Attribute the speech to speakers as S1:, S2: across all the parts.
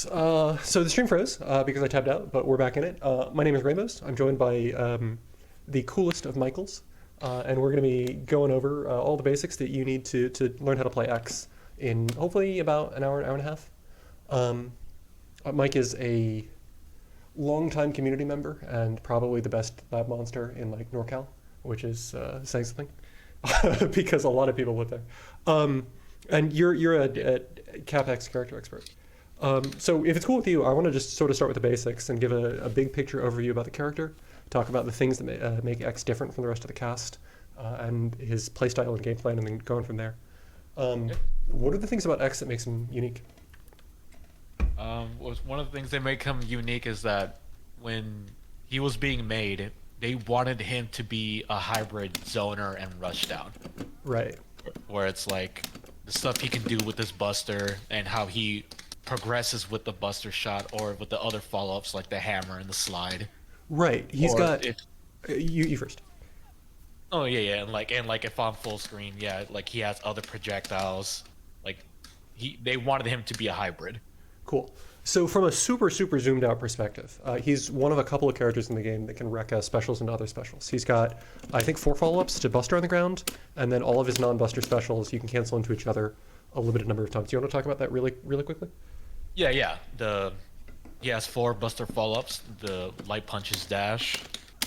S1: Yes. So the stream froze because I tabbed out, but we're back in it. My name is Rainbows. I'm joined by the coolest of Michaels, and we're going to be going over all the basics that you need to learn how to play X in hopefully about an hour and a half. Mike is a longtime community member and probably the best lab monster in like NorCal, which is saying something because a lot of people live there. And you're a CapEx character expert. So if it's cool with you, I want to just sort of start with the basics and give a big picture overview about the character, talk about the things that make X different from the rest of the cast, and his playstyle and game plan, and then going from there. What are the things about X that makes him unique?
S2: One of the things that make him unique is that when he was being made, they wanted him to be a hybrid zoner and rushdown.
S1: Right.
S2: Where it's like the stuff he can do with this buster and how he progresses with the buster shot or with the other follow-ups like the hammer and the slide.
S1: Right. He's got you first.
S2: Oh yeah, and like if on full screen, yeah, like he has other projectiles. Like they wanted him to be a hybrid.
S1: Cool. So from a super zoomed out perspective, he's one of a couple of characters in the game that can wreck specials and other specials. He's got, I think, 4 follow-ups to Buster on the ground, and then all of his non-Buster specials you can cancel into each other a limited number of times. Do you want to talk about that really quickly?
S2: Yeah. He has 4 Buster follow-ups. The light punch is dash,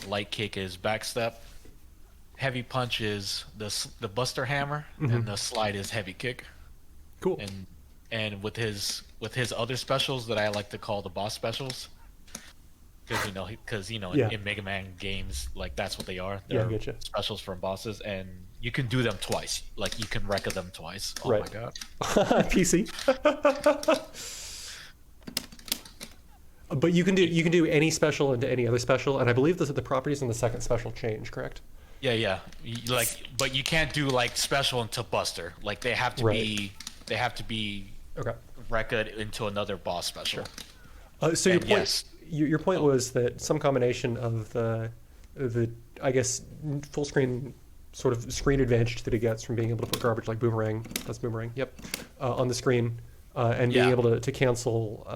S2: light kick is backstep, heavy punch is the Buster hammer, and the slide is heavy kick.
S1: Cool.
S2: And with his other specials that I like to call the boss specials, because in Mega Man games, like that's what they are. They're specials from bosses, and you can do them twice. Like you can wreck them twice. Oh
S1: right.
S2: My god.
S1: PC. But you can do any special into any other special, and I believe the properties in the second special change, correct?
S2: Yeah. But you can't do like special into Buster. Like they have to be. They have to be wrecked into another boss special.
S1: Sure. So your point was that some combination of the I guess full screen sort of screen advantage that he gets from being able to put garbage like boomerang, that's boomerang, on the screen, and being able to cancel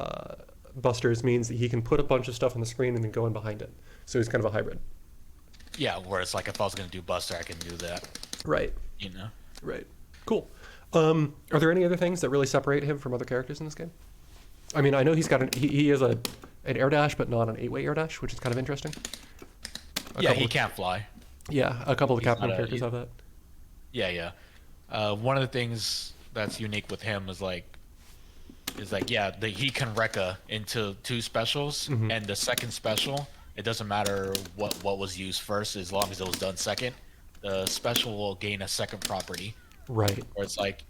S1: busters means that he can put a bunch of stuff on the screen and then go in behind it. So he's kind of a hybrid.
S2: Yeah, where it's like if I was going to do Buster, I can do that.
S1: Right. Right. Cool. Are there any other things that really separate him from other characters in this game? I mean, I know he's got he has an air dash, but not an 8-way air dash, which is kind of interesting.
S2: He can't fly.
S1: Yeah, a couple of the Capcom characters have that.
S2: Yeah. One of the things that's unique with him is he can Rekka into 2 specials, and the second special, it doesn't matter what was used first, as long as it was done second. The special will gain a second property.
S1: Right.
S2: Where it's like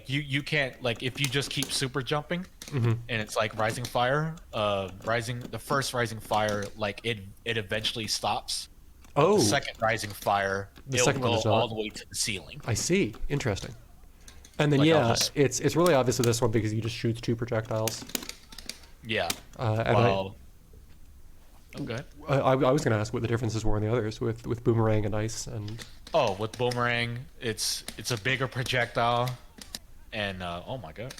S2: you can't, like if you just keep super jumping, and it's like rising fire, the first rising fire, like it eventually stops.
S1: Oh.
S2: The second rising fire, it'll go all the way to the ceiling.
S1: I see. Interesting. And then it's really obvious with this one because he just shoots 2 projectiles.
S2: Yeah.
S1: Okay. I was going to ask what the differences were in the others with boomerang and ice and.
S2: Oh, with boomerang, it's a bigger projectile, and oh my god.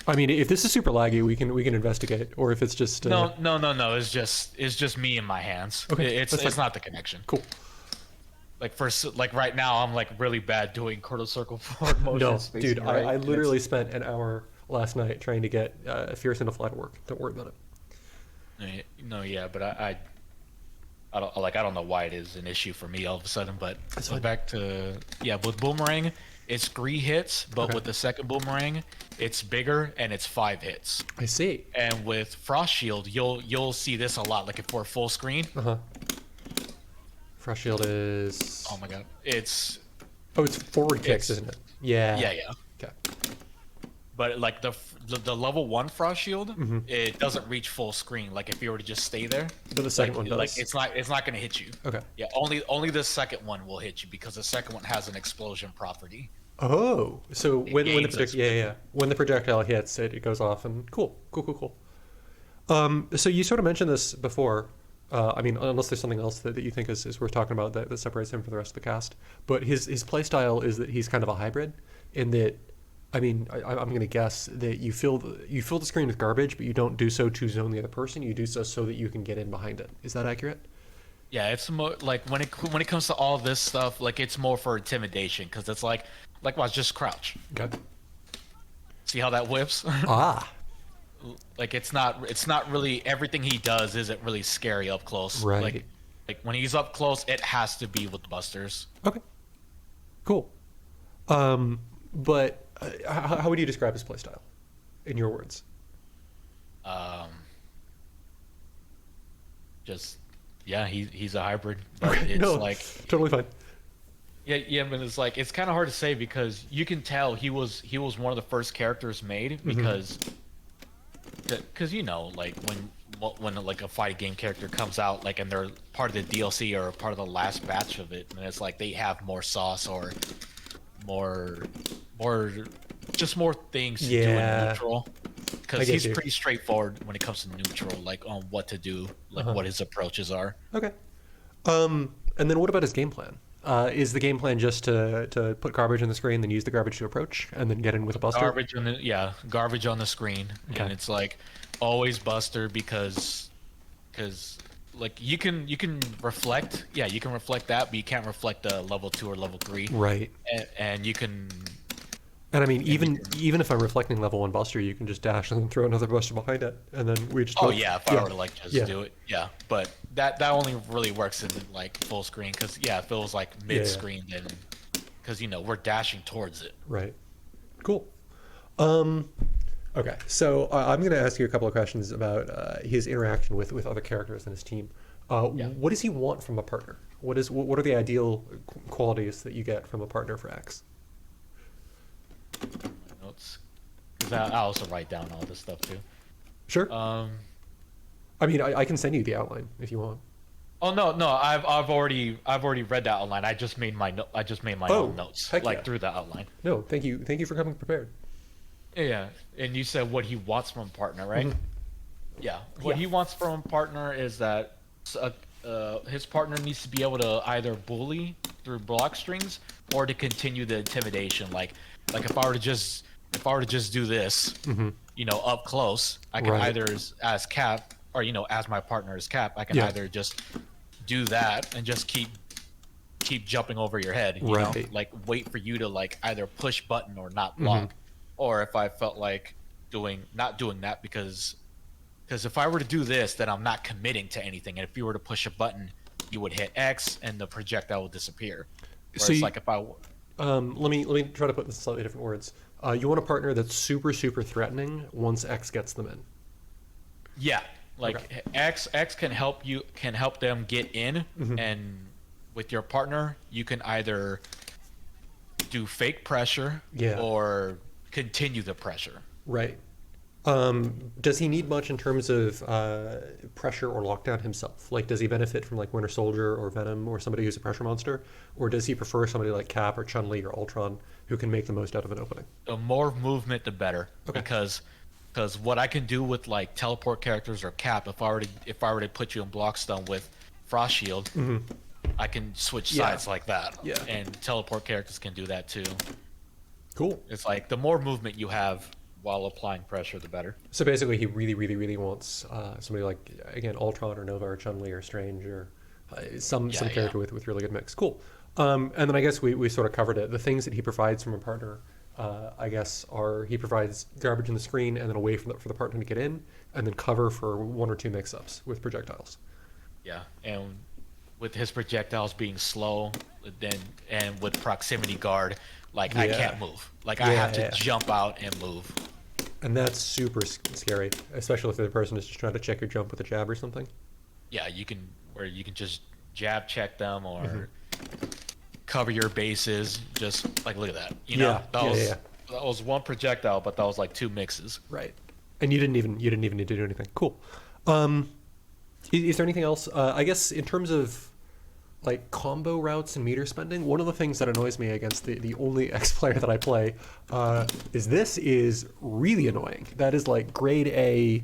S1: I mean, if this is super laggy, we can investigate, or if it's just.
S2: No. It's just me and my hands.
S1: Okay.
S2: It's not the connection.
S1: Cool.
S2: Like right now, I'm like really bad doing quarter circle forward motion.
S1: No, dude, right? I literally spent an hour last night trying to get Fierce into fly to work. Don't worry about it.
S2: No, yeah, but I don't know why it is an issue for me all of a sudden, but back to with boomerang, it's 3 hits, but with the second boomerang, it's bigger and it's 5 hits.
S1: I see.
S2: And with Frost Shield, you'll see this a lot, like if we're full screen.
S1: Frost Shield is.
S2: Oh my god, it's
S1: forward kicks, isn't it? Yeah.
S2: Yeah.
S1: Okay.
S2: But like the level 1 Frost Shield, it doesn't reach full screen. Like if you were to just stay there,
S1: but the second one does.
S2: Like it's not gonna hit you.
S1: Okay.
S2: Yeah, only the second one will hit you because the second one has an explosion property.
S1: Oh, so when the projectile hits, it goes off and cool. So you sort of mentioned this before. I mean, unless there's something else that you think is worth talking about that separates him from the rest of the cast. But his play style is that he's kind of a hybrid in that I mean, I'm going to guess that you fill the screen with garbage, but you don't do so to zone the other person. You do so that you can get in behind it. Is that accurate?
S2: Yeah, it's more like when it comes to all this stuff, like it's more for intimidation because it's like watch, just crouch.
S1: Okay.
S2: See how that whips?
S1: Ah.
S2: Like it's not really everything he does isn't really scary up close.
S1: Right.
S2: Like when he's up close, it has to be with busters.
S1: Okay. Cool. But how would you describe his playstyle, in your words?
S2: Just yeah, he's a hybrid, but
S1: Okay,
S2: it's
S1: no,
S2: like
S1: totally fine.
S2: yeah, but it's like it's kind of hard to say because you can tell he was one of the first characters made because like when like a fighting game character comes out like and they're part of the DLC or part of the last batch of it and it's like they have more sauce or more just more things to do in neutral because he's pretty straightforward when it comes to neutral like on what to do like what his approaches are.
S1: Okay. And then what about his game plan? Is the game plan just to put garbage on the screen, then use the garbage to approach, and then get in with a buster?
S2: Garbage on the screen, okay. And it's like always buster because like you can reflect, you can reflect that, but you can't reflect the level 2 or level 3,
S1: right?
S2: And you can.
S1: And I mean, even if I'm reflecting level 1 buster, you can just dash and then throw another buster behind it, and then we just.
S2: If I were to like just do it, but that only really works in like full screen because if it was like mid screen then because we're dashing towards it.
S1: Right. Cool. Okay, so I'm going to ask you a couple of questions about his interaction with other characters in his team. What does he want from a partner? What are the ideal qualities that you get from a partner for X?
S2: Notes, because I also write down all this stuff too.
S1: Sure. I mean, I can send you the outline if you want.
S2: Oh no, I've already read that outline. I just made my own notes through the outline.
S1: No, thank you for coming prepared.
S2: Yeah, and you said what he wants from a partner, right? Mm-hmm. Yeah, what he wants from a partner is that his partner needs to be able to either bully through block strings or to continue the intimidation. Like if I were to just do this, up close, I can either as Cap or as my partner as Cap, I can either just do that and just keep jumping over your head, you know, like wait for you to like either push button or not block. Or if I felt like not doing that because if I were to do this, then I'm not committing to anything. And if you were to push a button, you would hit X and the projectile will disappear. Whereas like if I
S1: let me try to put this in slightly different words. You want a partner that's super threatening once X gets them in.
S2: Yeah, like X can help them get in, and with your partner, you can either do fake pressure or continue the pressure.
S1: Right. Does he need much in terms of pressure or lockdown himself? Like, does he benefit from like Winter Soldier or Venom or somebody who's a pressure monster? Or does he prefer somebody like Cap or Chun-Li or Ultron who can make the most out of an opening?
S2: The more movement, the better. Okay. Because what I can do with like teleport characters or Cap, if I were to put you in block stun with Frost Shield, I can switch sides like that. Yeah. And teleport characters can do that too.
S1: Cool.
S2: It's like the more movement you have while applying pressure, the better.
S1: So basically, he really wants somebody like, again, Ultron or Nova or Chun-Li or Strange or some character with really good mix. Cool. And then I guess we sort of covered it. The things that he provides from a partner, I guess, are he provides garbage in the screen and then a way for the partner to get in, and then cover for 1 or 2 mix-ups with projectiles.
S2: Yeah, and with his projectiles being slow, and with proximity guard, like I can't move. Like I have to jump out and move.
S1: And that's super scary, especially if the person is just trying to check your jump with a jab or something.
S2: Yeah, you can just jab check them or cover your bases. Just like look at that. That was 1 projectile, but that was like 2 mixes.
S1: Right. And you didn't even need to do anything. Cool. Is there anything else? I guess in terms of like combo routes and meter spending, one of the things that annoys me against the only X player that I play is really annoying. That is like grade A.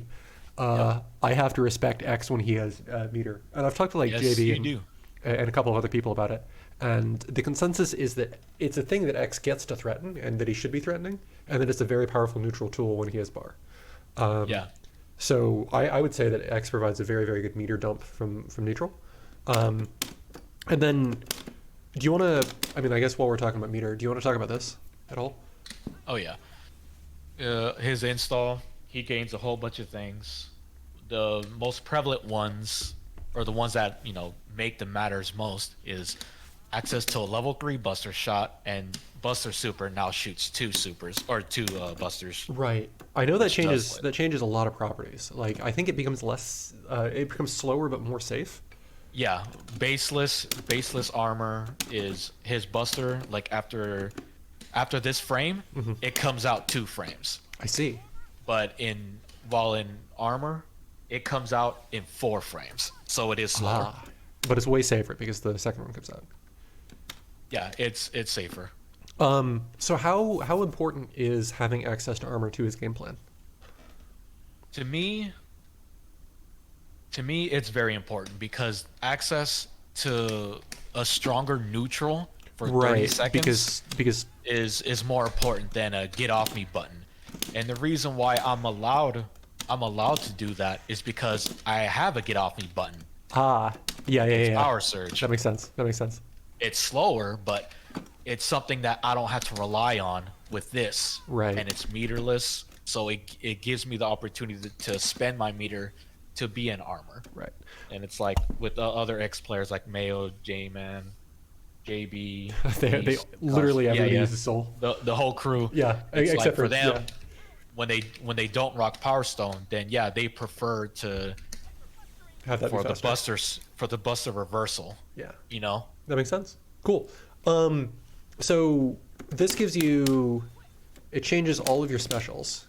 S1: I have to respect X when he has meter. And I've talked to like JB and a couple of other people about it. And the consensus is that it's a thing that X gets to threaten and that he should be threatening, and that it's a very powerful neutral tool when he has bar.
S2: Yeah.
S1: So I would say that X provides a very, very good meter dump from neutral. And then, do you want to, I mean, I guess while we're talking about meter, do you want to talk about this at all?
S2: Oh, yeah. His install, he gains a whole bunch of things. The most prevalent ones, or the ones that, make the matters most, is access to a level 3 buster shot, and Buster Super now shoots 2 supers, or 2 busters.
S1: Right. I know that changes a lot of properties. Like, I think it becomes it becomes slower but more safe.
S2: Yeah, baseless armor is his buster. Like after this frame, it comes out 2 frames.
S1: I see.
S2: But while in armor, it comes out in 4 frames. So it is slower.
S1: But it's way safer because the second one comes out.
S2: Yeah, it's safer.
S1: So how important is having access to armor to his game plan?
S2: To me, it's very important because access to a stronger neutral for 30 seconds
S1: because
S2: is more important than a get off me button. And the reason why I'm allowed to do that is because I have a get off me button.
S1: Yeah.
S2: Power surge.
S1: That makes sense.
S2: It's slower, but it's something that I don't have to rely on with this.
S1: Right.
S2: And it's meterless, so it gives me the opportunity to spend my meter to be in armor.
S1: Right.
S2: And it's like with the other X players like Mayo, J-Man, JB.
S1: they literally everybody uses soul.
S2: The whole crew.
S1: Yeah,
S2: it's
S1: except
S2: like for them.
S1: Yeah.
S2: When they don't rock Power Stone, then yeah, they prefer to
S1: have that
S2: for the buster reversal.
S1: Yeah.
S2: That
S1: makes sense. Cool. So this gives you, it changes all of your specials.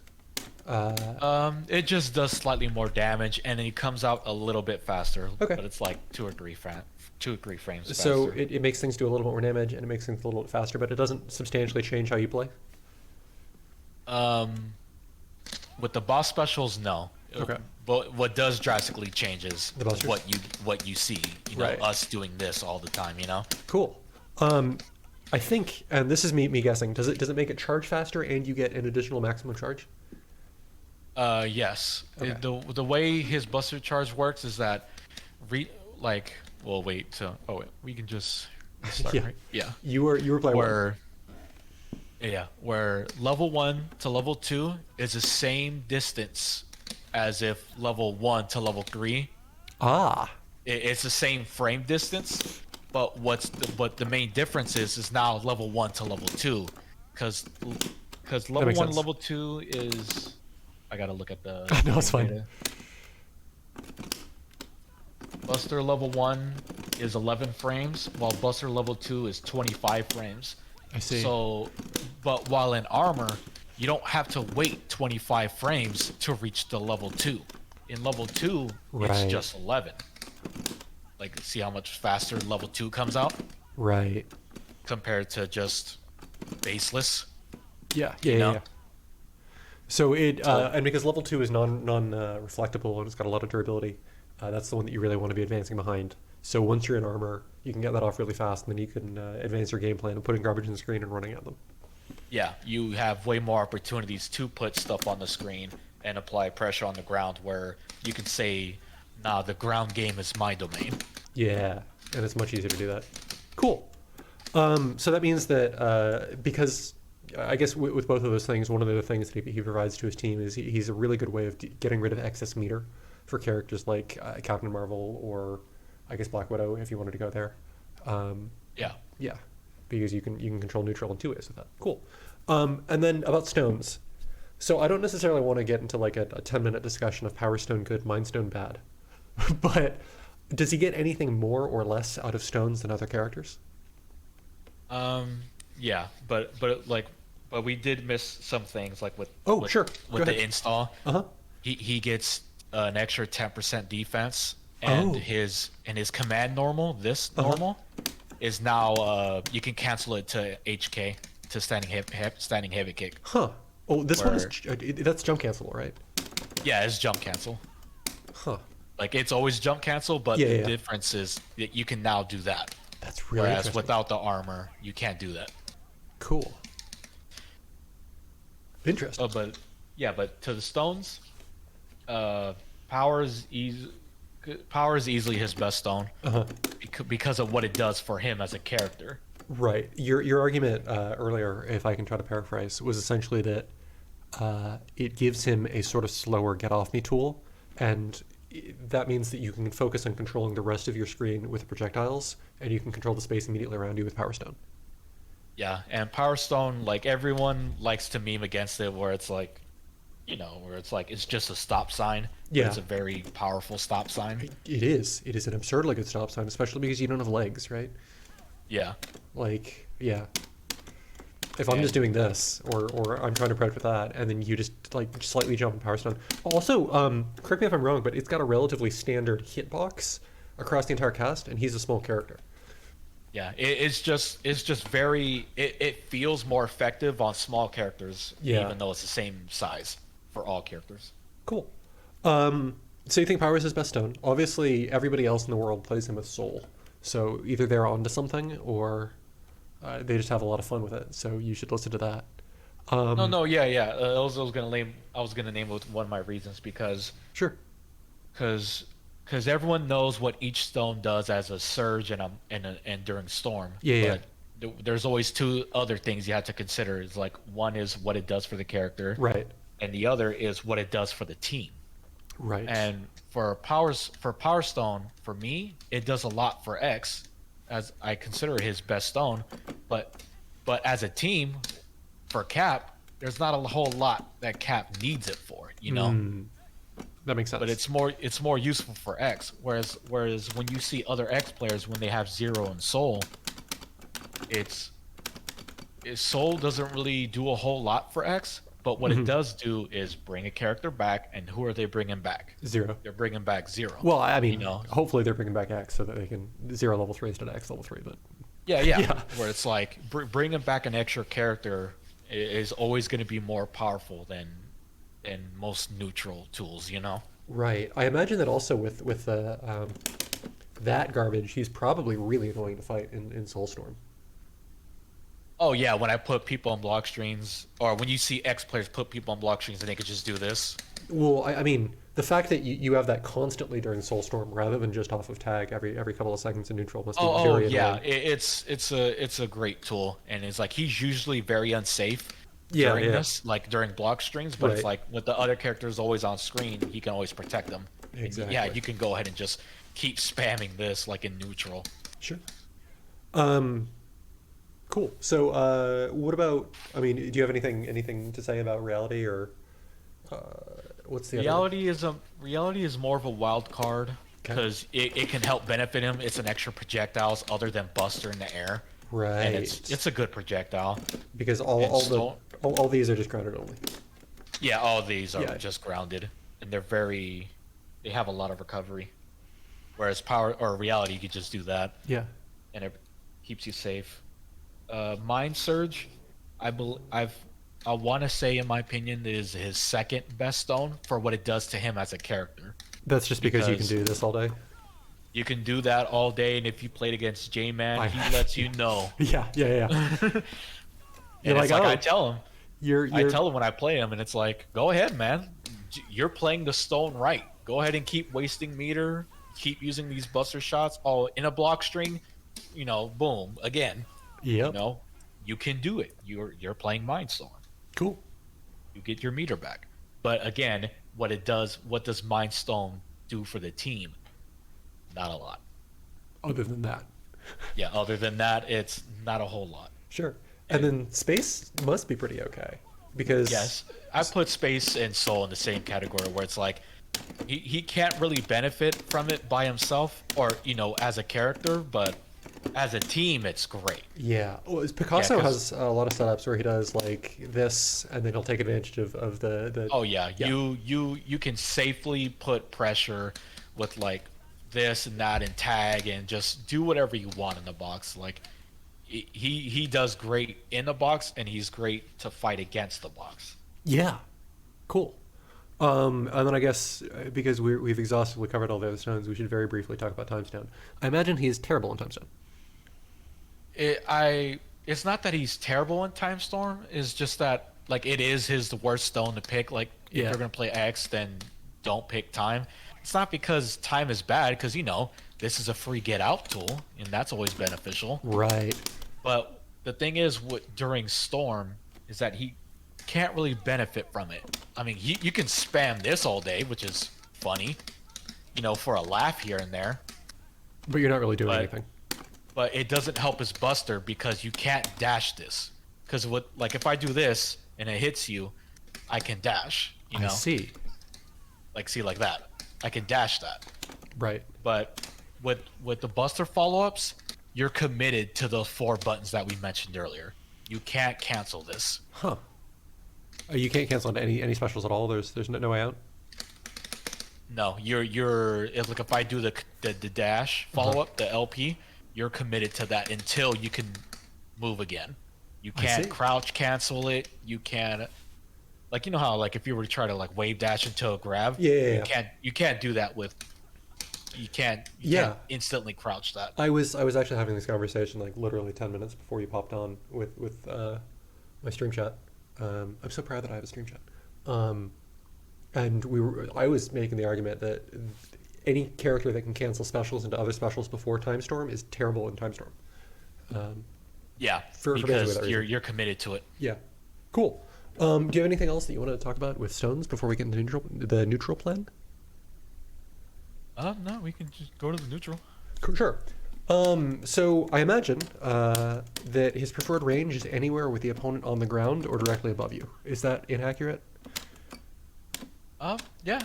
S2: It just does slightly more damage, and it comes out a little bit faster.
S1: Okay.
S2: But it's like 2 or 3 frames faster.
S1: So it makes things do a little bit more damage, and it makes things a little bit faster, but it doesn't substantially change how you play?
S2: With the boss specials, no.
S1: Okay.
S2: But what does drastically change is
S1: the
S2: what you see.
S1: Right.
S2: Us doing this all the time.
S1: Cool. I think, and this is me guessing. Does it make it charge faster, and you get an additional maximum charge?
S2: Yes.
S1: Okay.
S2: The way his buster charge works is that, we can just start.
S1: Yeah.
S2: Right? Yeah.
S1: You were playing
S2: where level 1 to level 2 is the same distance as if level 1 to level 3. It's the same frame distance, but what the main difference is now level 1 to level 2, because level 1 and level 2 is, I gotta look at the
S1: no, it's fine.
S2: data. Buster level 1 is 11 frames, while Buster level 2 is 25 frames.
S1: I see.
S2: So, but while in armor, you don't have to wait 25 frames to reach the level 2. In level 2, it's just 11. Like, see how much faster level 2 comes out?
S1: Right.
S2: Compared to just baseless.
S1: Yeah. So and because level 2 is non-reflectable and it's got a lot of durability, that's the one that you really want to be advancing behind. So once you're in armor, you can get that off really fast, and then you can advance your game plan and putting garbage in the screen and running at them.
S2: Yeah, you have way more opportunities to put stuff on the screen and apply pressure on the ground, where you can say, nah, the ground game is my domain.
S1: Yeah, and it's much easier to do that. Cool. So that means that because I guess with both of those things, one of the things that he provides to his team is he's a really good way of getting rid of excess meter for characters like Captain Marvel or I guess Black Widow, if you wanted to go there. Yeah, because you can control neutral in 2 ways with that. Cool. And then about stones. So I don't necessarily want to get into like a 10-minute discussion of Power Stone good, Mind Stone bad, but does he get anything more or less out of stones than other characters?
S2: Yeah, but we did miss some things, like with the install. He gets an extra 10% defense, and his command normal, normal, is now you can cancel it to HK, to standing heavy kick.
S1: Huh. Oh, this one is that's jump cancel, right?
S2: Yeah, it's jump cancel.
S1: Huh.
S2: Like, it's always jump cancel, but the difference is that you can now do that.
S1: That's really
S2: Whereas
S1: interesting.
S2: without the armor, you can't do that.
S1: Cool. Interesting.
S2: But to the stones, power is easy. Power is easily his best stone because of what it does for him as a character.
S1: Right. Your argument earlier, if I can try to paraphrase, was essentially that it gives him a sort of slower get off me tool, and that means that you can focus on controlling the rest of your screen with projectiles, and you can control the space immediately around you with Power Stone.
S2: Yeah, and Power Stone, like everyone likes to meme against it, where it's like, where it's like it's just a stop sign.
S1: Yeah,
S2: it's a very powerful stop sign.
S1: It is. It is an absurdly good stop sign, especially because you don't have legs, right?
S2: Yeah.
S1: Like, yeah. If I'm just doing this, or I'm trying to prep with that, and then you just like slightly jump in Power Stone. Also, correct me if I'm wrong, but it's got a relatively standard hitbox across the entire cast, and he's a small character.
S2: Yeah, it's just very. It feels more effective on small characters, even though it's the same size for all characters.
S1: Cool. So you think Power is his best stone? Obviously, everybody else in the world plays him with Soul, so either they're onto something or they just have a lot of fun with it. So you should listen to that.
S2: Yeah. I was gonna name it one of my reasons because
S1: sure,
S2: because everyone knows what each stone does as a surge and during storm.
S1: Yeah.
S2: There's always two other things you have to consider. Is like one is what it does for the character,
S1: right,
S2: and the other is what it does for the team.
S1: Right.
S2: And for Power Stone, for me, it does a lot for X, as I consider it his best stone. But as a team, for Cap, there's not a whole lot that Cap needs it for.
S1: That makes sense.
S2: But it's more useful for X. Whereas when you see other X players when they have Zero and Soul, Soul doesn't really do a whole lot for X. But what it does do is bring a character back, and who are they bringing back?
S1: Zero.
S2: They're bringing back Zero.
S1: Well, I mean, hopefully they're bringing back X so that they can Zero level 3 instead of X level 3. But
S2: yeah. Where it's like bringing back an extra character is always going to be more powerful than most neutral tools.
S1: Right. I imagine that also with that garbage, he's probably really annoying to fight in Soulstorm.
S2: Oh yeah, when I put people on block screens, or when you see X players put people on block screens and they could just do this.
S1: Well, I mean, the fact that you have that constantly during Soulstorm rather than just off of tag every couple of seconds in neutral must be very annoying.
S2: It's a great tool, and it's like he's usually very unsafe during this, like during block strings, but it's like with the other characters always on screen, he can always protect them.
S1: Exactly.
S2: And you can go ahead and just keep spamming this like in neutral.
S1: Sure. Cool. So, what about? I mean, do you have anything to say about reality, or what's the
S2: reality other? Reality is more of a wild card because it can help benefit him. It's an extra projectiles other than Buster in the air.
S1: Right.
S2: And it's a good projectile.
S1: Because all these are just grounded only.
S2: Yeah, all these are just grounded, and they have a lot of recovery. Whereas power or reality, you could just do that.
S1: Yeah.
S2: And it keeps you safe. Mind Surge, I want to say, in my opinion, is his second best stone for what it does to him as a character.
S1: That's just because you can do this all day?
S2: You can do that all day, and if you played against J-Man, he lets you know.
S1: Yeah.
S2: And it's like, I tell him. I tell him when I play him, and it's like, go ahead, man. You're playing the stone right. Go ahead and keep wasting meter. Keep using these buster shots. Oh, in a block string, boom, again.
S1: Yep.
S2: You can do it. You're playing Mindstorm.
S1: Cool.
S2: You get your meter back. But again, what does Mindstorm do for the team? Not a lot.
S1: Other than that.
S2: Yeah, other than that, it's not a whole lot.
S1: Sure. And then Space must be pretty okay. Because
S2: yes, I put Space and Soul in the same category where it's like he can't really benefit from it by himself or, as a character, but as a team, it's great.
S1: Yeah. Well, Picasso has a lot of setups where he does like this, and then he'll take advantage of the.
S2: Oh yeah. You can safely put pressure with like this and that and tag and just do whatever you want in the box. Like he does great in the box, and he's great to fight against the box.
S1: Yeah. Cool. And then I guess because we've exhaustively covered all the other stones, we should very briefly talk about Time Stone. I imagine he's terrible in Time Stone.
S2: It's not that he's terrible in Time Storm. It's just that like it is his worst stone to pick. Like if you're gonna play X, then don't pick Time. It's not because Time is bad, because this is a free get out tool, and that's always beneficial.
S1: Right.
S2: But the thing is, during Storm, is that he can't really benefit from it. I mean, you can spam this all day, which is funny, for a laugh here and there.
S1: But you're not really doing anything.
S2: But it doesn't help his Buster because you can't dash this. Because if I do this and it hits you, I can dash.
S1: I see.
S2: Like that. I can dash that.
S1: Right.
S2: But with the Buster follow-ups, you're committed to those 4 buttons that we mentioned earlier. You can't cancel this.
S1: Huh. You can't cancel any specials at all. There's no way out.
S2: No, it's like if I do the dash follow-up, the LP, you're committed to that until you can move again. You can't crouch cancel it. You can't, how if you were to try to wave dash into a grab, you can't do that with. You can't instantly crouch that.
S1: I was actually having this conversation literally 10 minutes before you popped on with my stream chat. I'm so proud that I have a stream chat. And I was making the argument that any character that can cancel specials into other specials before Time Storm is terrible in Time Storm.
S2: Because you're committed to it.
S1: Yeah, cool. Do you have anything else that you want to talk about with stones before we get into the neutral plan?
S2: No, we can just go to the neutral.
S1: Sure. So I imagine that his preferred range is anywhere with the opponent on the ground or directly above you. Is that inaccurate?
S2: Yeah.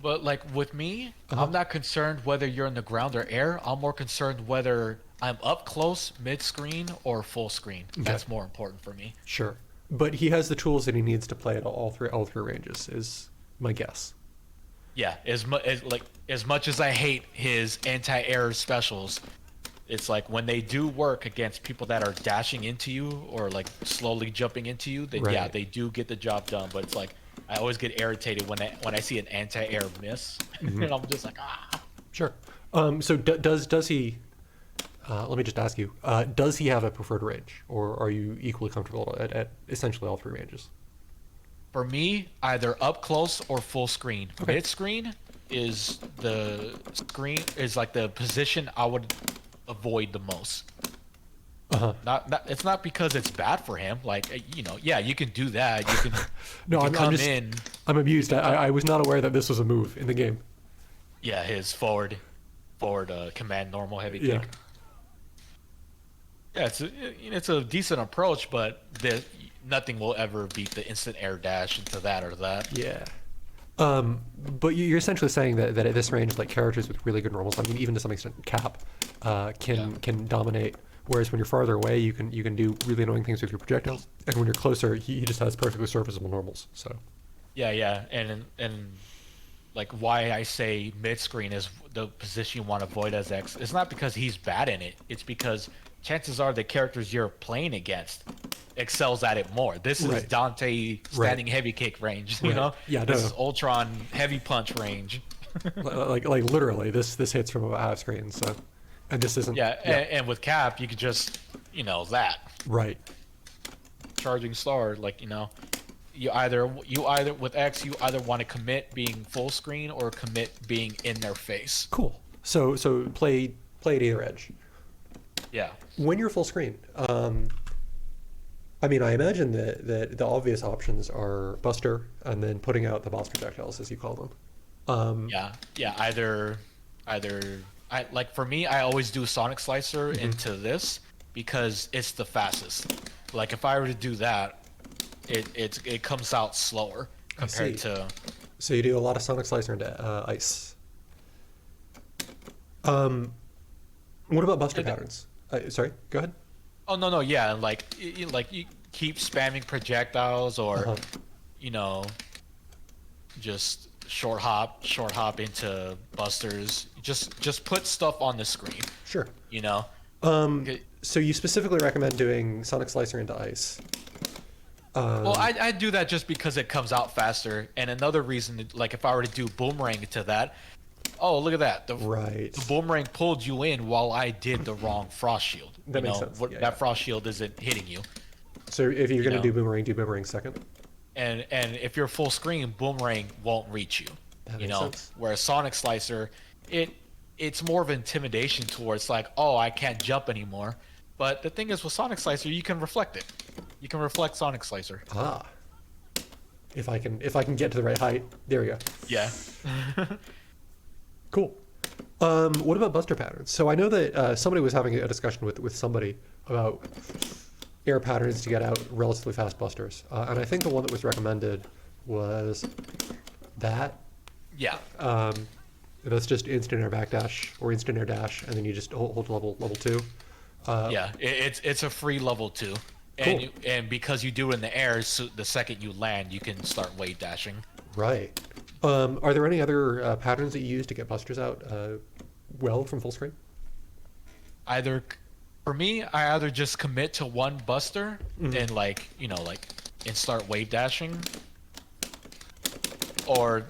S2: But with me, I'm not concerned whether you're in the ground or air. I'm more concerned whether I'm up close, mid-screen, or full screen. Okay. That's more important for me.
S1: Sure. But he has the tools that he needs to play at all three ranges, is my guess.
S2: Yeah, as much as I hate his anti-air specials, it's when they do work against people that are dashing into you or slowly jumping into you, then yeah, they do get the job done. But it's I always get irritated when I see an anti-air miss, and I'm just
S1: Sure. So does he? Let me just ask you: does he have a preferred range, or are you equally comfortable at essentially all 3 ranges?
S2: For me, either up close or full screen. Okay. Mid screen is the position I would avoid the most. It's not because it's bad for him. You can do that. You can.
S1: No, I'm amused. I was not aware that this was a move in the game.
S2: Yeah, his forward command normal heavy kick. Yeah, it's a decent approach, but nothing will ever beat the instant air dash into that or that.
S1: Yeah. But you're essentially saying that at this range, characters with really good normals, even to some extent Cap, can dominate. Whereas when you're farther away, you can do really annoying things with your projectiles, and when you're closer, he just has perfectly serviceable normals. So.
S2: Yeah, and why I say mid screen is the position you want to avoid as X. It's not because he's bad in it. It's because chances are the characters you're playing against excels at it more. This is Dante standing heavy kick range, you know?
S1: Yeah,
S2: this is Ultron heavy punch range.
S1: Literally, this hits from about half screen, so. And this isn't.
S2: Yeah. And with Cap, you could just, that.
S1: Right.
S2: Charging star, you either with X, you either want to commit being full screen or commit being in their face.
S1: Cool. So play at either edge.
S2: Yeah.
S1: When you're full screen, I imagine that the obvious options are Buster and then putting out the boss projectiles, as you call them.
S2: Yeah. Either for me, I always do Sonic Slicer into this because it's the fastest. If I were to do that, it comes out slower compared to.
S1: So you do a lot of Sonic Slicer into ice. What about Buster patterns? Sorry, go ahead.
S2: Oh no, yeah, you keep spamming projectiles or, just short hop into Busters. Just put stuff on the screen.
S1: Sure.
S2: Okay.
S1: So you specifically recommend doing Sonic Slicer into ice?
S2: Well, I do that just because it comes out faster, and another reason, if I were to do Boomerang to that, oh, look at that.
S1: Right.
S2: The boomerang pulled you in while I did the wrong frost shield.
S1: That makes sense.
S2: That frost shield isn't hitting you.
S1: So if you're going to do boomerang second.
S2: And if you're full screen, boomerang won't reach you.
S1: That makes sense.
S2: Whereas Sonic Slicer, it's more of intimidation towards like, oh, I can't jump anymore. But the thing is, with Sonic Slicer, you can reflect it. You can reflect Sonic Slicer.
S1: Ah. If I can get to the right height, there we go.
S2: Yeah.
S1: Cool. What about buster patterns? So I know that somebody was having a discussion with somebody about air patterns to get out relatively fast busters, and I think the one that was recommended was that.
S2: Yeah.
S1: That's just instant air backdash or instant air dash, and then you just hold level 2.
S2: Yeah, it's a free level 2.
S1: Cool.
S2: And because you do it in the air, so the second you land, you can start wave dashing.
S1: Right. Are there any other patterns that you use to get busters out well from full screen?
S2: For me, I either just commit to one buster and and start wave dashing, or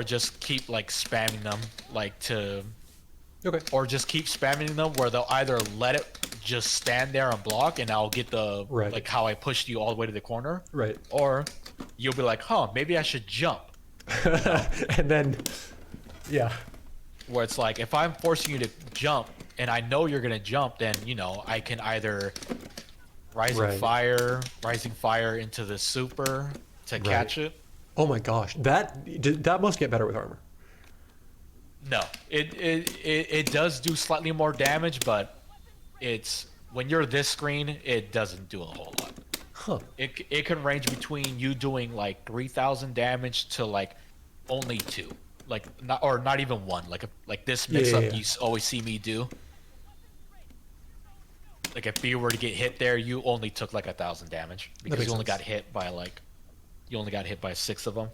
S2: just keep like spamming them or just keep spamming them where they'll either let it just stand there and block, and I'll get the like how I pushed you all the way to the corner,
S1: right? Or
S2: you'll be like, maybe I should jump,
S1: and then
S2: where it's like, if I'm forcing you to jump and I know you're gonna jump, then I can either rising fire into the super to catch it.
S1: Oh my gosh, that must get better with armor.
S2: No, it does do slightly more damage, but it's when you're this screen, it doesn't do a whole lot.
S1: Huh.
S2: It can range between you doing like 3,000 damage to like only 2, like not even 1, like this mix up you always see me do. Like if you were to get hit there, you only took like 1,000 damage because you only got hit by 6 of them.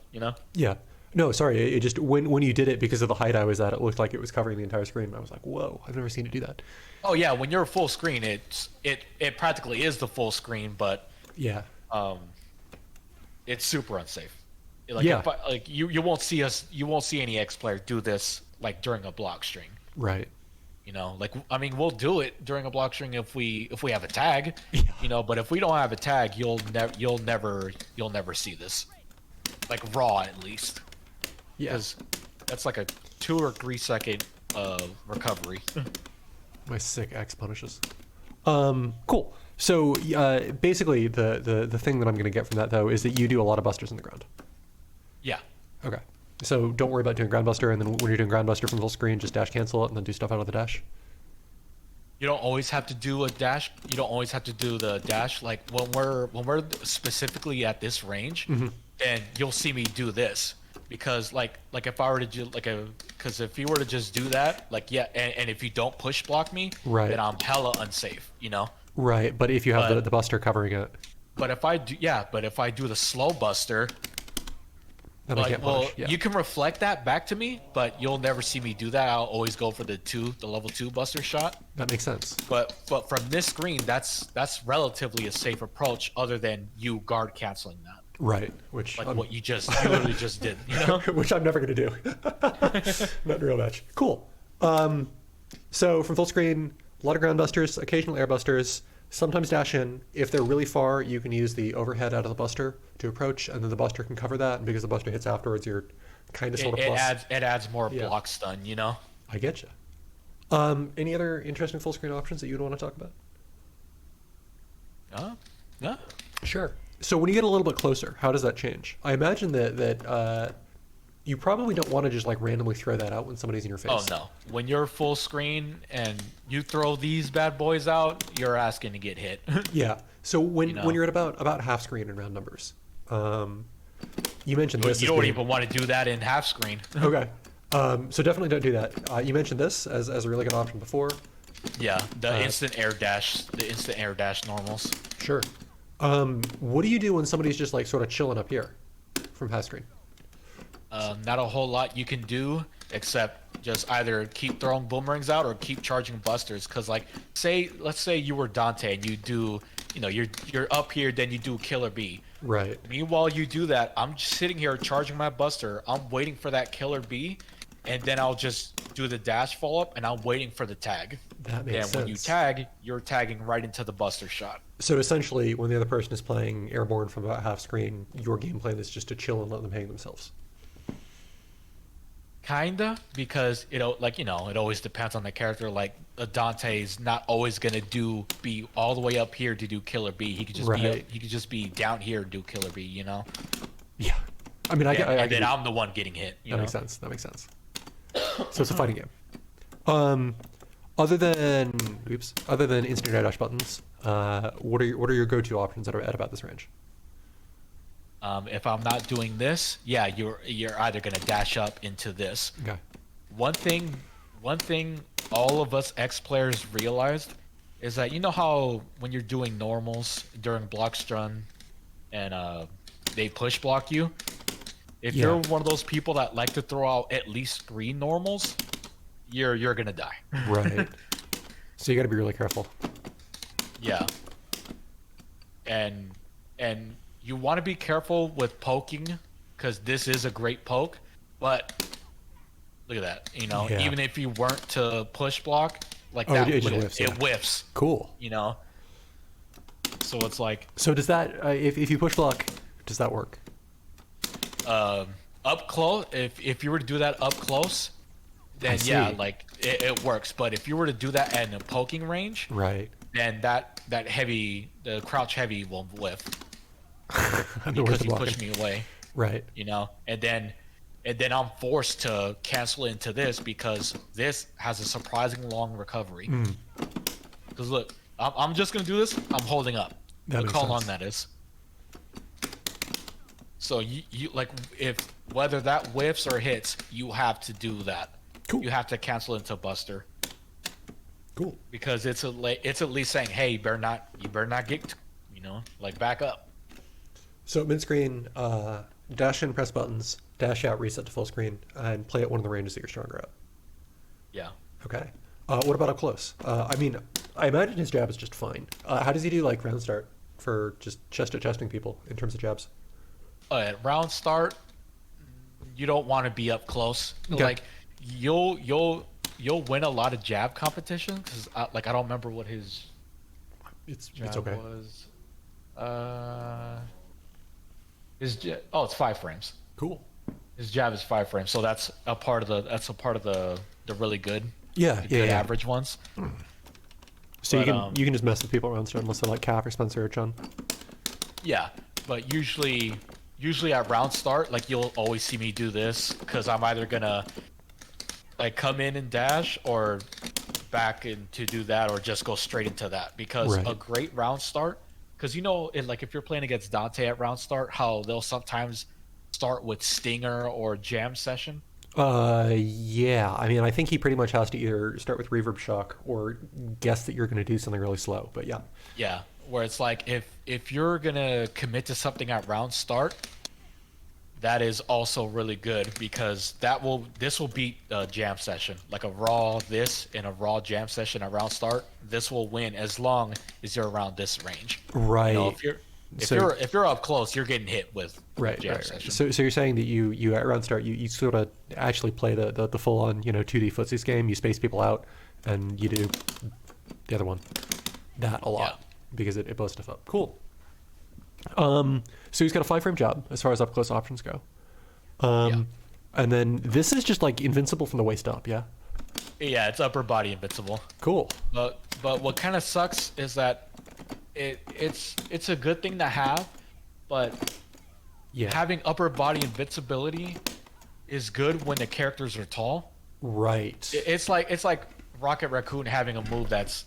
S1: Yeah. No, sorry. It just when you did it, because of the height I was at, it looked like it was covering the entire screen. I was like, whoa! I've never seen it do that.
S2: Oh yeah, when you're full screen, it practically is the full screen, but it's super unsafe. Like you won't see any X player do this like during a block string.
S1: Right.
S2: We'll do it during a block string if we have a tag, but if we don't have a tag, you'll never see this, like raw at least.
S1: Yeah.
S2: Because that's like a 2 or 3 second recovery.
S1: My sick X punishes. Cool. So basically, the thing that I'm going to get from that though is that you do a lot of busters in the ground.
S2: Yeah.
S1: Okay. So don't worry about doing ground buster, and then when you're doing ground buster from full screen, just dash cancel it and then do stuff out of the dash.
S2: You don't always have to do a dash. You don't always have to do the dash. Like when we're specifically at this range, then you'll see me do this. Because like if I were to do because if you were to just do that, and if you don't push block me, then I'm hella unsafe,
S1: Right, but if you have the buster covering it.
S2: But if I do the slow buster,
S1: then I can't punish. Yeah.
S2: You can reflect that back to me, but you'll never see me do that. I'll always go for the level 2 buster shot.
S1: That makes sense.
S2: But from this screen, that's relatively a safe approach, other than you guard canceling that.
S1: Right, which
S2: what you literally just did,
S1: which I'm never gonna do. Not in real match. Cool. So from full screen, a lot of ground busters, occasional air busters, sometimes dash in. If they're really far, you can use the overhead out of the buster to approach, and then the buster can cover that. And because the buster hits afterwards, you're kind of sort of plus.
S2: It adds more block stun,
S1: I get you. Any other interesting full screen options that you'd want to talk about?
S2: No.
S1: Sure. So when you get a little bit closer, how does that change? I imagine that you probably don't want to just like randomly throw that out when somebody's in your face.
S2: Oh no! When you're full screen and you throw these bad boys out, you're asking to get hit.
S1: Yeah. So when you're at about half screen in round numbers, you mentioned this.
S2: You don't even want to do that in half screen.
S1: Okay. So definitely don't do that. You mentioned this as a really good option before.
S2: Yeah, the instant air dash normals.
S1: Sure. What do you do when somebody's just like sort of chilling up here from half screen?
S2: Not a whole lot you can do except just either keep throwing boomerangs out or keep charging busters. Cause like let's say you were Dante and you do, you're up here, then you do Killer B.
S1: Right.
S2: Meanwhile, you do that, I'm just sitting here charging my buster. I'm waiting for that Killer B, and then I'll just do the dash follow up, and I'm waiting for the tag.
S1: That makes sense.
S2: When you tag, you're tagging right into the buster shot.
S1: So essentially, when the other person is playing airborne from about half screen, your game plan is just to chill and let them hang themselves.
S2: Kinda, because it always depends on the character. Like Dante's not always gonna be all the way up here to do killer B. He could just be down here and do killer B. You know.
S1: Yeah, I mean,
S2: and then I'm the one getting hit.
S1: That makes sense. That makes sense. So it's a fighting game. Other than instant air dash buttons, what are your go-to options at about this range?
S2: If I'm not doing this, yeah, you're either gonna dash up into this.
S1: Okay.
S2: One thing all of us X players realized is that, you know how when you're doing normals during block stun and they push block you, if you're one of those people that like to throw out at least 3 normals, you're gonna die.
S1: Right. So you got to be really careful.
S2: Yeah. And you want to be careful with poking, because this is a great poke, but look at that. You know, even if you weren't to push block, like that, it whiffs.
S1: Cool.
S2: You know? So it's like...
S1: So does that, if you push block, does that work?
S2: Up close, if you were to do that up close, then like it works. But if you were to do that at a poking range,
S1: right,
S2: then the crouch heavy will whiff.
S1: Because
S2: you push me away,
S1: right?
S2: You know, and then I'm forced to cancel into this because this has a surprising long recovery. Because look, I'm just gonna do this. I'm holding up. Look how long that is. So you like, if whether that whiffs or hits, you have to do that.
S1: Cool.
S2: You have to cancel into buster.
S1: Cool.
S2: Because it's at least saying, hey, you better not get, like, back up.
S1: So mid screen, dash in, press buttons, dash out, reset to full screen, and play at one of the ranges that you're stronger at.
S2: Yeah.
S1: Okay. What about up close? I mean, I imagine his jab is just fine. How does he do like round start for just chest-to-chesting people in terms of jabs?
S2: At round start, you don't want to be up close.
S1: Okay.
S2: Like you'll win a lot of jab competitions, because I don't remember what his
S1: it's
S2: okay. Was. It's 5 frames.
S1: Cool.
S2: His jab is 5 frames, so that's a part of the really good.
S1: Yeah,
S2: average ones.
S1: So but, you can just mess with people around unless they're like Cap or Spencer or Chun.
S2: Yeah, but usually at round start, like, you'll always see me do this, because I'm either gonna like come in and dash, or back in to do that, or just go straight into that. Because a great round start, because like if you're playing against Dante at round start, how they'll sometimes start with Stinger or Jam Session.
S1: Yeah. I mean, I think he pretty much has to either start with Reverb Shock or guess that you're going to do something really slow. But yeah.
S2: Yeah, where it's like if you're gonna commit to something at round start, that is also really good, because this will beat a jam session. Like a raw jam session at round start, this will win as long as you're around this range.
S1: Right.
S2: If you're up close, you're getting hit with jam session.
S1: So you're saying that you at round start you sort of actually play the full on 2D footsies game. You space people out, and you do the other one that a lot because it blows stuff up. Cool. So he's got a 5 frame job as far as up close options go. And then this is just like invincible from the waist up, yeah?
S2: Yeah, it's upper body invincible.
S1: Cool.
S2: But what kind of sucks is that it's a good thing to have, but having upper body invincibility is good when the characters are tall.
S1: Right.
S2: It's like Rocket Raccoon having a move that's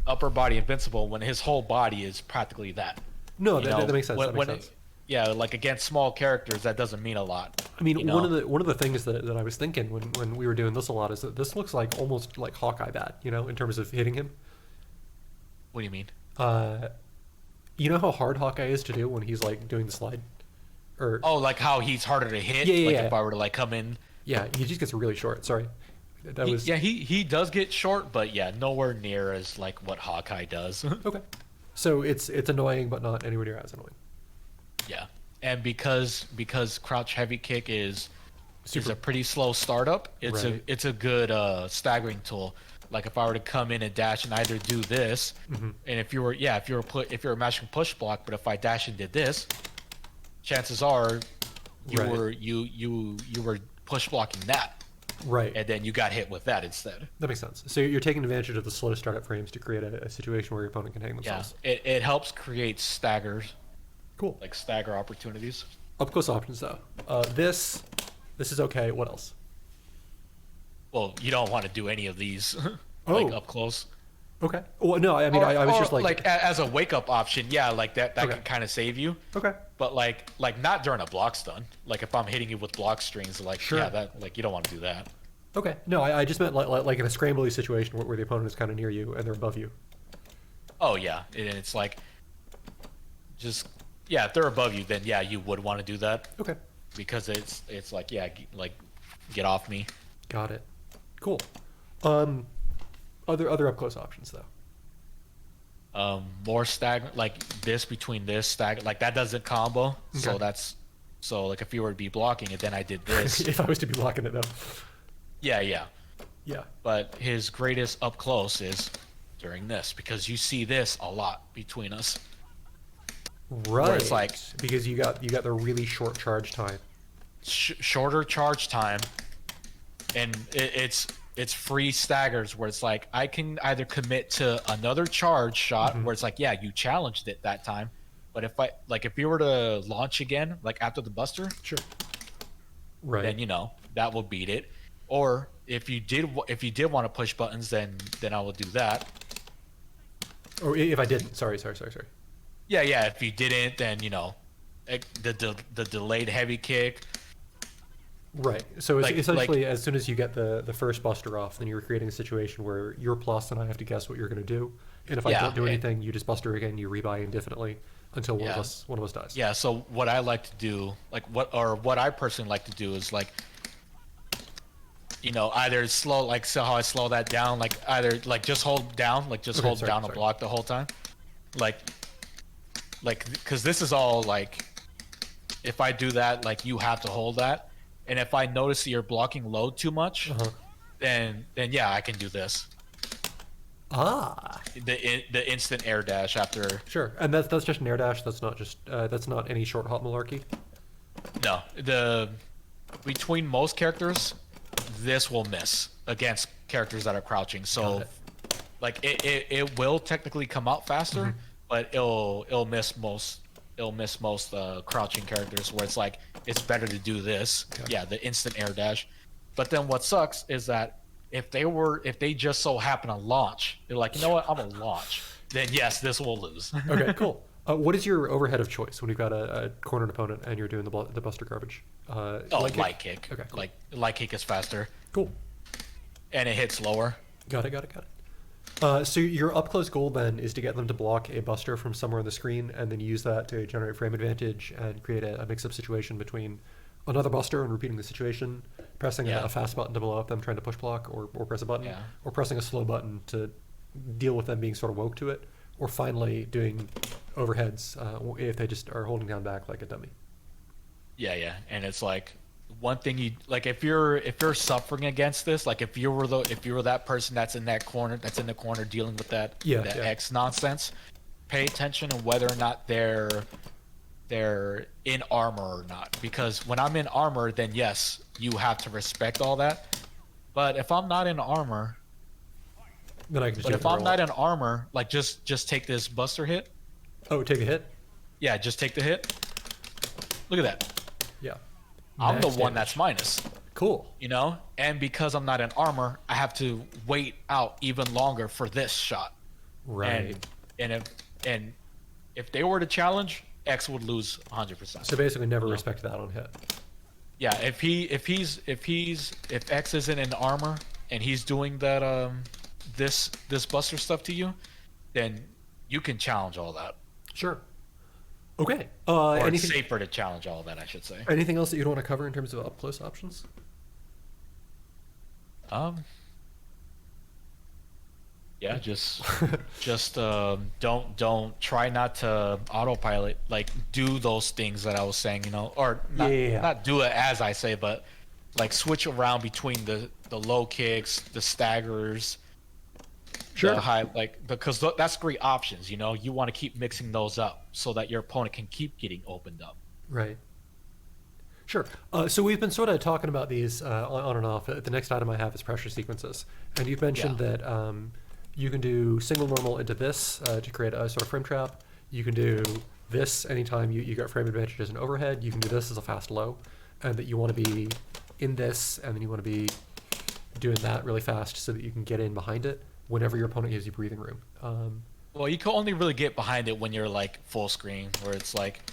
S2: upper body invincible when his whole body is practically that.
S1: No, that makes sense. That makes sense.
S2: Yeah, like against small characters, that doesn't mean a lot.
S1: I mean, one of the things that I was thinking when we were doing this a lot is that this looks like almost like Hawkeye bad, in terms of hitting him.
S2: What do you mean?
S1: You know how hard Hawkeye is to do when he's like doing the slide?
S2: Like how he's harder to hit?
S1: Yeah.
S2: If I were to like come in.
S1: Yeah, he just gets really short. Sorry.
S2: He does get short, but nowhere near as like what Hawkeye does.
S1: Okay. So it's annoying, but not anywhere near as annoying.
S2: Yeah, and because crouch heavy kick is is a pretty slow startup. It's a good staggering tool. Like if I were to come in and dash and either do this, and if you were mashing push block, but if I dash and did this, chances are you were push blocking that.
S1: Right.
S2: And then you got hit with that instead.
S1: That makes sense. So you're taking advantage of the slow startup frames to create a situation where your opponent can hang themselves.
S2: Yeah, it helps create staggers.
S1: Cool.
S2: Like stagger opportunities.
S1: Up close options though. This is okay. What else?
S2: Well, you don't want to do any of these like up close.
S1: Okay. Well, no, I mean, I was just like
S2: as a wake up option, yeah, like that can kind of save you.
S1: Okay.
S2: But like not during a block stun. Like if I'm hitting you with block strings, like yeah, that like you don't want to do that.
S1: Okay. No, I just meant like in a scrambly situation where the opponent is kind of near you and they're above you.
S2: Oh yeah, and it's like just if they're above you, then yeah, you would want to do that.
S1: Okay.
S2: Because it's like like get off me.
S1: Got it. Cool. Other up close options though.
S2: More stagger like this between this stagger like that doesn't combo. Okay. So like if you were to be blocking it, then I did this.
S1: If I was to be blocking it though.
S2: Yeah.
S1: Yeah.
S2: But his greatest up close is during this because you see this a lot between us.
S1: Right. Where it's like because you got the really short charge time.
S2: Shorter charge time, and it's free staggers where it's like I can either commit to another charge shot where it's like you challenged it that time, but if you were to launch again like after the buster,
S1: sure, right,
S2: then that will beat it. Or if you did want to push buttons, then I will do that.
S1: Or if I didn't, sorry.
S2: Yeah. If you didn't, then the delayed heavy kick.
S1: Right. So it's essentially, as soon as you get the first buster off, then you're creating a situation where you're plus and I have to guess what you're going to do. And if I don't do anything, you just buster again. You rebuy indefinitely until one of us dies.
S2: Yeah. So what I like to do, what I personally like to do is either slow, like so how I slow that down, like either like just hold down, hold down a block the whole time, like because this is all like if I do that, like you have to hold that. And if I notice that you're blocking load too much, then I can do this. The instant air dash after.
S1: Sure, and that's just an air dash. That's not any short hop malarkey.
S2: No, between most characters, this will miss against characters that are crouching. So, like it will technically come out faster, but it'll miss most. It'll miss most crouching characters where it's like it's better to do this. Okay. Yeah, the instant air dash. But then what sucks is that if they just so happen to launch, they're like, you know what, I'm gonna launch. Then yes, this will lose.
S1: Okay, cool. What is your overhead of choice when you've got a cornered opponent and you're doing the buster garbage?
S2: Light kick. Okay, cool. Light kick is faster.
S1: Cool.
S2: And it hits lower.
S1: Got it. So your up close goal then is to get them to block a buster from somewhere on the screen and then use that to generate frame advantage and create a mix-up situation between another buster and repeating the situation, pressing a fast button to blow up them trying to push block or press a button, or pressing a slow button to deal with them being sort of woke to it, or finally doing overheads if they just are holding down back like a dummy.
S2: Yeah, and it's like one thing you like if you're suffering against this, like if you were that person that's in the corner dealing with that X nonsense, pay attention to whether or not they're in armor or not. Because when I'm in armor, then yes, you have to respect all that. But if I'm not in armor,
S1: then I can.
S2: But if I'm not in armor, like just take this buster hit.
S1: Oh, take a hit?
S2: Yeah, just take the hit. Look at that.
S1: Yeah.
S2: I'm the one that's minus.
S1: Cool.
S2: And because I'm not in armor, I have to wait out even longer for this shot.
S1: Right.
S2: And if they were to challenge, X would lose 100%.
S1: So basically, never respect that on hit.
S2: Yeah. If X isn't in armor and he's doing that this buster stuff to you, then you can challenge all that.
S1: Sure. Okay.
S2: Or it's safer to challenge all that, I should say.
S1: Anything else that you'd want to cover in terms of up close options?
S2: Yeah, just don't try not to autopilot. Like do those things that I was saying, or not do it as I say, but like switch around between the low kicks, the staggers,
S1: Sure.
S2: the high, like, because that's great options. You know, you want to keep mixing those up so that your opponent can keep getting opened up.
S1: Right. Sure. So we've been sort of talking about these on and off. The next item I have is pressure sequences, and you've mentioned that you can do single normal into this to create a sort of frame trap. You can do this anytime you got frame advantage as an overhead. You can do this as a fast low, and that you want to be in this, and then you want to be doing that really fast so that you can get in behind it whenever your opponent gives you breathing room.
S2: Well, you can only really get behind it when you're like full screen, where it's like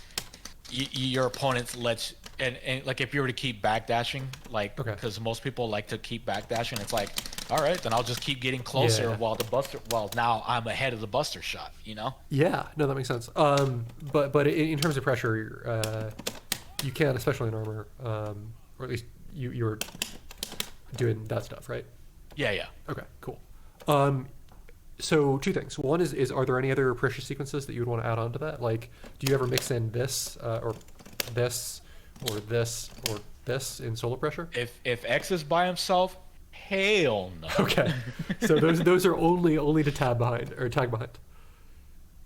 S2: your opponent lets and like if you were to keep backdashing, like because most people like to keep backdashing, it's like, all right, then I'll just keep getting closer while the buster. Well, now I'm ahead of the buster shot, you know?
S1: Yeah, no, that makes sense. But in terms of pressure, you can, especially in armor, or at least you're doing that stuff, right?
S2: Yeah.
S1: Okay, cool. So two things. One is are there any other pressure sequences that you would want to add on to that? Like, do you ever mix in this or this or this or this in solo pressure?
S2: If X is by himself, hell no.
S1: Okay, so those are only to tag behind.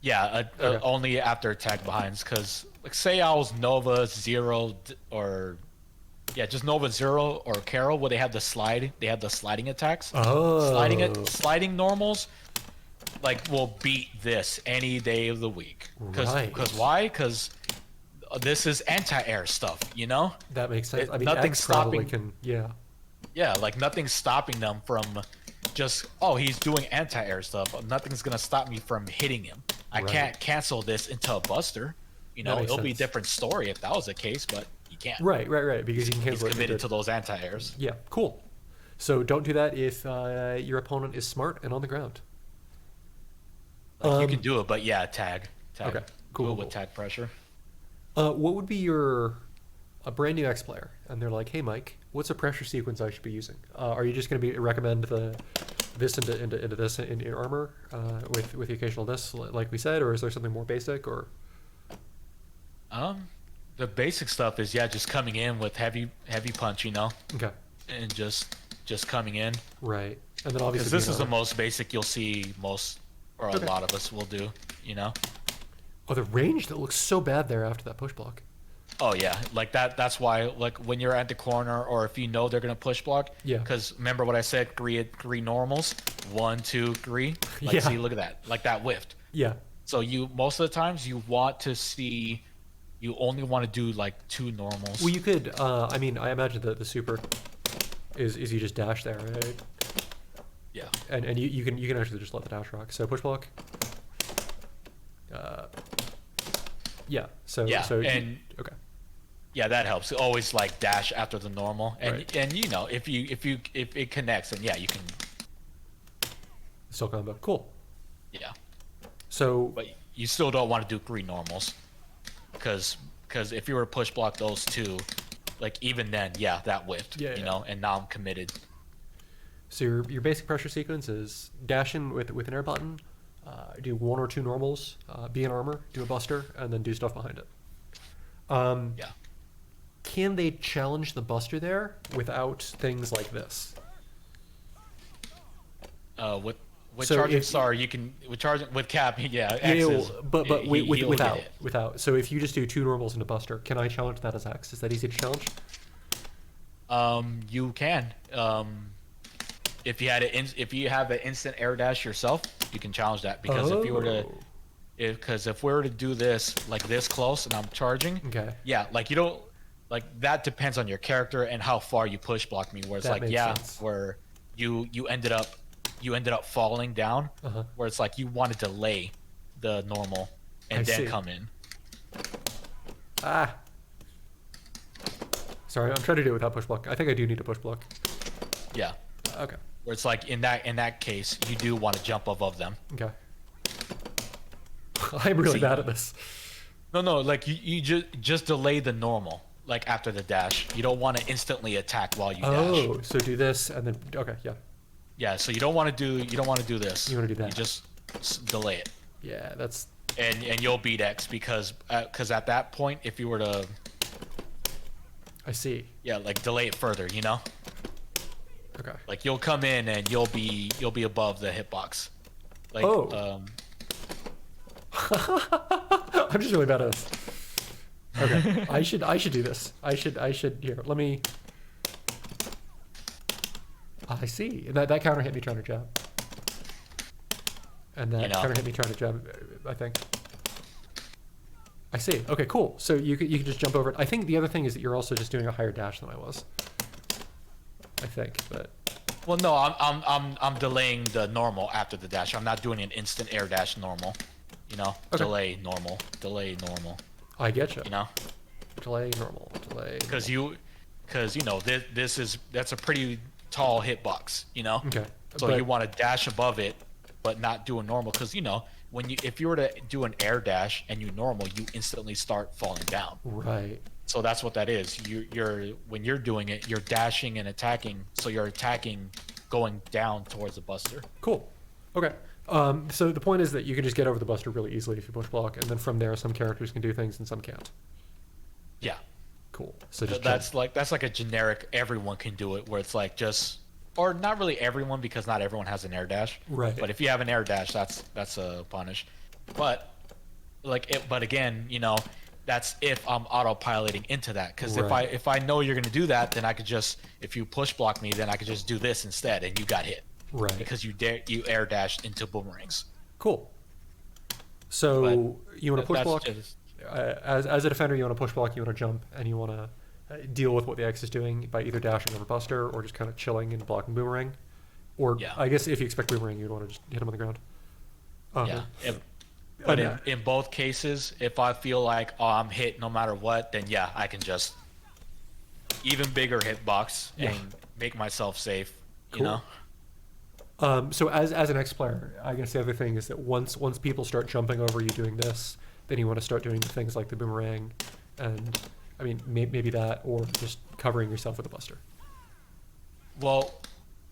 S2: Yeah, only after tag behinds, because like say I was Nova Zero or just Nova Zero or Carol, where they have the sliding attacks. Sliding normals, like will beat this any day of the week. Because why? Because this is anti-air stuff, you know.
S1: That makes sense. I mean,
S2: nothing's stopping.
S1: Yeah,
S2: like nothing's stopping them from just he's doing anti-air stuff. Nothing's gonna stop me from hitting him. I can't cancel this into a buster. You know, it'll be a different story if that was the case, but you can't.
S1: Right. Because you can cancel.
S2: He's committed to those anti-airs.
S1: Yeah, cool. So don't do that if your opponent is smart and on the ground.
S2: Like you can do it, but yeah, tag.
S1: Okay, cool.
S2: With tag pressure.
S1: What would be a brand new X player, and they're like, "Hey, Mike, what's a pressure sequence I should be using?" Are you just going to recommend this into this in armor with the occasional this, like we said, or is there something more basic or?
S2: The basic stuff is just coming in with heavy punch, you know. Okay. And just coming in.
S1: Right, and then obviously
S2: because this is the most basic you'll see a lot of us will do, you know.
S1: Oh, the range that looks so bad there after that push block.
S2: Oh yeah, like that's why, like when you're at the corner or if you know they're gonna push block. Yeah. Because remember what I said, three normals, 1, 2, 3. Like see, look at that, like that whiffed.
S1: Yeah.
S2: So most of the times you only want to do like 2 normals.
S1: Well, you could. I mean, I imagine that the super is you just dash there, right?
S2: Yeah.
S1: And you can actually just let the dash rock. So push block. Yeah. So okay.
S2: Yeah, that helps. Always like dash after the normal, and you know if it connects, then you can
S1: still combo. Cool.
S2: Yeah.
S1: So.
S2: But you still don't want to do 3 normals, because if you were to push block those 2, like even then, that whiffed. You know, and now I'm committed.
S1: So your basic pressure sequence is dash in with an air button, do 1 or 2 normals, be in armor, do a buster, and then do stuff behind it. Can they challenge the buster there without things like this?
S2: With charging star, you can with cap,
S1: without. So if you just do 2 normals into buster, can I challenge that as X? Is that easy to challenge?
S2: You can. If you have an instant air dash yourself, you can challenge that, because if we were to do this like this close and I'm charging, like you don't, like that depends on your character and how far you push block me. Where it's like where you ended up falling down, where it's like you want to delay the normal and then come in.
S1: Sorry, I'm trying to do it without push block. I think I do need a push block.
S2: Yeah.
S1: Okay.
S2: Where it's like in that case, you do want to jump above them.
S1: Okay. I'm really bad at this.
S2: No, like you just delay the normal, like after the dash. You don't want to instantly attack while you dash.
S1: Oh, so do this and then
S2: Yeah, so you don't want to do this.
S1: You want to do that.
S2: You just delay it.
S1: Yeah, that's.
S2: And you'll beat X because at that point, if you were to.
S1: I see.
S2: Yeah, like delay it further, you know?
S1: Okay.
S2: Like you'll come in and you'll be above the hitbox. Like
S1: I'm just really bad at this. Okay. I should do this. I should here. Let me I see. And that counter hit me trying to jab. And that counter hit me trying to jab, I think. I see. Okay, cool. So you can just jump over it. I think the other thing is that you're also just doing a higher dash than I was. I think, but
S2: well, no, I'm delaying the normal after the dash. I'm not doing an instant air dash normal. You know, delay normal, delay normal.
S1: I get you.
S2: You know,
S1: delay normal, delay.
S2: Because you know that's a pretty tall hitbox. You know.
S1: Okay.
S2: So you want to dash above it, but not do a normal, because you know if you were to do an air dash and you normal, you instantly start falling down.
S1: Right.
S2: So that's what that is. When you're doing it, you're dashing and attacking. So you're attacking, going down towards the buster.
S1: Cool. Okay. So the point is that you can just get over the buster really easily if you push block, and then from there, some characters can do things and some can't.
S2: Yeah.
S1: Cool. So just
S2: that's like a generic everyone can do it, where it's like just, or not really everyone, because not everyone has an air dash.
S1: Right.
S2: But if you have an air dash, that's a punish. But but again, you know, that's if I'm autopiloting into that, because if I know you're gonna do that, then I could just, if you push block me, then I could just do this instead, and you got hit.
S1: Right.
S2: Because you air dashed into boomerangs.
S1: Cool. So you want to push block. As a defender, you want to push block. You want to jump, and you want to deal with what the X is doing by either dashing over buster or just kind of chilling and blocking boomerang. Or I guess if you expect boomerang, you'd want to just hit him on the ground.
S2: But in both cases, if I feel like, oh, I'm hit no matter what, then yeah, I can just even bigger hitbox and make myself safe. Cool. You know.
S1: So as an X player, I guess the other thing is that once people start jumping over you doing this, then you want to start doing things like the boomerang, and I mean maybe that, or just covering yourself with a buster.
S2: Well,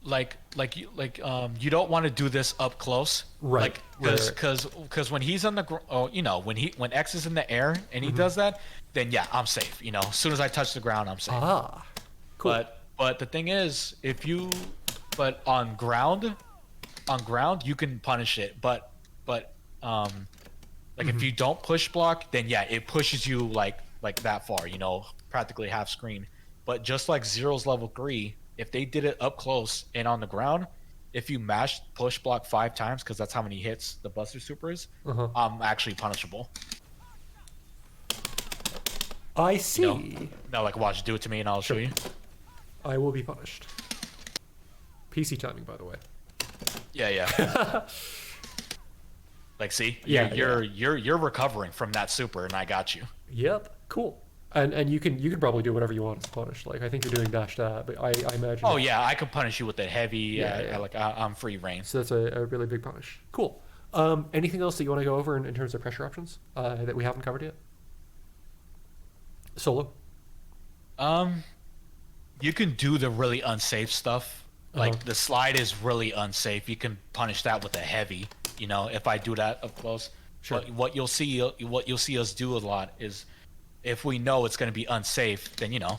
S2: you don't want to do this up close,
S1: right?
S2: Because when he's on the you know, when X is in the air and he does that, then yeah, I'm safe. You know, as soon as I touch the ground, I'm safe.
S1: Ah, cool.
S2: But the thing is, but on ground, you can punish it. But if you don't push block, then yeah, it pushes you like that far. You know, practically half screen. But just like Zero's level 3, if they did it up close and on the ground, if you mash push block 5 times, because that's how many hits the Buster Super is, actually punishable.
S1: I see.
S2: You know? No, like watch, do it to me and I'll show you.
S1: I will be punished. PC timing, by the way.
S2: Yeah. Like, see, you're recovering from that super, and I got you.
S1: Yep, cool. And you can probably do whatever you want to punish. Like, I think you're doing dash that, but I imagine.
S2: Oh yeah, I can punish you with a heavy. I'm free reign.
S1: So that's a really big punish. Cool. Anything else that you want to go over in terms of pressure options that we haven't covered yet? Solo.
S2: You can do the really unsafe stuff. Like the slide is really unsafe. You can punish that with a heavy. You know, if I do that up close. Sure. But what you'll see us do a lot is, if we know it's going to be unsafe, then you know,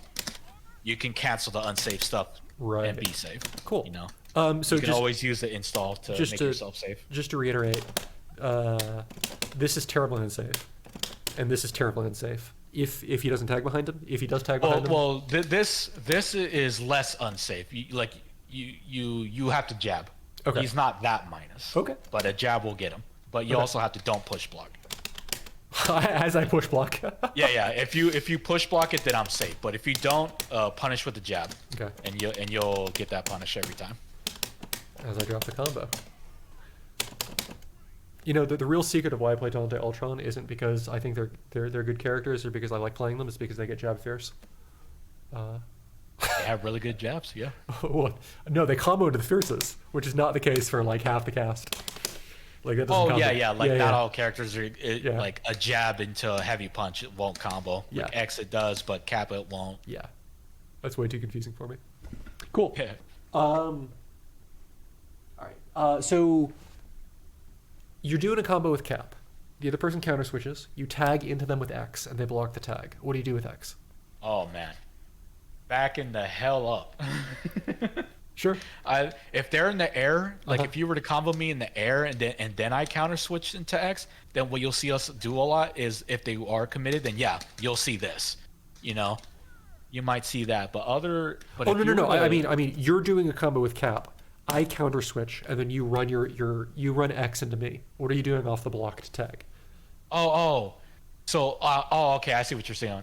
S2: you can cancel the unsafe stuff and be safe.
S1: Cool.
S2: You know,
S1: so
S2: you can always use the install to make yourself safe.
S1: Just to reiterate, this is terribly unsafe, and this is terribly unsafe. If he doesn't tag behind him, if he does tag behind him.
S2: Well, this is less unsafe. You have to jab.
S1: Okay.
S2: He's not that minus.
S1: Okay.
S2: But a jab will get him. But you also have to don't push block.
S1: As I push block.
S2: yeah. If you push block it, then I'm safe. But if you don't, punish with the jab.
S1: Okay.
S2: And you'll get that punish every time.
S1: As I drop the combo. You know, the real secret of why I play Dante Ultron isn't because I think they're good characters or because I like playing them. It's because they get jab fierce.
S2: They have really good jabs, yeah.
S1: Well, no, they combo into the fierces, which is not the case for like half the cast. Like that doesn't combo.
S2: Not all characters are like a jab into a heavy punch. It won't combo.
S1: Yeah.
S2: Like X it does, but Kappa it won't.
S1: Yeah, that's way too confusing for me. Cool.
S2: Yeah.
S1: All right. So you're doing a combo with Cap. The other person counter switches. You tag into them with X, and they block the tag. What do you do with X?
S2: Oh man. backing the hell up.
S1: Sure.
S2: If they're in the air, like if you were to combo me in the air and then I counter switch into X, then what you'll see us do a lot is if they are committed, then yeah, you'll see this. You know, you might see that, but
S1: oh no. I mean, you're doing a combo with Cap. I counter switch, and then you run you run X into me. What are you doing off the block to tag?
S2: So okay, I see what you're saying.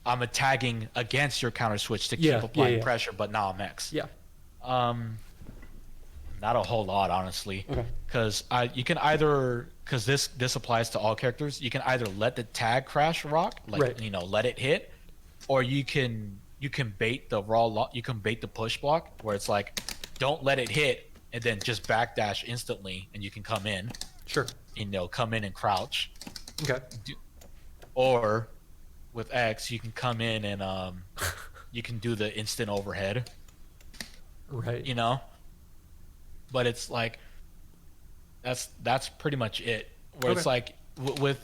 S2: I'm tagging against your counter switch to keep applying pressure, but now I'm X.
S1: Yeah.
S2: Not a whole lot, honestly.
S1: Okay.
S2: Because this applies to all characters. You can either let the tag crash rock, like let it hit, or you can bait the you can bait the push block where it's like, don't let it hit, and then just backdash instantly, and you can come in.
S1: Sure.
S2: Come in and crouch.
S1: Okay.
S2: Or with X, you can come in and you can do the instant overhead.
S1: Right.
S2: But it's like that's pretty much it. Where it's like with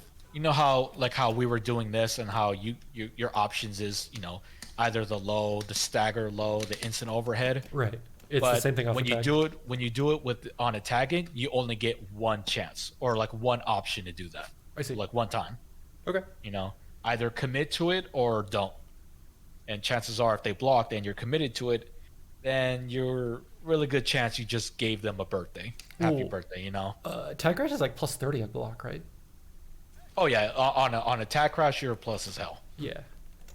S2: how we were doing this and how your options is either the low, the stagger low, the instant overhead.
S1: Right. It's the same thing off
S2: when
S1: the
S2: you
S1: tag.
S2: when you do it on a tagging, you only get one chance or like one option to do that.
S1: I see.
S2: Like one time.
S1: Okay.
S2: Either commit to it or don't. And chances are, if they blocked and you're committed to it, then you're really good chance you just gave them a birthday. Happy birthday,
S1: Tag crash is like plus 30 on block, right?
S2: Oh yeah, on a tag crash, you're plus as hell.
S1: Yeah.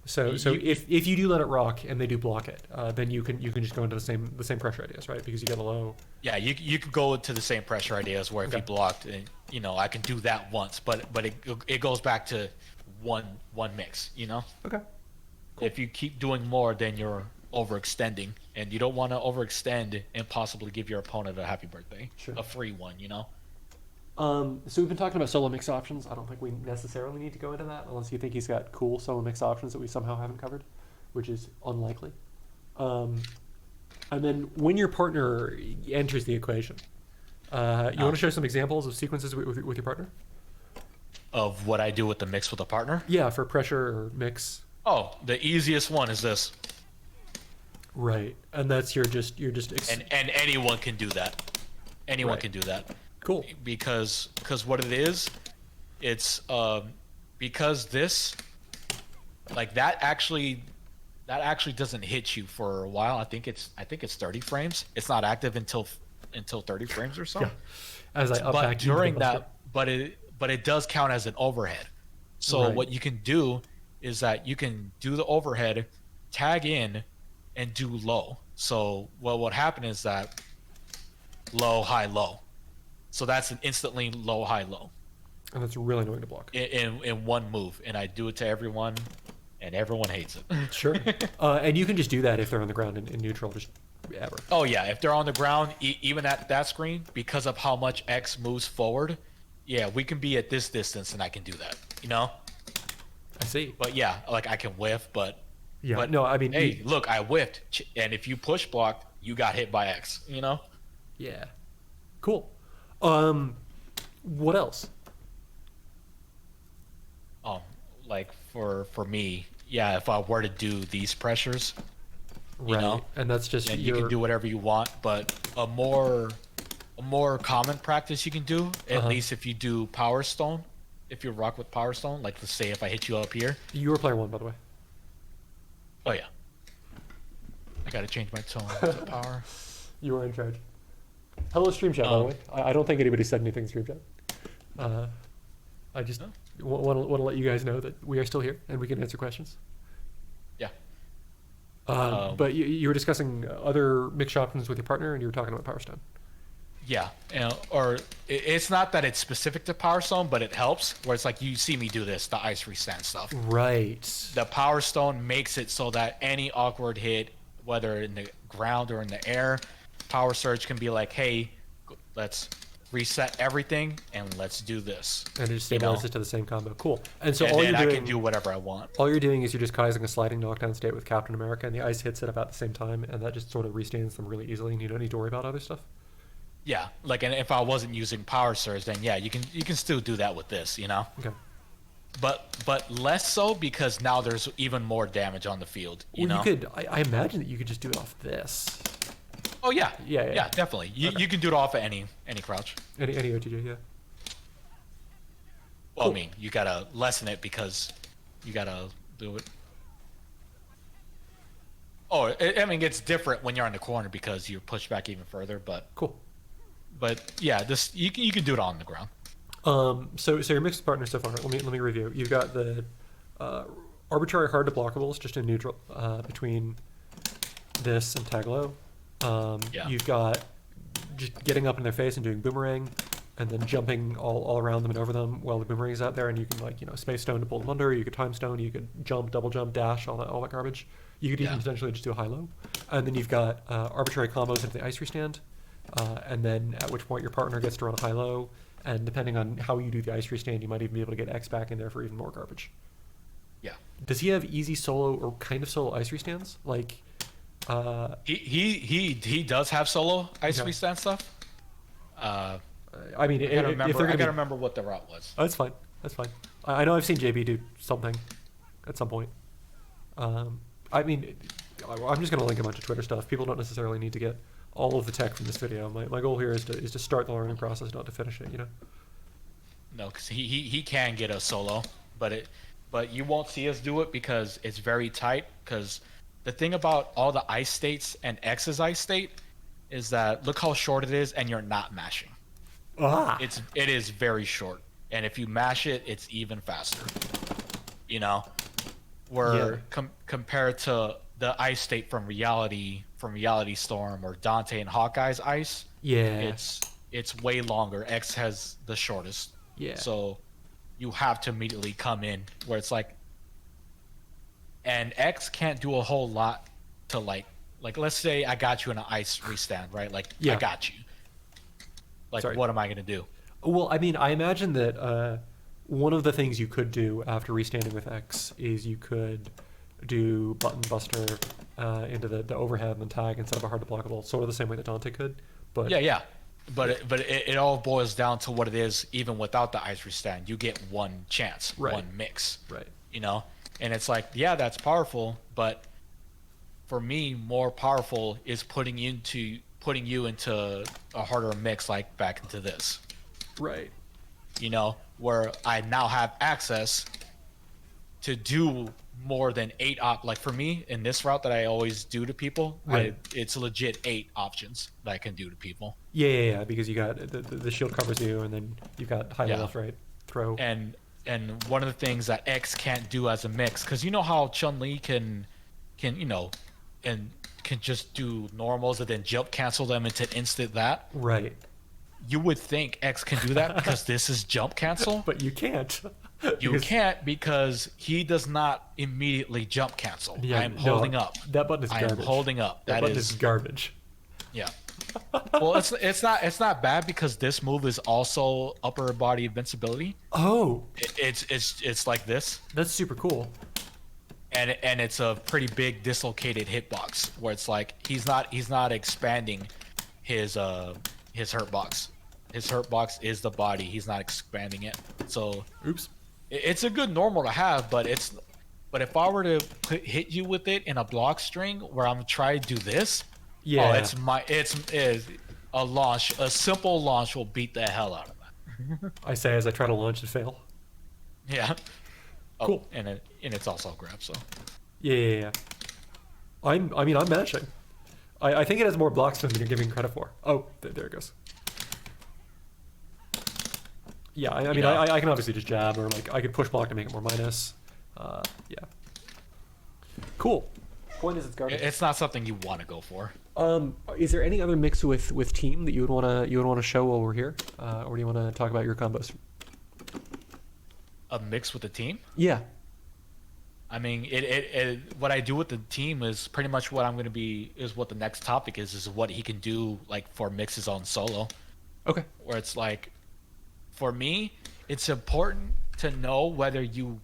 S1: So if you do let it rock and they do block it, then you can just go into the same pressure ideas, right? Because you get a low.
S2: Yeah, you could go to the same pressure ideas where if you blocked, and I can do that once, but it goes back to one mix,
S1: Okay.
S2: Cool. If you keep doing more, then you're overextending, and you don't want to overextend and possibly give your opponent a happy birthday, a free one,
S1: So we've been talking about solo mix options. I don't think we necessarily need to go into that unless you think he's got cool solo mix options that we somehow haven't covered, which is unlikely. And then when your partner enters the equation, you want to show some examples of sequences with your partner?
S2: Of what I do with the mix with a partner?
S1: Yeah, for pressure or mix.
S2: Oh, the easiest one is this.
S1: Right, and that's you're just.
S2: And anyone can do that. Anyone can do that.
S1: Cool.
S2: Because what it is, it's because this, like that actually doesn't hit you for a while. I think it's 30 frames. It's not active until 30 frames or so.
S1: Yeah. As I
S2: but during that, but it does count as an overhead. So what you can do is that you can do the overhead, tag in, and do low. So what happened is that low, high, low. So that's an instantly low, high, low.
S1: And that's really annoying to block.
S2: In one move. And I do it to everyone, and everyone hates it.
S1: Sure. And you can just do that if they're on the ground in neutral, just ever.
S2: Oh, yeah. If they're on the ground, even at that screen, because of how much X moves forward, yeah, we can be at this distance, and I can do that,
S1: I see.
S2: But yeah, like I can whiff, but...
S1: Yeah, but, no, I mean...
S2: Hey, look, I whiffed, and if you push blocked, you got hit by X,
S1: Yeah. Cool. What else?
S2: Like for me, yeah, if I were to do these pressures,
S1: and that's just
S2: and you can do whatever you want, but a more common practice you can do, at least if you do Power Stone, if you rock with Power Stone, like let's say if I hit you up here.
S1: You were player 1, by the way.
S2: Oh yeah. I gotta change my tone to power.
S1: You were in charge. Hello, stream chat, by the way. I don't think anybody said anything in stream chat. I just want to let you guys know that we are still here and we can answer questions.
S2: Yeah.
S1: But you were discussing other mix options with your partner, and you were talking about Power Stone.
S2: Yeah, or it's not that it's specific to Power Stone, but it helps. Where it's like you see me do this, the ice restand stuff.
S1: Right.
S2: The Power Stone makes it so that any awkward hit, whether in the ground or in the air, Power Surge can be like, hey, let's reset everything and let's do this.
S1: And it just stabilizes to the same combo. Cool. And so
S2: and
S1: all
S2: then
S1: you're doing,
S2: I can do whatever I want.
S1: All you're doing is you're just Kaizing a sliding knockdown state with Captain America, and the ice hits at about the same time, and that just sort of restands them really easily, and you don't need to worry about other stuff.
S2: Yeah, like, and if I wasn't using Power Surge, then yeah, you can still do that with this,
S1: Okay.
S2: but less so because now there's even more damage on the field. You know.
S1: You could. I imagine that you could just do it off this.
S2: Oh yeah.
S1: Yeah.
S2: Definitely. You can do it off of any crouch.
S1: Any OTJ, yeah.
S2: Well, cool. I mean, you gotta lessen it because you gotta do it. Oh, I mean, it's different when you're in the corner because you're pushed back even further. But
S1: cool.
S2: But yeah, this you can do it on the ground.
S1: So your mixed partner so far. Let me review. You've got the arbitrary hard to blockables just in neutral between this and Taglo.
S2: Yeah.
S1: You've got just getting up in their face and doing boomerang, and then jumping all around them and over them while the boomerang is out there, and you can space stone to pull them under. You could time stone. You could jump, double jump, dash, all that garbage. You could even potentially just do a high low, and then you've got arbitrary combos into the ice restand, and then at which point your partner gets to run a high low, and depending on how you do the ice restand, you might even be able to get X back in there for even more garbage.
S2: Yeah.
S1: Does he have easy solo or kind of solo ice restands? Like,
S2: he does have solo ice restand stuff.
S1: I mean,
S2: I gotta remember what the route was.
S1: Oh, that's fine. I know I've seen JB do something at some point. I mean, I'm just gonna link a bunch of Twitter stuff. People don't necessarily need to get all of the tech from this video. My goal here is to start the learning process, not to finish it.
S2: No, because he can get a solo, but you won't see us do it because it's very tight. Because the thing about all the ice states and X's ice state is that look how short it is, and you're not mashing. It is very short, and if you mash it, it's even faster. Compared to the ice state from Reality Storm or Dante and Hawkeye's ice.
S1: Yeah.
S2: It's way longer. X has the shortest.
S1: Yeah.
S2: So you have to immediately come in where it's like, and X can't do a whole lot to like let's say I got you in an ice restand, right? Like I got you. Like, sorry. What am I gonna do?
S1: Well, I mean, I imagine that one of the things you could do after restanding with X is you could do button buster into the overhead and then tag instead of a hard to blockable, sort of the same way that Dante could. But
S2: yeah. But it all boils down to what it is. Even without the ice restand, you get one chance, one mix.
S1: Right.
S2: And it's like, yeah, that's powerful. But for me, more powerful is putting you into a harder mix, like back into this.
S1: Right.
S2: Where I now have access to do more than 8 like for me in this route that I always do to people, it's legit 8 options that I can do to people.
S1: Yeah, because you got the shield covers you, and then you've got high left, right, throw.
S2: And one of the things that X can't do as a mix, because you know how Chun-Li can just do normals and then jump cancel them into instant that.
S1: Right.
S2: You would think X can do that because this is jump cancel.
S1: But you can't.
S2: You can't because he does not immediately jump cancel.
S1: Yeah,
S2: I'm holding up.
S1: That button is garbage.
S2: I am holding up.
S1: That button is garbage.
S2: Yeah. Well, it's not bad because this move is also upper body invincibility.
S1: Oh.
S2: It's like this.
S1: That's super cool.
S2: And it's a pretty big dislocated hitbox where it's like he's not expanding his hurt box. His hurt box is the body. He's not expanding it. So
S1: oops. It's
S2: a good normal to have, but if I were to hit you with it in a block string where I'm trying to do this, it's a launch. A simple launch will beat the hell out of that.
S1: I say as I try to launch and fail.
S2: Yeah.
S1: Cool.
S2: And it's also a grab, so.
S1: Yeah. I'm mashing. I think it has more blocks than you're giving credit for. Oh, there it goes. Yeah, I mean, I can obviously just jab, or I could push block to make it more minus. Yeah. Cool. Point is, it's garbage.
S2: It's not something you want to go for.
S1: Is there any other mix with team that you would want to show while we're here, or do you want to talk about your combos?
S2: A mix with the team?
S1: Yeah.
S2: I mean, what I do with the team is pretty much what I'm going to be is what the next topic is what he can do for mixes on solo.
S1: Okay.
S2: Where it's like, for me, it's important to know whether you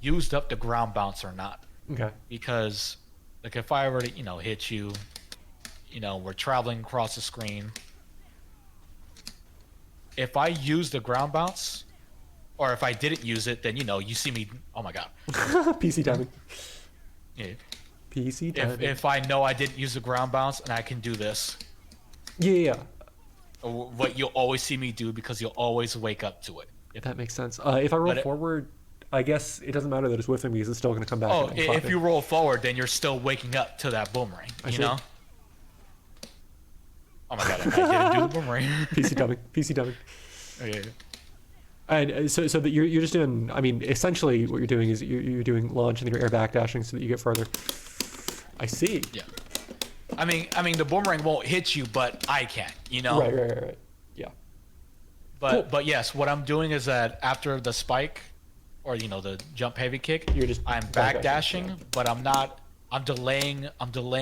S2: used up the ground bounce or not.
S1: Okay.
S2: Because if I were to hit you, we're traveling across the screen. If I use the ground bounce, or if I didn't use it, then you see me. Oh my god.
S1: PC timing.
S2: Yeah.
S1: PC timing.
S2: If I know I didn't use the ground bounce and I can do this.
S1: Yeah.
S2: What you'll always see me do because you'll always wake up to it.
S1: That makes sense. If I roll forward, I guess it doesn't matter that it's whiffing because it's still going to come back.
S2: Oh, if you roll forward, then you're still waking up to that boomerang. You know? Oh my god, I didn't do the boomerang.
S1: PC timing. PC timing.
S2: Okay.
S1: And so that you're just doing. I mean, essentially, what you're doing is you're doing launch and then you're air backdashing so that you get further. I see.
S2: Yeah. I mean, the boomerang won't hit you, but I can. You know.
S1: Right. Yeah.
S2: But yes, what I'm doing is that after the spike, or the jump heavy kick, I'm backdashing, but I'm not. I'm delaying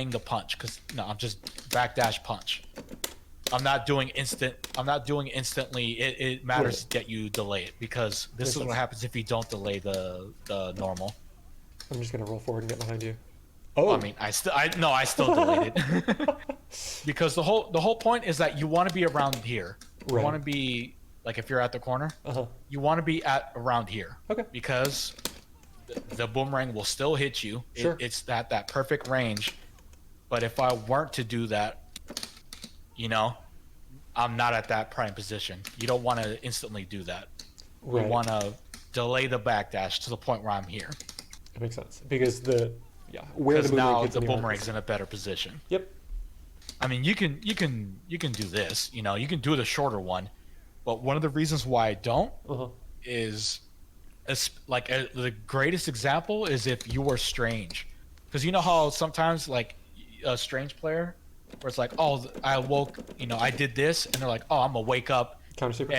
S2: the punch because I'm just backdash punch. I'm not doing instantly. It matters that you delay it because this is what happens if you don't delay the normal.
S1: I'm just gonna roll forward and get behind you.
S2: Oh, I mean, I still delayed it because the whole point is that you want to be around here. You want to be like if you're at the corner, you want to be around here.
S1: Okay.
S2: Because the boomerang will still hit you.
S1: Sure.
S2: It's that perfect range. But if I weren't to do that, I'm not at that prime position. You don't want to instantly do that.
S1: Right.
S2: You want to delay the backdash to the point where I'm here.
S1: That makes sense because where the
S2: boomerang's in a better position.
S1: Yep.
S2: I mean, you can do this. You can do the shorter one, but one of the reasons why I don't is the greatest example is if you were Strange, because you know how sometimes like a Strange player where it's like, oh, I woke, I did this, and they're like, oh, I'm gonna wake up
S1: counter super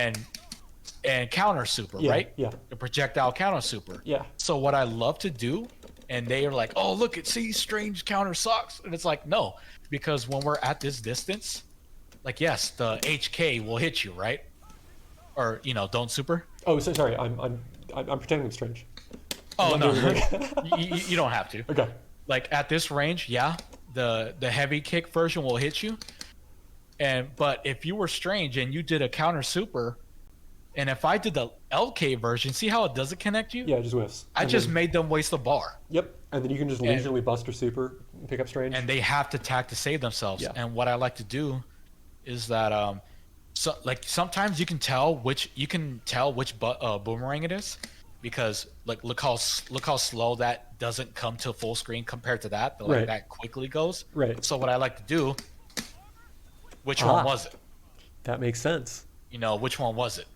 S2: and counter super, right?
S1: Yeah.
S2: The projectile counter super.
S1: Yeah.
S2: So what I love to do, and they are like, oh, look, Strange counter sucks, and it's like, no, because when we're at this distance, like yes, the HK will hit you, right? Or don't super.
S1: Oh, so sorry, I'm pretending it's Strange.
S2: Oh no, you don't have to.
S1: Okay.
S2: Like at this range, yeah, the heavy kick version will hit you, but if you were Strange and you did a counter super, and if I did the LK version, see how it doesn't connect you?
S1: Yeah, it just whiffs.
S2: I just made them waste the bar.
S1: Yep, and then you can just leisurely bust or super and pick up Strange.
S2: And they have to attack to save themselves.
S1: Yeah.
S2: And what I like to do is that sometimes you can tell which boomerang it is, because like look how slow that doesn't come to full screen compared to that, but like that quickly goes.
S1: Right.
S2: So what I like to do, which one was it?
S1: That makes sense.
S2: Which one was it?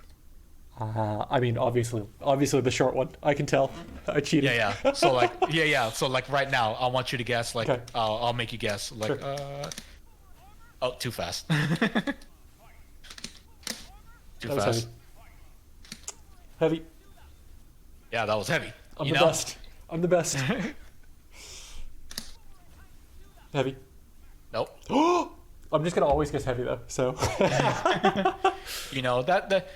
S1: I mean, obviously the short one. I can tell. I cheated.
S2: Yeah. So like, So like right now, I want you to guess. Like, okay. I'll make you guess. Like,
S1: sure.
S2: Oh, too fast. Too
S1: that
S2: fast.
S1: Heavy.
S2: Yeah, that was heavy.
S1: I'm the best. Heavy.
S2: Nope.
S1: I'm just gonna always guess heavy though. So.
S2: That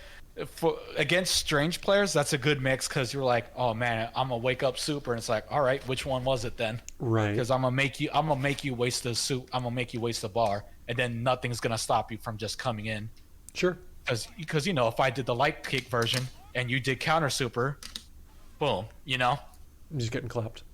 S2: for against Strange players, that's a good mix because you're like, oh man, I'm gonna wake up super, and it's like, all right, which one was it then?
S1: Right.
S2: Because I'm gonna make you waste the soup. I'm gonna make you waste the bar, and then nothing's gonna stop you from just coming in.
S1: Sure.
S2: Because if I did the light kick version and you did counter super, boom,
S1: I'm just getting clapped.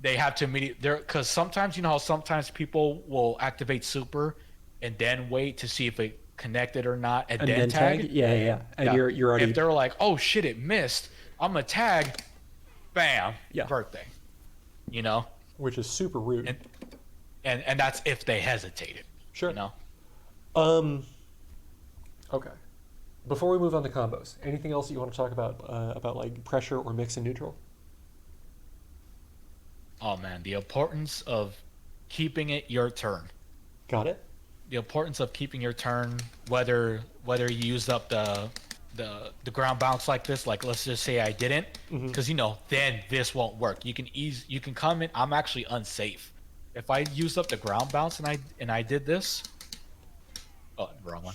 S2: They have to immediately because sometimes how sometimes people will activate super and then wait to see if it connected or not and then tag.
S1: Yeah. And you're already.
S2: If they're like, oh shit, it missed, I'm gonna tag, bam, birthday.
S1: Which is super rude.
S2: And that's if they hesitated.
S1: Sure. Okay. Before we move on to combos, anything else that you want to talk about like pressure or mix and neutral?
S2: Oh man, the importance of keeping it your turn.
S1: Got it.
S2: The importance of keeping your turn, whether you used up the ground bounce like this, like let's just say I didn't, because then this won't work. You can come in. I'm actually unsafe if I used up the ground bounce and I did this. Oh, wrong one.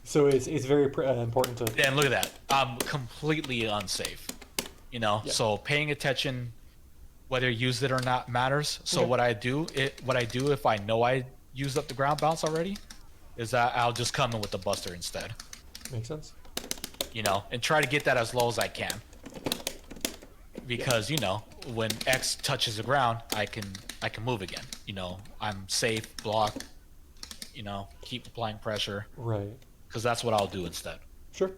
S1: So it's very important to.
S2: Then look at that. I'm completely unsafe. Yeah. So paying attention, whether you use it or not, matters. So what I do if I know I used up the ground bounce already, is that I'll just come in with the buster instead.
S1: Makes sense.
S2: You know, and try to get that as low as I can. Because, you know, when X touches the ground, I can move again. You know, I'm safe, block, you know, keep applying pressure.
S1: Right.
S2: Because that's what I'll do instead.
S1: Sure.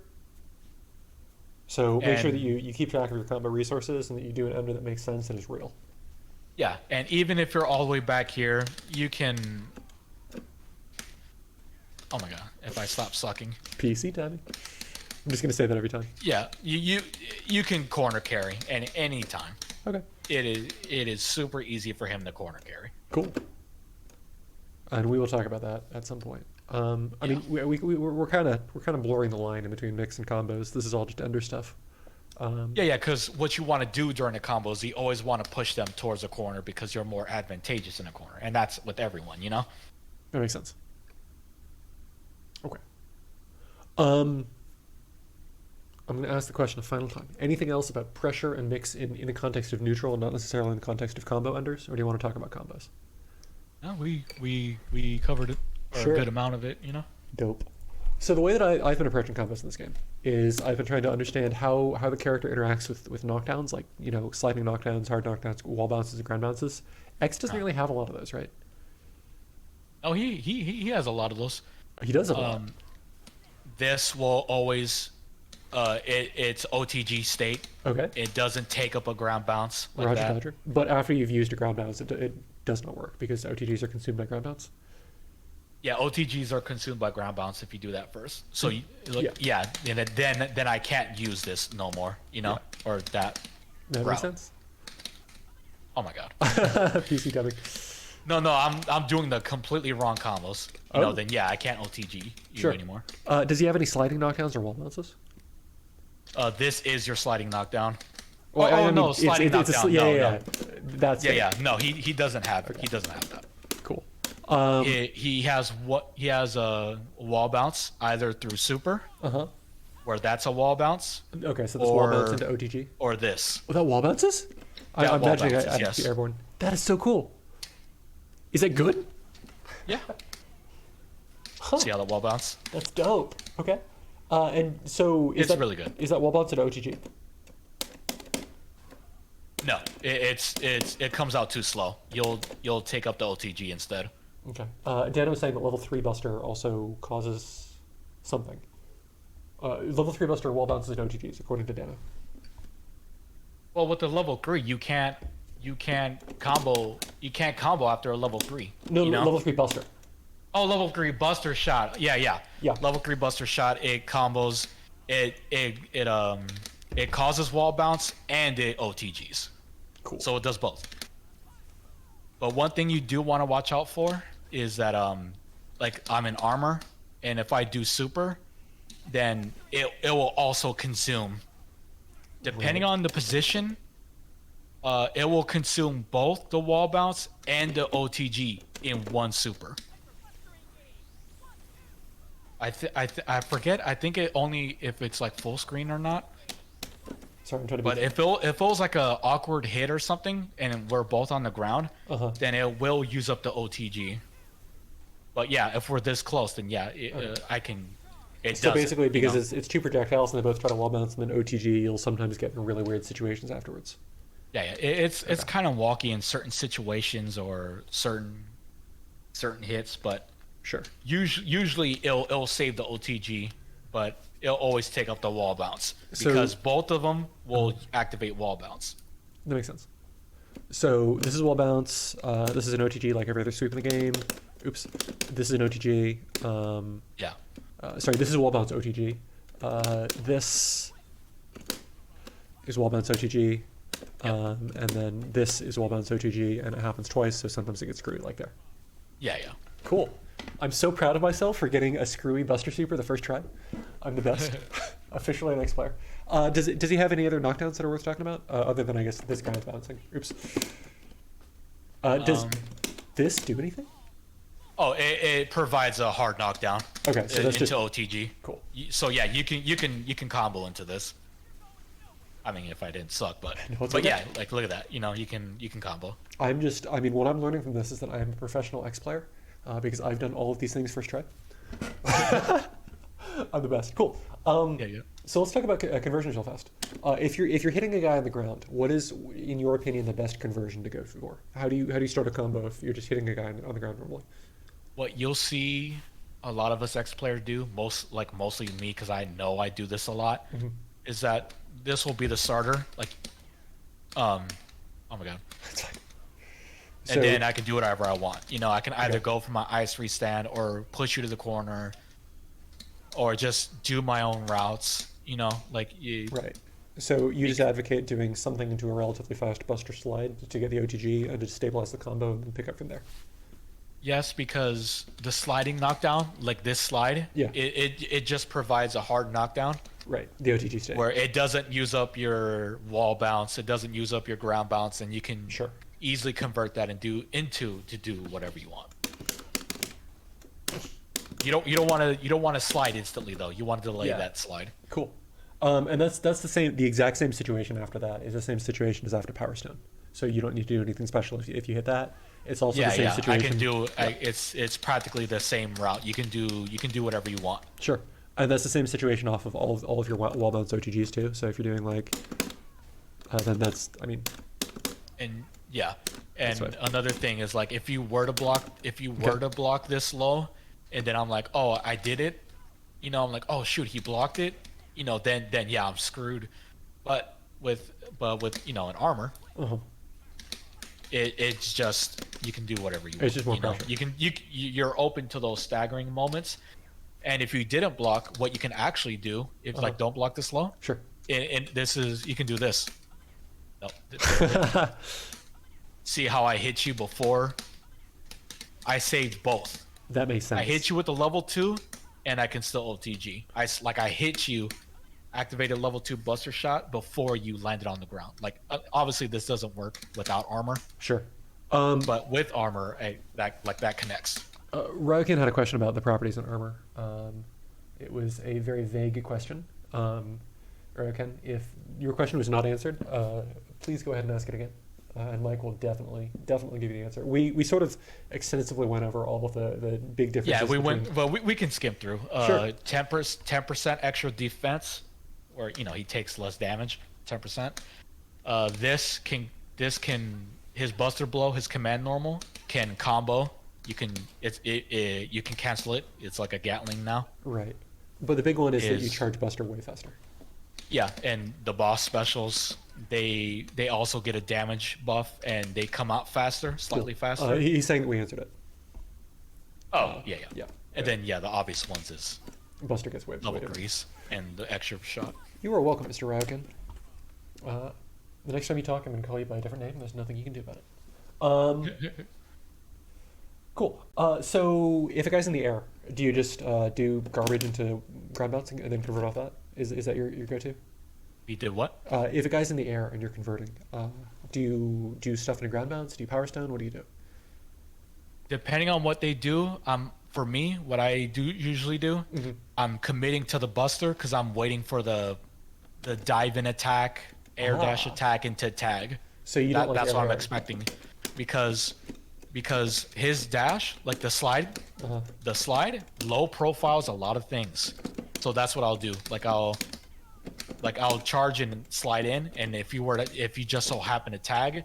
S1: So make sure that you keep track of your combo resources and that you do an ender that makes sense and is real.
S2: Yeah, and even if you're all the way back here, you can... Oh my god, if I stop sucking.
S1: PC timing. I'm just gonna say that every time.
S2: Yeah, you can corner carry any time.
S1: Okay.
S2: It is super easy for him to corner carry.
S1: Cool. And we will talk about that at some point. I mean, we're kind of blurring the line in between mix and combos. This is all just ender stuff.
S2: Yeah, because what you want to do during the combos, you always want to push them towards a corner because you're more advantageous in a corner, and that's with everyone, you know.
S1: That makes sense. Okay. I'm going to ask the question a final time. Anything else about pressure and mix in the context of neutral and not necessarily in the context of combo enders, or do you want to talk about combos?
S2: No, we covered it, or
S1: sure.
S2: A good amount of it, you know.
S1: Dope. So the way that I've been approaching combos in this game is I've been trying to understand how the character interacts with knockdowns, like, you know, sliding knockdowns, hard knockdowns, wall bounces, and ground bounces. X doesn't really have a lot of those, right?
S2: Oh, he has a lot of those.
S1: He does have a lot.
S2: This will always... it's OTG state.
S1: Okay.
S2: It doesn't take up a ground bounce like
S1: Roger,
S2: that.
S1: Roger. But after you've used a ground bounce, it does not work because OTGs are consumed by ground bounce.
S2: Yeah, OTGs are consumed by ground bounce if you do that first. So yeah, and then I can't use this no more, you know, or that.
S1: That makes sense.
S2: Oh my god.
S1: PC dubbing.
S2: No, I'm doing the completely wrong combos. You know, then yeah, I can't OTG you anymore.
S1: Does he have any sliding knockdowns or wall bounces?
S2: This is your sliding knockdown.
S1: Well, I mean,
S2: no, sliding knockdown. No.
S1: That's
S2: No, he doesn't have it. He doesn't have that.
S1: Cool.
S2: He has a wall bounce either through super, where that's a wall bounce.
S1: Okay, so this wall bounce into OTG,
S2: or this.
S1: Oh, that wall bounces? I'm imagining I have to be airborne. That is so cool. Is that good?
S2: Yeah.
S1: Huh.
S2: See how that wall bounce?
S1: That's dope. Okay. And so
S2: it's really good.
S1: Is that wall bounce at OTG?
S2: No, it comes out too slow. You'll take up the OTG instead.
S1: Okay. Dan was saying that level 3 Buster also causes something. Level 3 Buster wall bounces at OTGs, according to Dano.
S2: Well, with the level 3, you can't combo after a level 3.
S1: No,
S2: you know?
S1: level 3 Buster.
S2: Oh, level 3 Buster shot. Yeah. Level 3 Buster shot. It combos. It causes wall bounce and it OTGs.
S1: Cool.
S2: So it does both. But one thing you do want to watch out for is that like I'm in armor, and if I do super, then it will also consume. Depending on the position, it will consume both the wall bounce and the OTG in one super. I forget. I think it only if it's like full screen or not.
S1: Sorry, I'm trying to.
S2: But if it was like a awkward hit or something, and we're both on the ground, then it will use up the OTG. But yeah, if we're this close, then yeah, I can.
S1: So basically, because it's two projectiles and they both try to wall bounce, and then OTG, you'll sometimes get in really weird situations afterwards.
S2: Yeah. It's kind of wonky in certain situations or certain hits, but.
S1: Sure.
S2: Usually it'll save the OTG, but it'll always take up the wall bounce because both of them will activate wall bounce.
S1: That makes sense. So this is wall bounce. This is an OTG like every other sweep in the game. Oops. This is an OTG.
S2: Yeah.
S1: Sorry, this is wall bounce OTG. This is wall bounce OTG. And then this is wall bounce OTG, and it happens twice, so sometimes it gets screwed like there.
S2: Yeah.
S1: Cool. I'm so proud of myself for getting a screwy Buster Super the first try. I'm the best. Officially an X player. Does he have any other knockdowns that are worth talking about? Other than, I guess, this guy's bouncing. Oops. Does this do anything?
S2: Oh, it provides a hard knockdown.
S1: Okay, so that's
S2: into OTG.
S1: Cool.
S2: So yeah, you can combo into this. I mean, if I didn't suck, but
S1: okay.
S2: Yeah, like look at that. You know, you can combo.
S1: I mean, what I'm learning from this is that I am a professional X player. Because I've done all of these things first try. I'm the best. Cool.
S2: Yeah.
S1: So let's talk about conversions real fast. If you're hitting a guy on the ground, what is, in your opinion, the best conversion to go for? How do you start a combo if you're just hitting a guy on the ground normally?
S2: What you'll see a lot of us X players do, mostly me, because I know I do this a lot, is that this will be the starter. Like, oh my god. And
S1: So,
S2: then I can do whatever I want. You know, I can either go for my IS3 stand or push you to the corner, or just do my own routes. You know, like you.
S1: right. So you just advocate doing something into a relatively fast buster slide to get the OTG and to stabilize the combo and then pick up from there.
S2: Yes, because the sliding knockdown, like this slide, it just provides a hard knockdown.
S1: Right, the OTG state.
S2: Where it doesn't use up your wall bounce, it doesn't use up your ground bounce, and you can easily convert that and do whatever you want. You don't want to slide instantly though. You want to delay that slide.
S1: Cool. And that's the exact same situation after that is the same situation as after Power Stone. So you don't need to do anything special if you hit that. It's also the same situation.
S2: I can do. It's practically the same route. You can do whatever you want.
S1: Sure, and that's the same situation off of all of your wall bounce OTGs too. So if you're doing like, then that's
S2: And another thing is like if you were to block this low, and then I'm like, oh, I did it. You know, I'm like, oh shoot, he blocked it. You know, then yeah, I'm screwed. But with an armor. It's just you can do whatever you want.
S1: It's just more pressure.
S2: You're open to those staggering moments, and if you didn't block, what you can actually do is like don't block this low.
S1: Sure.
S2: And this is you can do this. No. See how I hit you before? I saved both.
S1: That makes sense.
S2: I hit you with the level 2, and I can still OTG. I hit you. Activated level 2 buster shot before you landed on the ground. Like obviously this doesn't work without armor.
S1: Sure.
S2: But with armor, that connects.
S1: Ryokin had a question about the properties in armor. It was a very vague question. Ryokin, if your question was not answered, please go ahead and ask it again. And Mike will definitely give you the answer. We sort of extensively went over all of the big differences.
S2: Yeah, we can skim through.
S1: Sure.
S2: 10% extra defense, or he takes less damage. 10%. This can his buster blow, his command normal can combo. You can cancel it. It's like a Gatling now.
S1: Right, but the big one is that you charge buster way faster.
S2: Yeah, and the boss specials, they also get a damage buff and they come out faster, slightly faster.
S1: He's saying that we answered it.
S2: Oh, yeah. And then the obvious ones is
S1: buster gets way
S2: level grease and the extra shot.
S1: You are welcome, Mr. Ryokin. The next time you talk, I'm going to call you by a different name. There's nothing you can do about it. Cool. So if a guy's in the air, do you just do garbage into ground bouncing and then convert off that? Is that your go-to?
S2: You did what?
S1: If a guy's in the air and you're converting, do you do stuff in a ground bounce? Do you power stone? What do you do?
S2: Depending on what they do, for me, what I usually do, I'm committing to the buster because I'm waiting for the dive in attack, air dash attack into tag.
S1: So you don't
S2: that's what I'm expecting, because his dash, like the slide, low profiles a lot of things. So that's what I'll do. I'll charge and slide in, and if you just so happen to tag,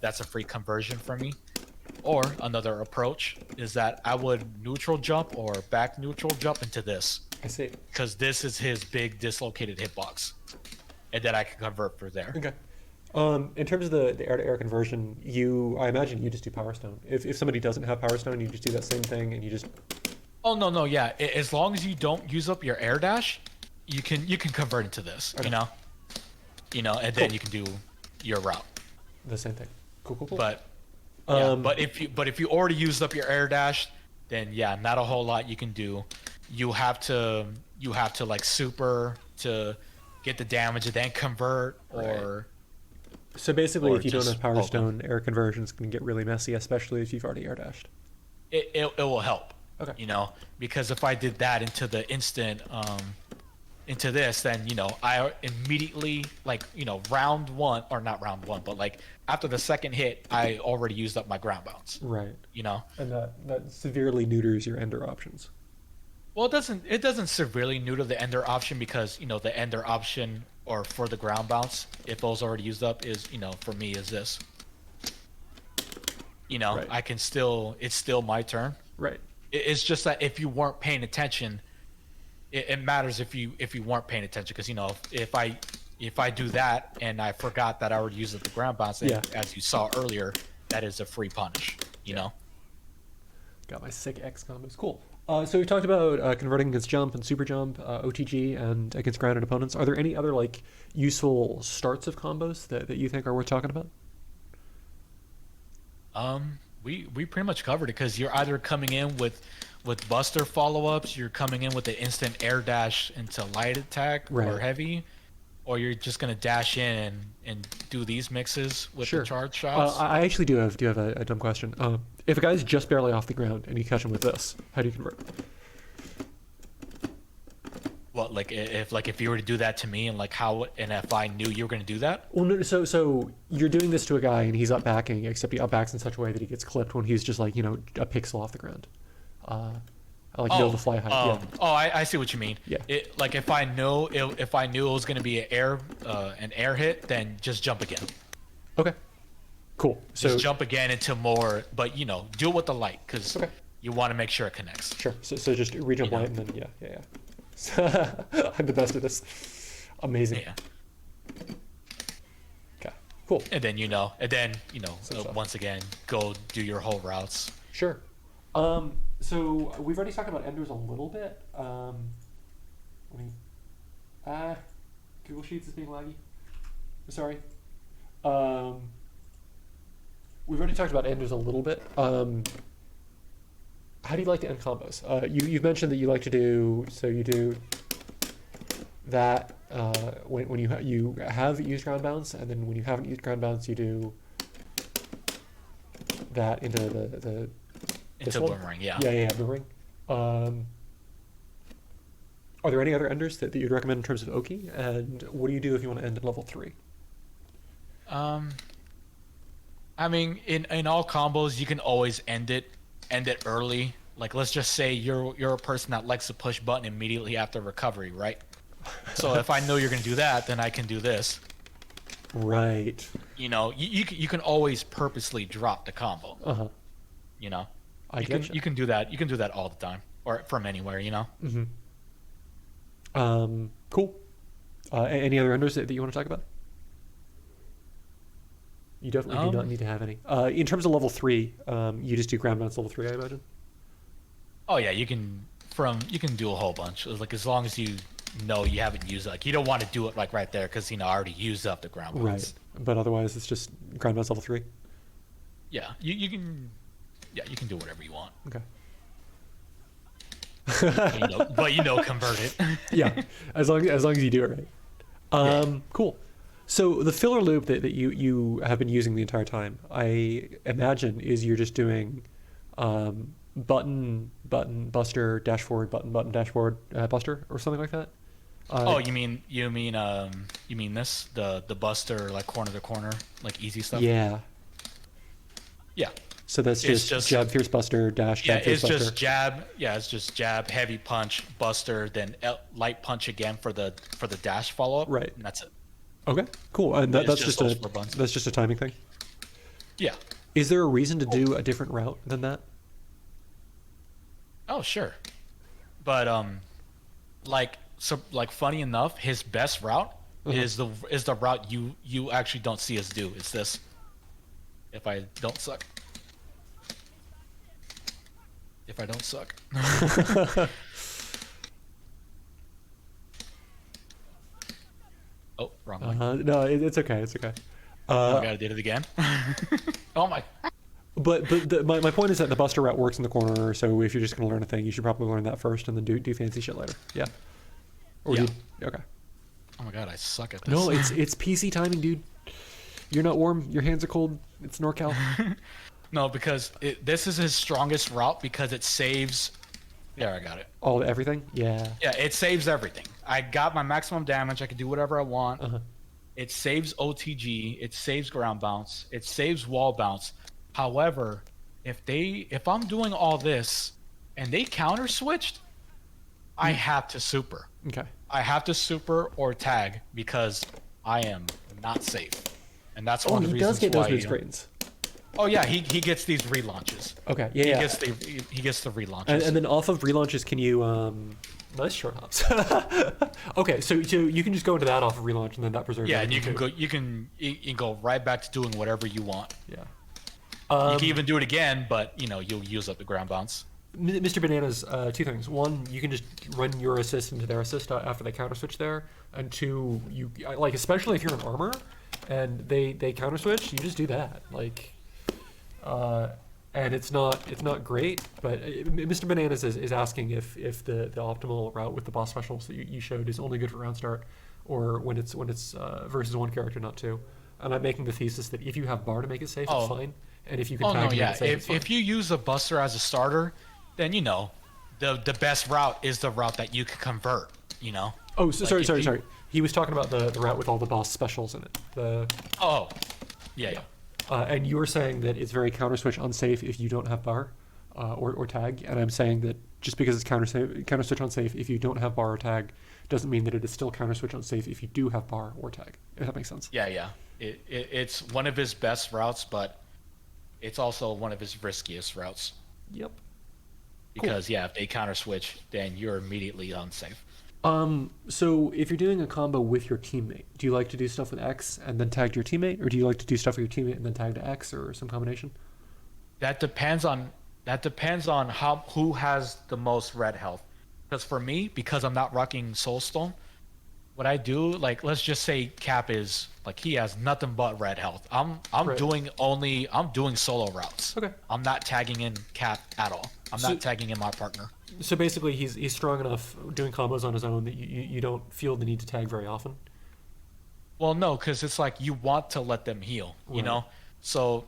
S2: that's a free conversion for me. Or another approach is that I would neutral jump or back neutral jump into this.
S1: I see.
S2: Because this is his big dislocated hitbox, and then I can convert for there.
S1: Okay. In terms of the air-to-air conversion, I imagine you just do Power Stone. If somebody doesn't have Power Stone, you just do that same thing and you just...
S2: Oh, no, yeah. As long as you don't use up your air dash, you can convert into this, okay. And then you can do your route.
S1: The same thing. Cool.
S2: But if you already used up your air dash, then not a whole lot you can do. You have to like super to get the damage and then convert, or...
S1: So basically, if you don't have Power Stone, air conversions can get really messy, especially if you've already air dashed.
S2: It will help.
S1: Okay.
S2: Because if I did that into the instant, into this, then I immediately round one, or not round one, but after the second hit, I already used up my ground bounce.
S1: Right.
S2: And
S1: that severely neuters your ender options.
S2: Well, it doesn't severely neuter the ender option because the ender option or for the ground bounce, if those already used up, is for me is this.
S1: Right.
S2: I can still it's still my turn.
S1: Right.
S2: It's just that if you weren't paying attention, it matters if you weren't paying attention because if I do that and I forgot that I already used up the ground bounce,
S1: yeah.
S2: as you saw earlier, that is a free punish. You know.
S1: Got my sick X combos. Cool. So we talked about converting against jump and super jump, OTG, and against grounded opponents. Are there any other like useful starts of combos that you think are worth talking about?
S2: We pretty much covered it because you're either coming in with Buster follow-ups, you're coming in with the instant air dash into light attack or heavy, or you're just gonna dash in and do these mixes with the charge shots.
S1: I actually do have a dumb question. If a guy's just barely off the ground and you catch him with this, how do you convert?
S2: What, like if you were to do that to me and if I knew you were gonna do that?
S1: Well, no, so you're doing this to a guy and he's up backing, except he up backs in such a way that he gets clipped when he's just like a pixel off the ground. Like be able to fly high.
S2: I see what you mean.
S1: Yeah.
S2: If I knew it was gonna be an air hit, then just jump again.
S1: Okay. Cool. So
S2: just jump again into more, but do it with the light because you want to make sure it connects.
S1: Sure. So just re-jump light and then yeah. I'm the best at this. Amazing.
S2: Yeah.
S1: Okay. Cool.
S2: And then once again, go do your whole routes.
S1: Sure. So we've already talked about enders a little bit. Google Sheets is being laggy. I'm sorry. We've already talked about enders a little bit. How do you like to end combos? You've mentioned that you like to do that when you have used ground bounce, and then when you haven't used ground bounce, you do that into the
S2: boomerang. Yeah,
S1: boomerang. Are there any other enders that you'd recommend in terms of Oki? And what do you do if you want to end at level 3?
S2: I mean, in all combos, you can always end it early. Like, let's just say you're a person that likes to push button immediately after recovery, right? So if I know you're gonna do that, then I can do this.
S1: Right.
S2: You can always purposely drop the combo. You can do that. You can do that all the time, or from anywhere.
S1: Mm-hmm. Cool. Any other enders that you want to talk about? You definitely do not need to have any. In terms of level 3, you just do ground bounce level 3, I imagine.
S2: Oh yeah, you can do a whole bunch. Like, as long as you know you haven't used it. Like, you don't want to do it like right there because I already used up the ground bounce.
S1: Right, but otherwise it's just ground bounce level 3.
S2: Yeah, you can. Yeah, you can do whatever you want.
S1: Okay.
S2: but convert it.
S1: Yeah, as long as you do it right. Cool. So the filler loop that you have been using the entire time, I imagine, is you're just doing button buster dash forward button dash forward buster or something like that.
S2: You mean this the buster, like corner to corner, like easy stuff?
S1: Yeah. So that's just jab fierce buster dash jab fierce buster.
S2: Just jab. Yeah, it's just jab heavy punch buster, then light punch again for the dash follow up.
S1: Right.
S2: And that's it.
S1: Okay, cool. And that's just a timing thing.
S2: Yeah.
S1: Is there a reason to do a different route than that?
S2: Oh, sure. But funny enough, his best route is the route you actually don't see us do. It's this. If I don't suck. Oh, wrong one.
S1: No, it's okay. It's okay.
S2: I gotta do it again. Oh my.
S1: But my point is that the buster route works in the corner. So if you're just gonna learn a thing, you should probably learn that first and then do fancy shit later. Yeah. Okay.
S2: Oh my god, I suck at this.
S1: No, it's PC timing, dude. You're not warm. Your hands are cold. It's NorCal.
S2: No, because this is his strongest route because it saves. Yeah, I got it.
S1: Everything? Yeah.
S2: Yeah, it saves everything. I got my maximum damage. I can do whatever I want. It saves OTG. It saves ground bounce. It saves wall bounce. However, if I'm doing all this and they counter switched, I have to super.
S1: Okay.
S2: I have to super or tag because I am not safe, and that's one of the reasons why.
S1: He does get those mid screens.
S2: Oh yeah, he gets these relaunches.
S1: Okay, yeah,
S2: he gets the relaunches.
S1: And then off of relaunches, can you nice short hops. Okay, so you can just go into that off of relaunch, and then that preserves.
S2: Yeah, and you can go right back to doing whatever you want.
S1: Yeah.
S2: You can even do it again, but you'll use up the ground bounce.
S1: Mr. Bananas, two things. One, you can just run your assist into their assist after they counter switch there, and two, you like especially if you're in armor, and they counter switch, you just do that and it's not great, but Mr. Bananas is asking if the optimal route with the boss specials that you showed is only good for round start, or when it's versus one character, not two. And I'm making the thesis that if you have bar to make it safe, it's fine, and if you can tag to make it safe, it's fine.
S2: If you use a buster as a starter, then the best route is the route that you can convert.
S1: Oh, so, sorry. He was talking about the route with all the boss specials in it.
S2: Yeah.
S1: And you were saying that it's very counter switch unsafe if you don't have bar or tag, and I'm saying that just because it's counter switch unsafe if you don't have bar or tag doesn't mean that it is still counter switch unsafe if you do have bar or tag. If that makes sense.
S2: Yeah. It's one of his best routes, but it's also one of his riskiest routes.
S1: Yep.
S2: Because if they counter switch, then you're immediately unsafe.
S1: So if you're doing a combo with your teammate, do you like to do stuff with X and then tag to your teammate, or do you like to do stuff with your teammate and then tag to X, or some combination?
S2: That depends on who has the most red health. Because for me, because I'm not rocking Soulstone, what I do, like let's just say Cap is like he has nothing but red health. I'm doing solo routes.
S1: Okay.
S2: I'm not tagging in Cap at all. I'm not tagging in my partner.
S1: So basically, he's strong enough doing combos on his own that you don't feel the need to tag very often?
S2: Well, no, because it's like you want to let them heal,
S1: right.
S2: So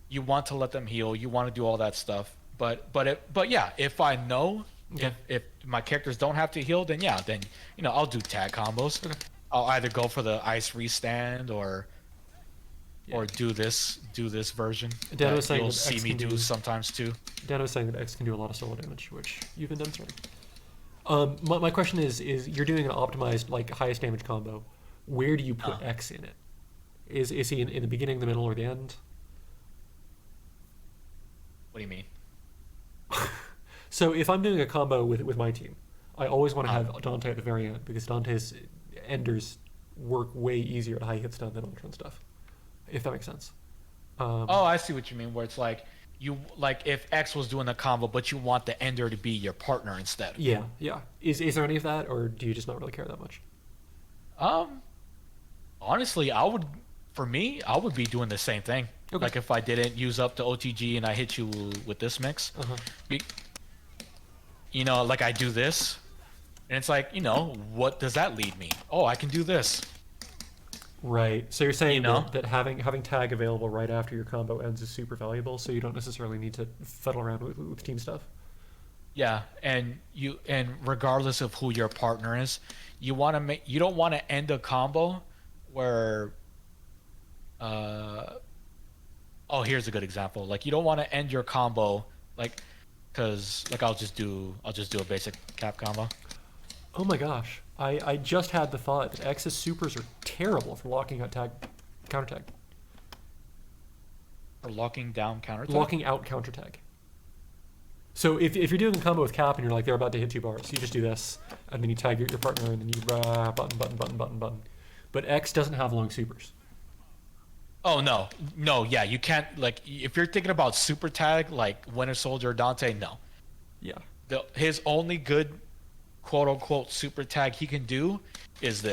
S2: you want to let them heal, you want to do all that stuff. But yeah, if I know, if my characters don't have to heal, then I'll do tag combos. Okay. I'll either go for the ice restand or do this version.
S1: Dan was saying
S2: you'll see me do sometimes too.
S1: Dan was saying that X can do a lot of solo damage, which you've been demonstrating. My question is you're doing an optimized like highest damage combo. Where do you put X in it? Is he in the beginning, the middle, or the end?
S2: What do you mean?
S1: So if I'm doing a combo with my team, I always want to have Dante at the very end, because Dante's enders work way easier at high hit stun than Ultra and stuff. If that makes sense.
S2: I see what you mean. Where it's like if X was doing a combo, but you want the ender to be your partner instead.
S1: Yeah. Is there any of that, or do you just not really care that much?
S2: Honestly, I would be doing the same thing. Okay. Like if I didn't use up the OTG and I hit you with this mix, like I do this, and it's like, what does that lead me? Oh, I can do this.
S1: Right. So you're saying that having tag available right after your combo ends is super valuable, so you don't necessarily need to fiddle around with team stuff.
S2: Yeah, and regardless of who your partner is, you don't want to end a combo where here's a good example. Like you don't want to end your combo because I'll just do a basic Cap combo.
S1: Oh my gosh. I just had the thought that X's supers are terrible for locking out counter tag.
S2: For locking down counter tag?
S1: Locking out counter tag. So if you're doing a combo with Cap and you're like they're about to hit 2 bars, you just do this, and then you tag your partner, and then you button. But X doesn't have long supers.
S2: Oh no, yeah, you can't, like if you're thinking about super tag like Winter Soldier or Dante, no.
S1: Yeah.
S2: His only good quote unquote super tag he can do is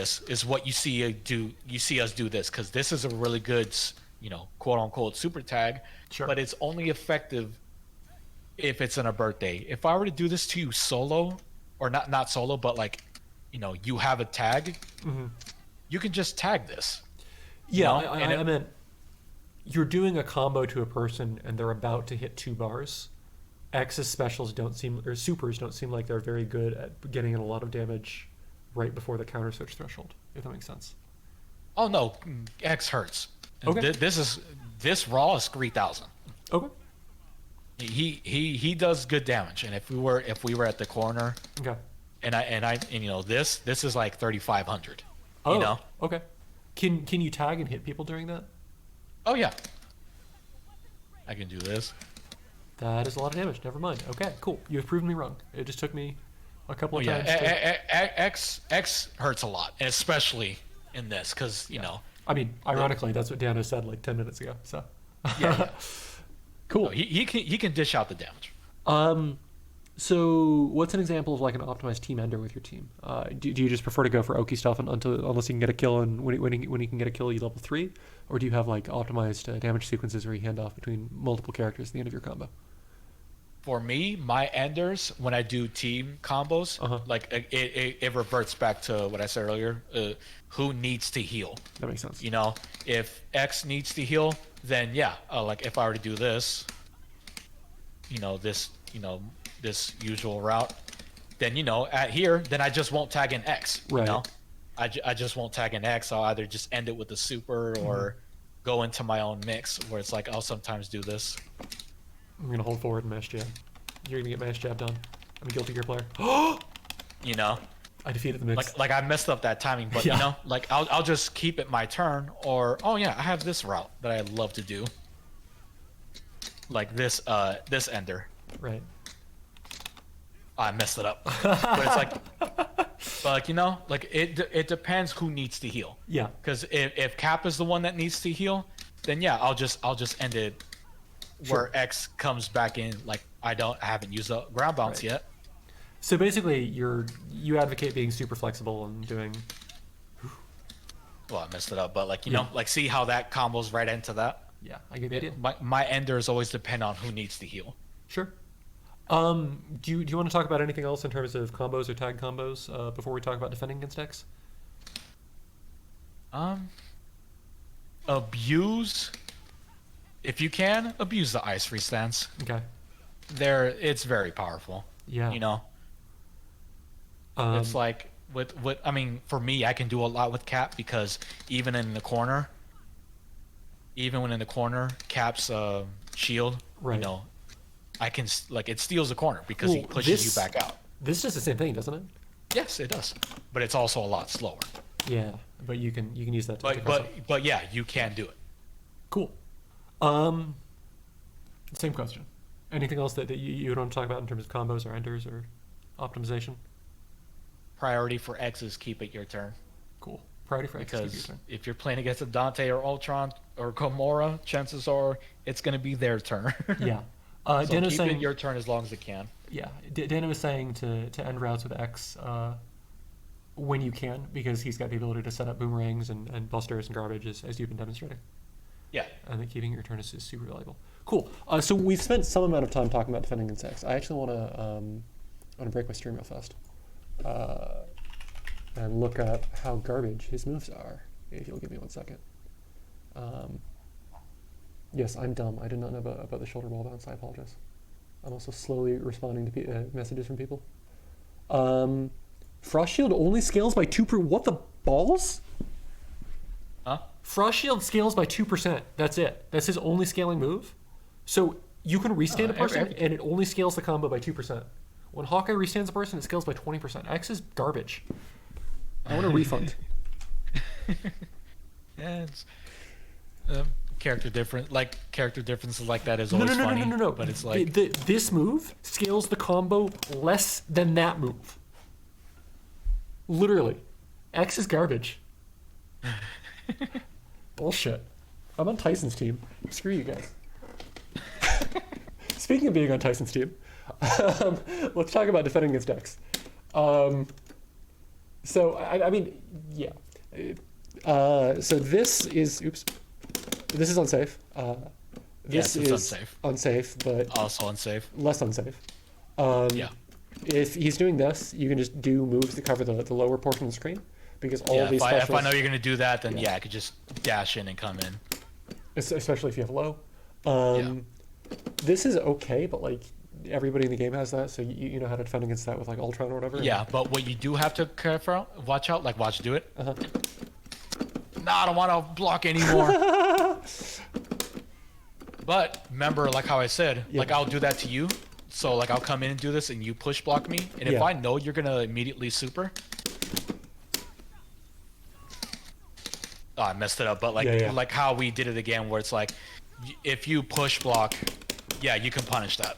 S2: what you see us do this, because this is a really good quote unquote super tag.
S1: Sure.
S2: But it's only effective if it's in a birthday. If I were to do this to you solo, or not solo, but you have a tag, you can just tag this.
S1: Yeah, I meant you're doing a combo to a person and they're about to hit 2 bars. X's specials supers don't seem like they're very good at getting in a lot of damage right before the counter switch threshold, if that makes sense.
S2: Oh no, X hurts.
S1: Okay.
S2: This raw is 3,000.
S1: Okay.
S2: He does good damage, and if we were at the corner,
S1: okay,
S2: and this is like 3,500.
S1: Oh,
S2: you know?
S1: Okay. Can you tag and hit people during that?
S2: Oh yeah. I can do this.
S1: That is a lot of damage. Never mind. Okay, cool. You have proven me wrong. It just took me a couple of times.
S2: X hurts a lot, and especially in this, because you know.
S1: I mean, ironically, that's what Dano said like 10 minutes ago. So.
S2: Yeah.
S1: Cool.
S2: No, he can dish out the damage.
S1: So what's an example of like an optimized team ender with your team? Do you just prefer to go for Oki stuff unless you can get a kill, and when you can get a kill, you level 3, or do you have like optimized damage sequences where you hand off between multiple characters at the end of your combo?
S2: For me, my enders, when I do team combos, like it reverts back to what I said earlier. Who needs to heal?
S1: That makes sense.
S2: You know, if X needs to heal, then yeah, like if I were to do this, this usual route, then at here, then I just won't tag in X.
S1: Right.
S2: You know, I just won't tag in X. I'll either just end it with a super or go into my own mix where it's like I'll sometimes do this.
S1: I'm gonna hold forward and mash jab. You're gonna get mash jab done. I'm a guilty gear player.
S2: You know,
S1: I defeated the mix.
S2: Like I messed up that timing, but like I'll just keep it my turn, or I have this route that I love to do, like this ender.
S1: Right.
S2: I messed it up, but it's like, like it depends who needs to heal.
S1: Yeah.
S2: Because if Cap is the one that needs to heal, then I'll just end it where X comes back in. Like I haven't used a ground bounce yet.
S1: So basically, you advocate being super flexible and doing.
S2: Well, I messed it up, but like like see how that combos right into that.
S1: Yeah, I get the idea.
S2: My enders always depend on who needs to heal.
S1: Sure. Do you want to talk about anything else in terms of combos or tag combos before we talk about defending against X?
S2: Abuse. If you can, abuse the ice free stance.
S1: Okay.
S2: It's very powerful.
S1: Yeah.
S2: It's like with I mean, for me, I can do a lot with Cap because even when in the corner, Cap's shield,
S1: right.
S2: I can it steals the corner because he pushes you back out.
S1: This does the same thing, doesn't it?
S2: Yes, it does, but it's also a lot slower.
S1: Yeah, but you can use that.
S2: But yeah, you can do it.
S1: Cool. Same question. Anything else that you don't talk about in terms of combos or enders or optimization?
S2: Priority for X is keep it your turn.
S1: Cool. Priority for X is keep it your turn.
S2: If you're playing against a Dante or Ultron or Gamora, chances are it's going to be their turn.
S1: Yeah.
S2: So keep saying, it your turn as long as it can.
S1: Yeah. Dana was saying to end routes with X when you can, because he's got the ability to set up boomerangs and busters and garbage as you've been demonstrating.
S2: Yeah.
S1: I think keeping your turn is super valuable. Cool. So we've spent some amount of time talking about defending against X. I actually want to break my stream real fast and look up how garbage his moves are, if you'll give me 1 second. Yes, I'm dumb. I did not know about the shoulder wall bounce. I apologize. I'm also slowly responding to messages from people. Frost Shield only scales by 2%. What the balls?
S2: Huh?
S1: Frost Shield scales by 2%. That's it. That's his only scaling move. So you can restand a person, and it only scales the combo by 2%. When Hawkeye restands a person, it scales by 20%. X is garbage. I want a refund.
S2: Yeah, it's character differences like that is always funny.
S1: No.
S2: But it's like
S1: this move scales the combo less than that move. Literally, X is garbage. Bullshit. I'm on Tyson's team. Screw you guys. Speaking of being on Tyson's team, let's talk about defending against X. So I mean, yeah. So this is unsafe. This is unsafe, but
S2: also unsafe.
S1: Less unsafe.
S2: Yeah.
S1: If he's doing this, you can just do moves to cover the lower portion of the screen, because all these
S2: if I know you're gonna do that, then I could just dash in and come in.
S1: Especially if you have low. This is okay, but like everybody in the game has that, so you know how to defend against that with like Ultron or whatever.
S2: Yeah, but what you do have to watch out, like watch do it. Nah, I don't want to block anymore. But remember, like how I said,
S1: Yeah.
S2: like I'll do that to you. So like I'll come in and do this, and you push block me. And if I know you're gonna immediately super, oh, I messed it up. But like how we did it again, where it's like, if you push block, yeah, you can punish that.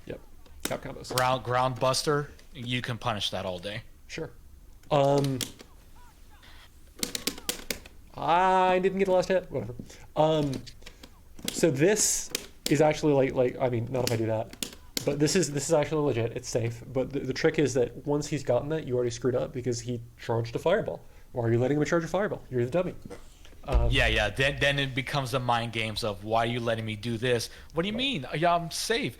S1: Yep. Chop combos.
S2: Ground buster, you can punish that all day.
S1: Sure. I didn't get the last hit. Whatever. So this is actually like I mean, not if I do that, but this is actually legit. It's safe. But the trick is that once he's gotten that, you already screwed up because he charged a fireball. Why are you letting him charge a fireball? You're the dummy.
S2: Yeah. Then it becomes the mind games of why are you letting me do this? What do you mean? Yeah, I'm safe.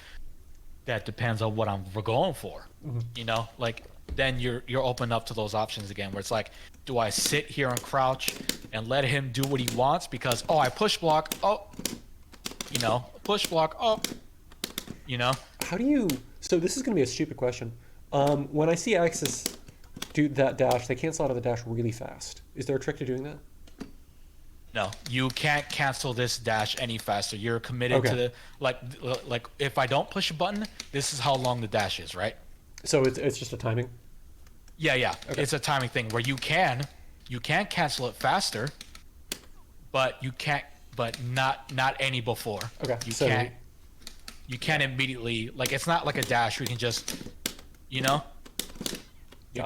S2: That depends on what we're going for.
S1: Mm-hmm.
S2: You know, like then you're open up to those options again, where it's like, do I sit here and crouch and let him do what he wants because I push block, push block,
S1: How do you? So this is going to be a stupid question. When I see Axis do that dash, they cancel out of the dash really fast. Is there a trick to doing that?
S2: No, you can't cancel this dash any faster. You're committed to the like. If I don't push a button, this is how long the dash is, right?
S1: So it's just a timing.
S2: Yeah. Okay. It's a timing thing where you can cancel it faster, but you can't. But not any before.
S1: Okay.
S2: You can't immediately, like, it's not like a dash where you can just, you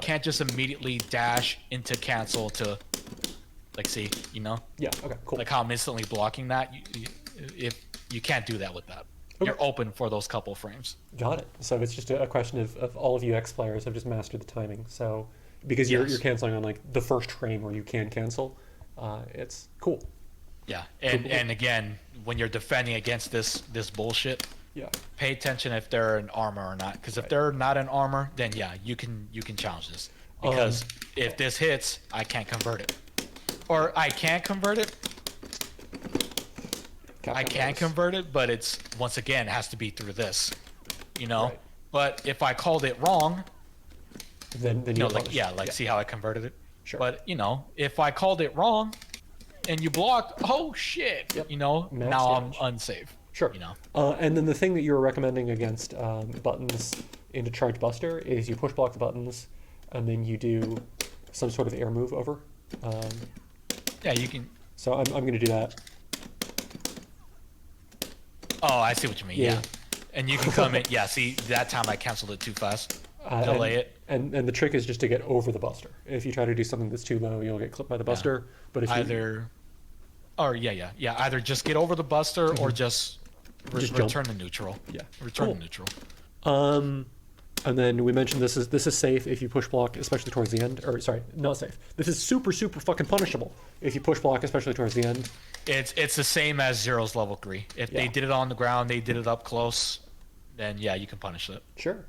S2: can't just immediately dash into cancel to, like, see,
S1: Yeah. Okay. Cool.
S2: Like how I'm instantly blocking that. If you can't do that with that. Okay. You're open for those couple frames.
S1: Got it. So it's just a question of all of you X players have just mastered the timing. So because you're canceling on like the first frame where you can cancel, it's cool.
S2: Yeah, and again, when you're defending against this bullshit, pay attention if they're in armor or not. Because if they're not in armor, then you can challenge this. Because if this hits, I can't convert it, or I can't convert it. I can convert it, but it's once again has to be through this, Right. But if I called it wrong,
S1: then
S2: see how I converted it.
S1: Sure.
S2: But if I called it wrong. And you blocked. Oh shit!
S1: Yep.
S2: Now
S1: damage.
S2: I'm unsafe.
S1: Sure. And then the thing that you were recommending against buttons into Charge Buster is you push block the buttons, and then you do some sort of air move over.
S2: Yeah, you can.
S1: So I'm going to do that.
S2: Oh, I see what you mean. Yeah. And you can come in. Yeah. See, that time I canceled it too fast. Delay it.
S1: And the trick is just to get over the Buster. If you try to do something that's too low, you'll get clipped by the Buster. But if
S2: either just get over the Buster or just return to neutral.
S1: Yeah.
S2: Return to neutral.
S1: And then we mentioned this is safe if you push block, especially towards the end. Or sorry, not safe. This is super fucking punishable if you push block, especially towards the end.
S2: It's the same as Zero's level 3. If they did it on the ground, they did it up close, then you can punish it.
S1: Sure.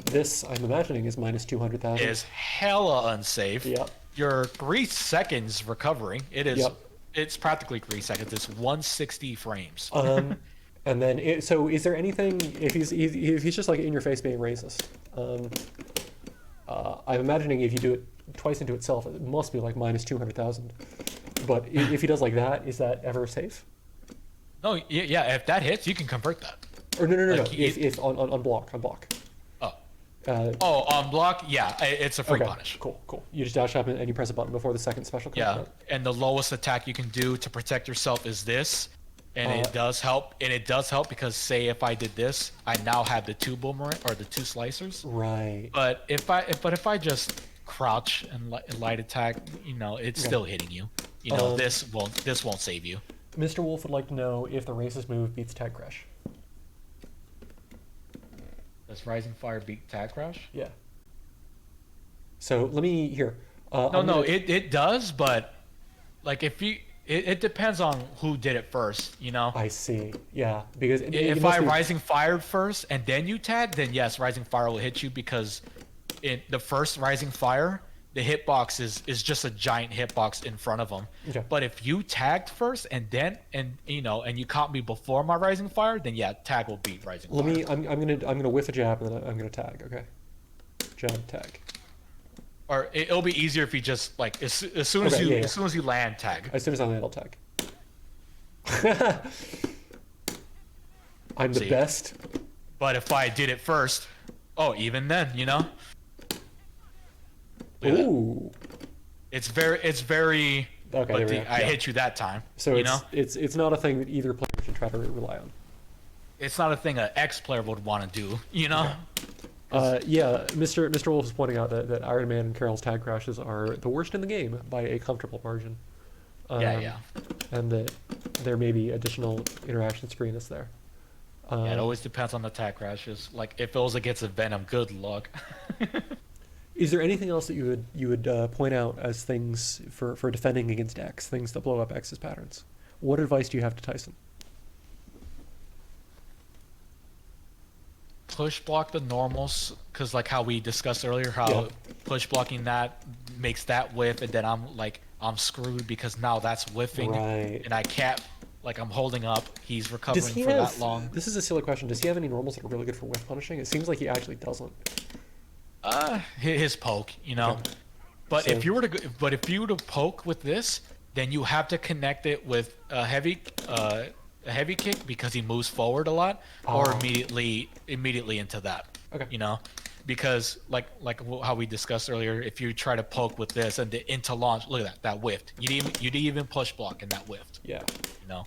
S1: This I'm imagining is minus 200,000.
S2: Is hella unsafe.
S1: Yep.
S2: You're 3 seconds recovering. It is.
S1: Yep.
S2: It's practically 3 seconds. It's 160 frames.
S1: And then so is there anything if he's just like in your face being racist? I'm imagining if you do it twice into itself, it must be like minus 200,000. But if he does like that, is that ever safe?
S2: No. Yeah. If that hits, you can convert that.
S1: Or no. If on block.
S2: On block, it's a free punish.
S1: Cool. You just dash up and you press a button before the second special comes out.
S2: And the lowest attack you can do to protect yourself is this, and it does help. And it does help because say if I did this, I now have the 2 boomerang or the 2 slicers.
S1: Right.
S2: But if I just crouch and light attack, it's still hitting you. This won't save you.
S1: Mr. Wolf would like to know if the racist move beats Tag Crash.
S2: Does Rising Fire beat Tag Crash?
S1: Yeah. So let me here.
S2: It does, but like it depends on who did it first,
S1: I see. Yeah, because
S2: if I Rising Fire first and then you tag, then yes, Rising Fire will hit you because in the first Rising Fire, the hitbox is just a giant hitbox in front of them.
S1: Okay.
S2: But if you tagged first and you caught me before my Rising Fire, then tag will beat Rising Fire.
S1: I'm gonna whiff a jab and then I'm gonna tag. Okay. Jab tag.
S2: Or it'll be easier if you just like as soon as you land tag.
S1: As soon as I land, I'll tag. I'm the best.
S2: But if I did it first, even then, you know.
S1: Ooh.
S2: It's very.
S1: Okay,
S2: but I hit you that time.
S1: So it's not a thing that either player should try to rely on.
S2: It's not a thing an X player would want to do, you know.
S1: Yeah, Mr. Wolf is pointing out that Iron Man and Carol's tag crashes are the worst in the game by a comfortable margin.
S2: Yeah.
S1: And that there may be additional interaction screeniness there.
S2: It always depends on the tag crashes. Like if it was against a Venom, good luck.
S1: Is there anything else that you would point out as things for defending against X, things that blow up X's patterns? What advice do you have to Tyson?
S2: Push block the normals, because like how we discussed earlier, how push blocking that makes that whiff, and then I'm screwed because now that's whiffing, and I can't, like I'm holding up, he's recovering for that long.
S1: This is a silly question. Does he have any normals that are really good for whiff punishing? It seems like he actually doesn't.
S2: His poke, you know. Okay. But so, if you were to poke with this, then you have to connect it with a heavy kick because he moves forward a lot, or immediately into that. Okay. You know, because like how we discussed earlier, if you try to poke with this and the into launch, look at that whiffed. You'd even push block and that whiffed.
S1: Yeah.
S2: You know.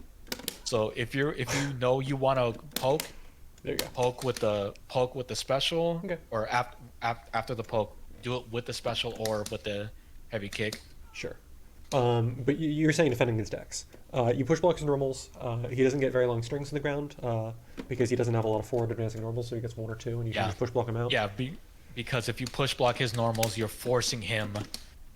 S2: So if you know you want to poke,
S1: there you go.
S2: Poke with the special, or after the poke, do it with the special or with the heavy kick.
S1: Sure. But you're saying defending his decks. You push block his normals. He doesn't get very long strings in the ground because he doesn't have a lot of forward advancing normals, so he gets one or two, and you can just push block him out.
S2: Yeah, because if you push block his normals, you're forcing him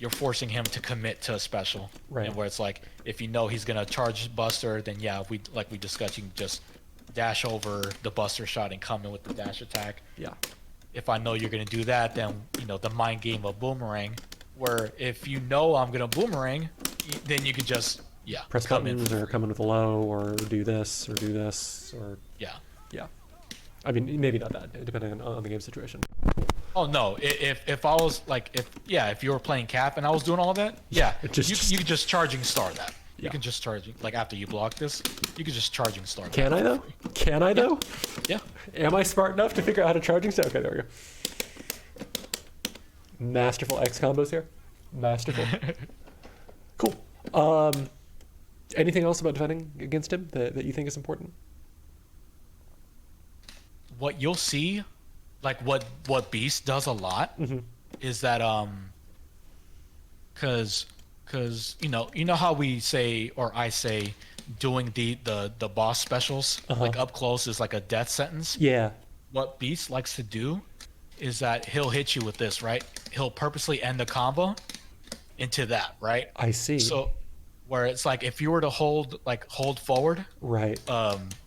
S2: to commit to a special.
S1: Right.
S2: And where it's like, if you know he's gonna charge Buster, then we discussed, you can just dash over the Buster shot and come in with the dash attack.
S1: Yeah.
S2: If I know you're gonna do that, then the mind game of boomerang, where if you know I'm gonna boomerang, then you can just
S1: press buttons or come in with a low or do this or yeah. I mean, maybe not that, depending on the game situation.
S2: Oh no! If I was like if you were playing Cap and I was doing all that, you could just charging star that. You can just charge, like after you block this, you can just charging star.
S1: Can I though? Can I though?
S2: Yeah.
S1: Am I smart enough to figure out how to charging star? Okay, there we go. Masterful X combos here. Masterful. Cool. Anything else about defending against him that you think is important?
S2: What you'll see, like what Beast does a lot, is that because you know how we say, or I say, doing the boss specials like up close is like a death sentence.
S1: Yeah.
S2: What Beast likes to do is that he'll hit you with this, right? He'll purposely end the combo into that, right?
S1: I see.
S2: So where it's like if you were to hold forward,
S1: right,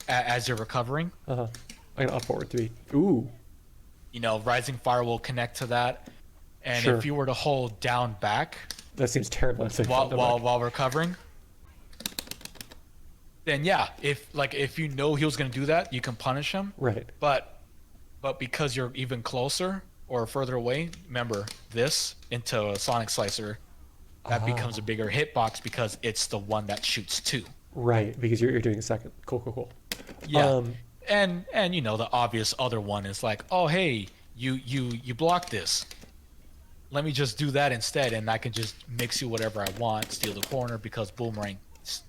S2: as you're recovering,
S1: I'm gonna up forward 3. Ooh.
S2: Rising Fire will connect to that, and if you were to hold down back,
S1: that seems terrible.
S2: While recovering, then if you know he was gonna do that, you can punish him.
S1: Right.
S2: But because you're even closer or further away, remember this into a Sonic Slicer, that becomes a bigger hitbox because it's the one that shoots 2.
S1: Right, because you're doing a second. Cool.
S2: Yeah. And the obvious other one is like, oh hey, you blocked this. Let me just do that instead, and I can just mix you whatever I want, steal the corner, because boomerang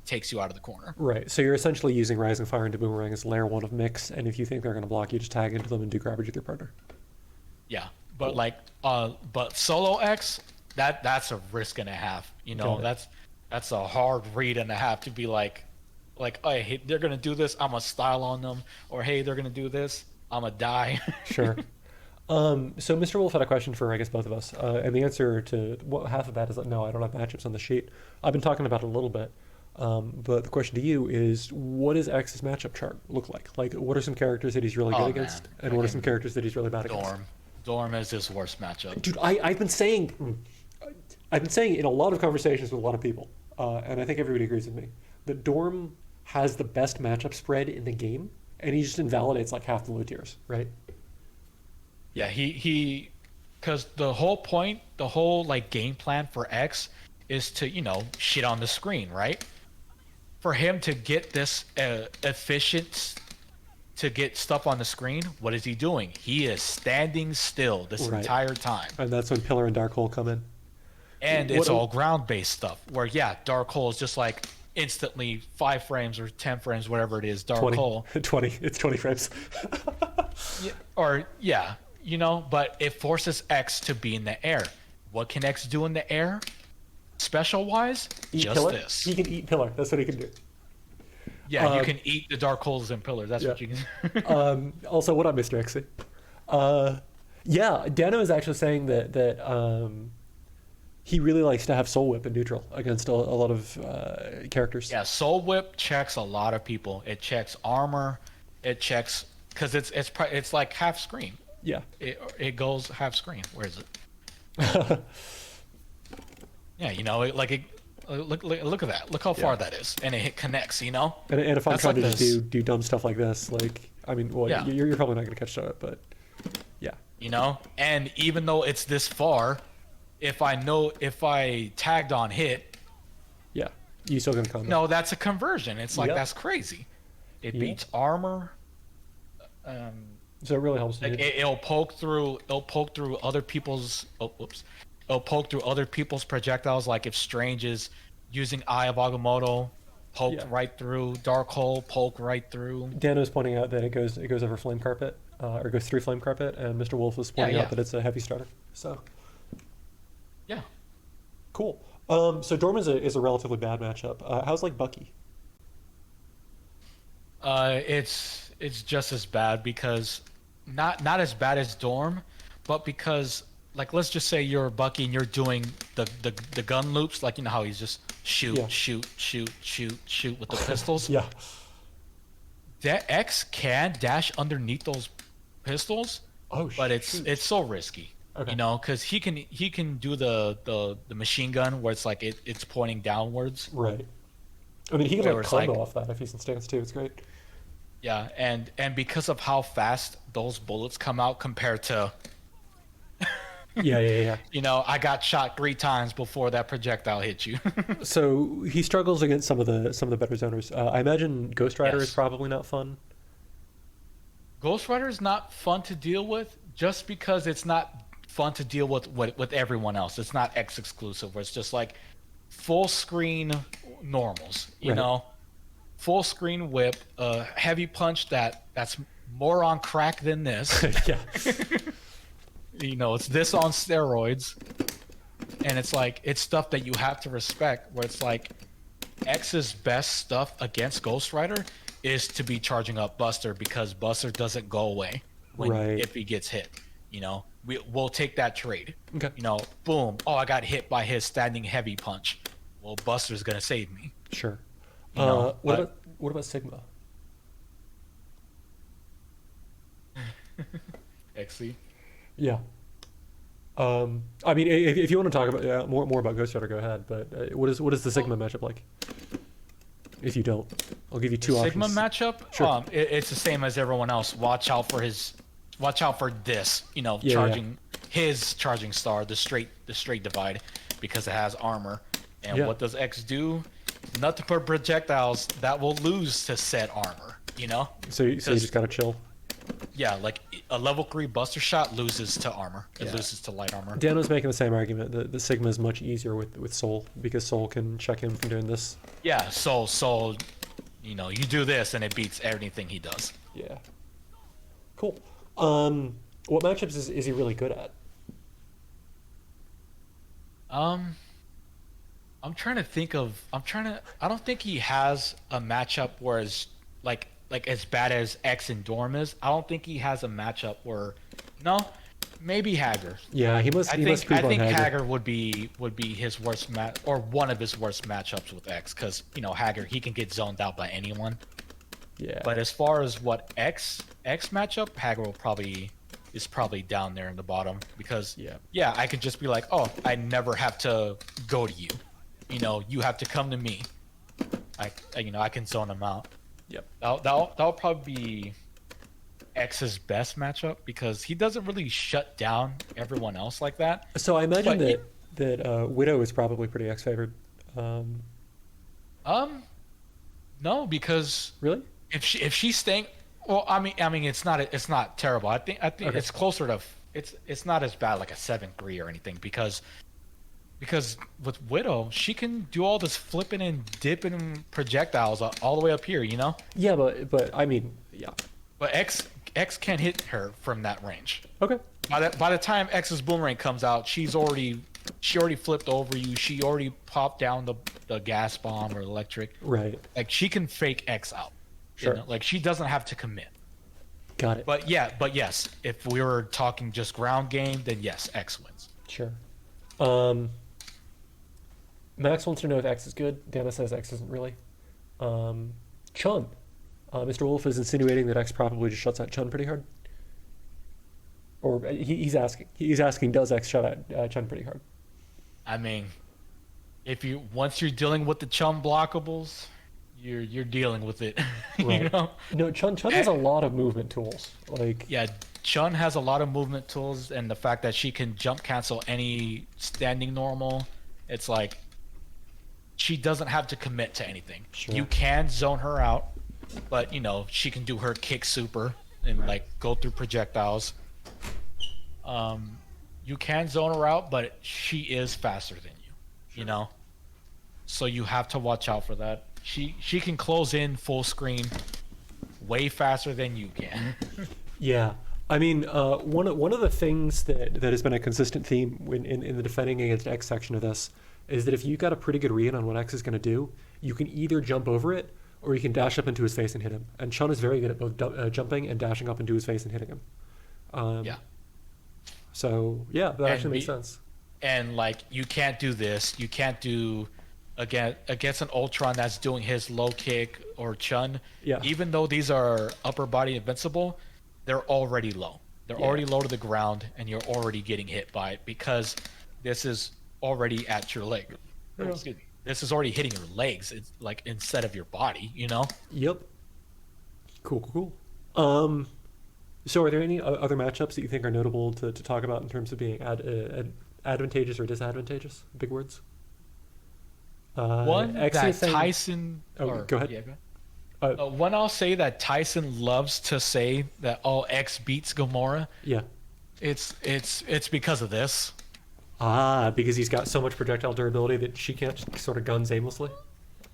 S2: takes you out of the corner.
S1: Right. So you're essentially using Rising Fire into boomerang as layer 1 of mix, and if you think they're going to block, you just tag into them and do garbage with your partner.
S2: Yeah, but but solo X, that's a risk and a half. That's a hard read and a half to be like, oh, hey, they're gonna do this, I'm gonna style on them, or hey, they're gonna do this, I'm gonna die.
S1: Sure. So Mr. Wolf had a question for, I guess, both of us, and the answer to half of that is that no, I don't have matchups on the sheet. I've been talking about it a little bit, but the question to you is, what does X's matchup chart look like? Like, what are some characters that he's really good against, and what are some characters that he's really bad against?
S2: Dorm is his worst matchup.
S1: Dude, I've been saying in a lot of conversations with a lot of people, and I think everybody agrees with me, that Dorm has the best matchup spread in the game, and he just invalidates like half the low tiers, right?
S2: Yeah, he because the whole like game plan for X is to shit on the screen, right? For him to get this efficient to get stuff on the screen, what is he doing? He is standing still this entire time.
S1: And that's when Pillar and Dark Hole come in.
S2: And it's all ground-based stuff, where, yeah, Dark Hole is just like instantly 5 frames or 10 frames, whatever it is, Dark
S1: 20.
S2: Hole.
S1: 20. It's 20 frames.
S2: But it forces X to be in the air. What can X do in the air? Special-wise, just
S1: Pillar?
S2: this.
S1: He can eat Pillar. That's what he can do.
S2: Yeah, you can eat the Dark Holes and Pillars. That's what you can do.
S1: Also, what up, Mr. Xy? Dano is actually saying that he really likes to have Soul Whip in neutral against a lot of characters.
S2: Yeah, Soul Whip checks a lot of people. It checks armor. It checks because it's like half screen.
S1: Yeah.
S2: It goes half screen. Where is it? Yeah, look at that. Look how far that is, and it connects. And
S1: if I'm trying to just do dumb stuff like this, you're probably not going to catch that, but yeah.
S2: And even though it's this far, if I tagged on hit,
S1: yeah, you still gonna combo.
S2: No, that's a conversion. It's like that's crazy. It beats armor.
S1: So it really helps.
S2: It'll poke through other people's. It'll poke through other people's projectiles. Like if Strange is using Eye of Agamotto, poke right through. Dark Hole, poke right through.
S1: Dano's pointing out that it goes over Flame Carpet, or goes through Flame Carpet, and Mr. Wolf was pointing out that it's a heavy starter. So.
S2: Yeah.
S1: Cool. So Dorm is a relatively bad matchup. How's Bucky?
S2: It's just as bad because not as bad as Dorm, but because let's just say you're Bucky and you're doing the gun loops, how he's just shoot with the pistols.
S1: Yeah.
S2: That X can dash underneath those pistols, but it's so risky. Okay. Because he can do the machine gun where it's it's pointing downwards.
S1: Right. I mean, he can combo off that if he's in stance too. It's great.
S2: Yeah, and because of how fast those bullets come out compared to.
S1: Yeah.
S2: I got shot 3 times before that projectile hit you.
S1: So he struggles against some of the better zoners. I imagine Ghost Rider is probably not fun.
S2: Ghost Rider is not fun to deal with just because it's not fun to deal with everyone else. It's not X exclusive where it's just full screen normals, you know, full screen whip, heavy punch that's more on crack than this.
S1: Yeah.
S2: It's this on steroids, and it's stuff that you have to respect. Where it's X's best stuff against Ghost Rider is to be charging up Buster because Buster doesn't go away if he gets hit. We'll take that trade.
S1: Okay.
S2: Boom. Oh, I got hit by his standing heavy punch. Well, Buster's gonna save me.
S1: Sure. What about Sigma?
S2: XC.
S1: Yeah. I mean, if you want to talk about more about Ghost Rider, go ahead. But what is the Sigma matchup like? If you don't, I'll give you 2 options.
S2: Sigma matchup.
S1: Sure.
S2: It's the same as everyone else. Watch out for this. His charging star, the straight divide, because it has armor. And what does X do? Nothing but projectiles that will lose to said armor.
S1: So you just gotta chill.
S2: Yeah, a level 3 Buster shot loses to armor. It loses to light armor.
S1: Dano's making the same argument that the Sigma is much easier with Soul because Soul can check him from doing this.
S2: Yeah, Soul, you do this and it beats everything he does.
S1: Yeah. Cool. What matchups is he really good at?
S2: I'm trying to think of. I don't think he has a matchup where it's like as bad as X and Dorm is. I don't think he has a matchup where. No, maybe Hager.
S1: Yeah, he must. I think
S2: Hager would be his worst or one of his worst matchups with X because Hager he can get zoned out by anyone.
S1: Yeah.
S2: But as far as what X matchup, Hager is probably down there in the bottom because I could just be oh, I never have to go to you. You have to come to me. I can zone him out.
S1: Yep.
S2: That'll probably be X's best matchup because he doesn't really shut down everyone else like that.
S1: So I imagine that Widow is probably pretty X favored.
S2: No, because
S1: really,
S2: if she's staying, Well, I mean, it's not terrible. I think
S1: Okay.
S2: it's closer to it's not as bad like a 7-3 or anything because with Widow, she can do all this flipping and dipping projectiles all the way up here, you know?
S1: Yeah, but I mean, yeah.
S2: But X can't hit her from that range.
S1: Okay.
S2: By the time X's boomerang comes out, she already flipped over you. She already popped down the gas bomb or electric.
S1: Right.
S2: Like she can fake X out.
S1: Sure.
S2: You know? Like she doesn't have to commit.
S1: Got it.
S2: But yes, if we were talking just ground game, then yes, X wins.
S1: Sure. Max wants to know if X is good. Dana says X isn't really. Chun. Mr. Wolf is insinuating that X probably just shuts out Chun pretty hard. Or he's asking, does X shut out Chun pretty hard?
S2: I mean, once you're dealing with the Chun blockables, you're dealing with it.
S1: Right.
S2: You know?
S1: No, Chun has a lot of movement tools. Like
S2: yeah, Chun has a lot of movement tools, and the fact that she can jump cancel any standing normal, it's like she doesn't have to commit to anything.
S1: Sure.
S2: You can zone her out, but you know she can do her kick super and like go through projectiles. You can zone her out, but she is faster than you.
S1: Sure.
S2: You know, so you have to watch out for that. She can close in full screen way faster than you can.
S1: Yeah, I mean, one of the things that has been a consistent theme in the defending against X section of this is that if you got a pretty good read on what X is going to do, you can either jump over it or you can dash up into his face and hit him. And Chun is very good at both jumping and dashing up into his face and hitting him.
S2: Yeah.
S1: So yeah, that actually makes sense.
S2: And like you can't do this. You can't do against an Ultron that's doing his low kick or Chun.
S1: Yeah.
S2: Even though these are upper body invincible, they're already low. They're already low to the ground, and you're already getting hit by it because this is already at your leg.
S1: Yeah.
S2: Excuse me. This is already hitting your legs. It's like instead of your body, you know?
S1: Yep. Cool. So are there any other matchups that you think are notable to talk about in terms of being advantageous or disadvantageous? Big words.
S2: One that Tyson.
S1: Go ahead.
S2: Yeah, go ahead. One I'll say that Tyson loves to say that X beats Gamora.
S1: Yeah.
S2: It's because of this.
S1: Because he's got so much projectile durability that she can't just sort of guns aimlessly?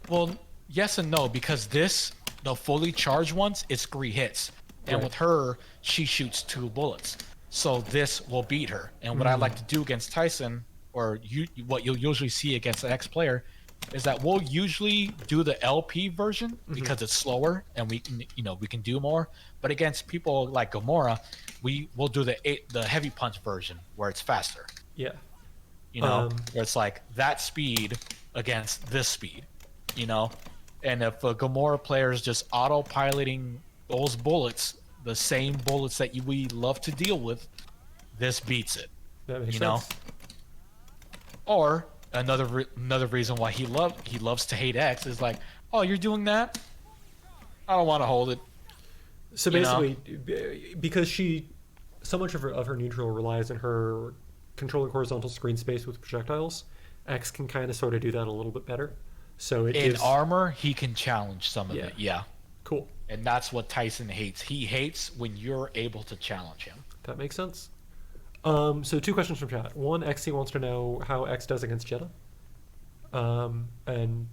S2: Well, yes and no, because the fully charged ones, it's 3 hits. And with her, she shoots 2 bullets. So this will beat her. And what I like to do against Tyson, or what you'll usually see against an X player, is that we'll usually do the LP version because it's slower and we can do more. But against people like Gamora, we'll do the heavy punch version where it's faster.
S1: Yeah.
S2: You know, where it's like that speed against this speed, you know? And if a Gamora player is just autopiloting those bullets, the same bullets that we love to deal with, this beats it.
S1: That makes
S2: you
S1: sense.
S2: know? Or another reason why he loves to hate X is like, oh, you're doing that? I don't want to hold it.
S1: So basically, because so much of her neutral relies on her controlling horizontal screen space with projectiles, X can kind of sort of do that a little bit better. So in
S2: armor, he can challenge some of it. Yeah.
S1: Cool.
S2: And that's what Tyson hates. He hates when you're able to challenge him.
S1: That makes sense. So 2 questions from chat. One, XC wants to know how X does against Jeddah. And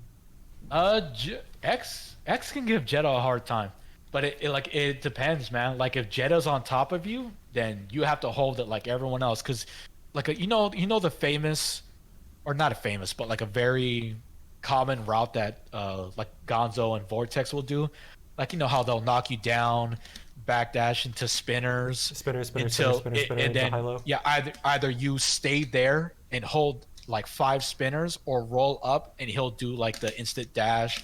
S2: X can give Jeddah a hard time, but it depends, man. Like if Jeddah's on top of you, then you have to hold it like everyone else, because like you know the famous, or not a famous, but like a very common route that like Gonzo and Vortex will do, like you know how they'll knock you down, backdash into spinners,
S1: spinner,
S2: and then
S1: high-low.
S2: Yeah, either you stay there and hold like 5 spinners, or roll up and he'll do like the instant dash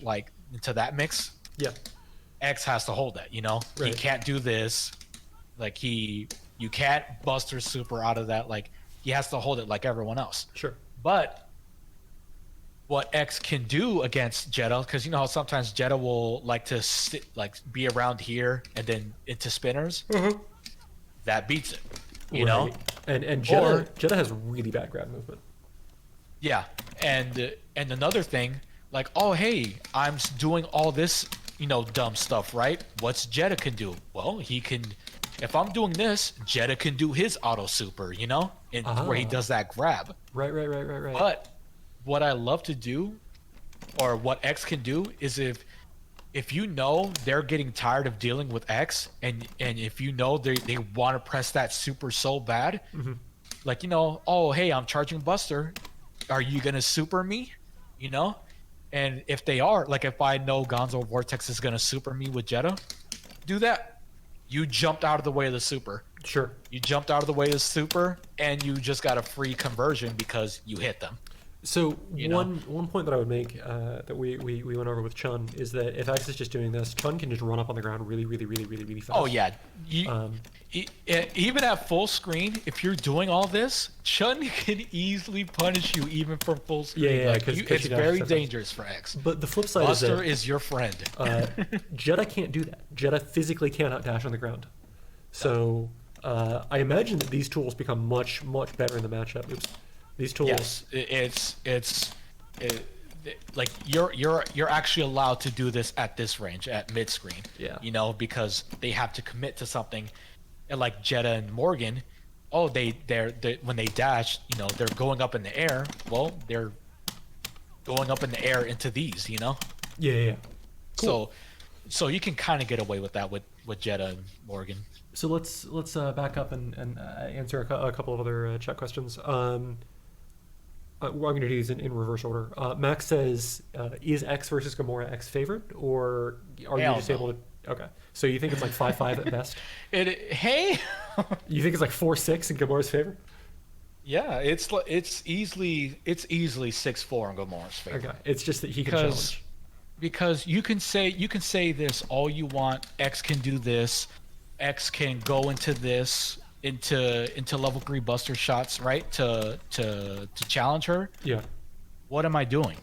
S2: like into that mix.
S1: Yeah.
S2: X has to hold that, you know?
S1: Right.
S2: He can't do this. Like you can't Buster Super out of that. Like he has to hold it like everyone else.
S1: Sure.
S2: But what X can do against Jeddah, because you know how sometimes Jeddah will like to be around here and then into spinners, that beats it. You know?
S1: And Jeddah has really bad grab movement.
S2: Yeah, and another thing, like, oh hey, doing all this, dumb stuff, right? What's Jetta can do? Well, he can. If I'm doing this, Jetta can do his auto super, and where he does that grab.
S1: Right.
S2: But what I love to do, or what X can do, is if they're getting tired of dealing with X, and if they want to press that super so bad, like, oh hey, I'm charging Buster, are you gonna super me? And if they are, like, if I know Gonzo Vortex is gonna super me with Jetta, do that. You jumped out of the way of the super.
S1: Sure.
S2: You jumped out of the way of the super, and you just got a free conversion because you hit them.
S1: So one point that I would make that we went over with Chun is that if X is just doing this, Chun can just run up on the ground really fast.
S2: Oh yeah, even at full screen, if you're doing all this, Chun can easily punish you even from full screen.
S1: Yeah,
S2: it's very dangerous for X.
S1: But the flip side
S2: Buster
S1: is
S2: your friend.
S1: Jetta can't do that. Jetta physically cannot dash on the ground. So I imagine that these tools become much better in the matchup. These tools.
S2: Yes, it's like you're actually allowed to do this at this range, at mid screen.
S1: Yeah.
S2: Because they have to commit to something, and like Jetta and Morgan, they're when they dash, they're going up in the air. Well, they're going up in the air into these,
S1: Yeah. Cool.
S2: So you can kind of get away with that with Jetta and Morgan.
S1: So let's back up and answer a couple of other chat questions. I'm going to do these in reverse order. Max says, is X versus Gamora X favored, or are you just able to... Okay. So you think it's like 5-5 at best?
S2: Hey?
S1: You think it's like 4-6 in Gamora's favor?
S2: Yeah, it's easily 6-4 in Gamora's favor.
S1: Okay. It's just that he can challenge.
S2: Because you can say this all you want. X can do this. X can go into this, into level 3 Buster shots, right? To challenge her.
S1: Yeah.
S2: What am I doing?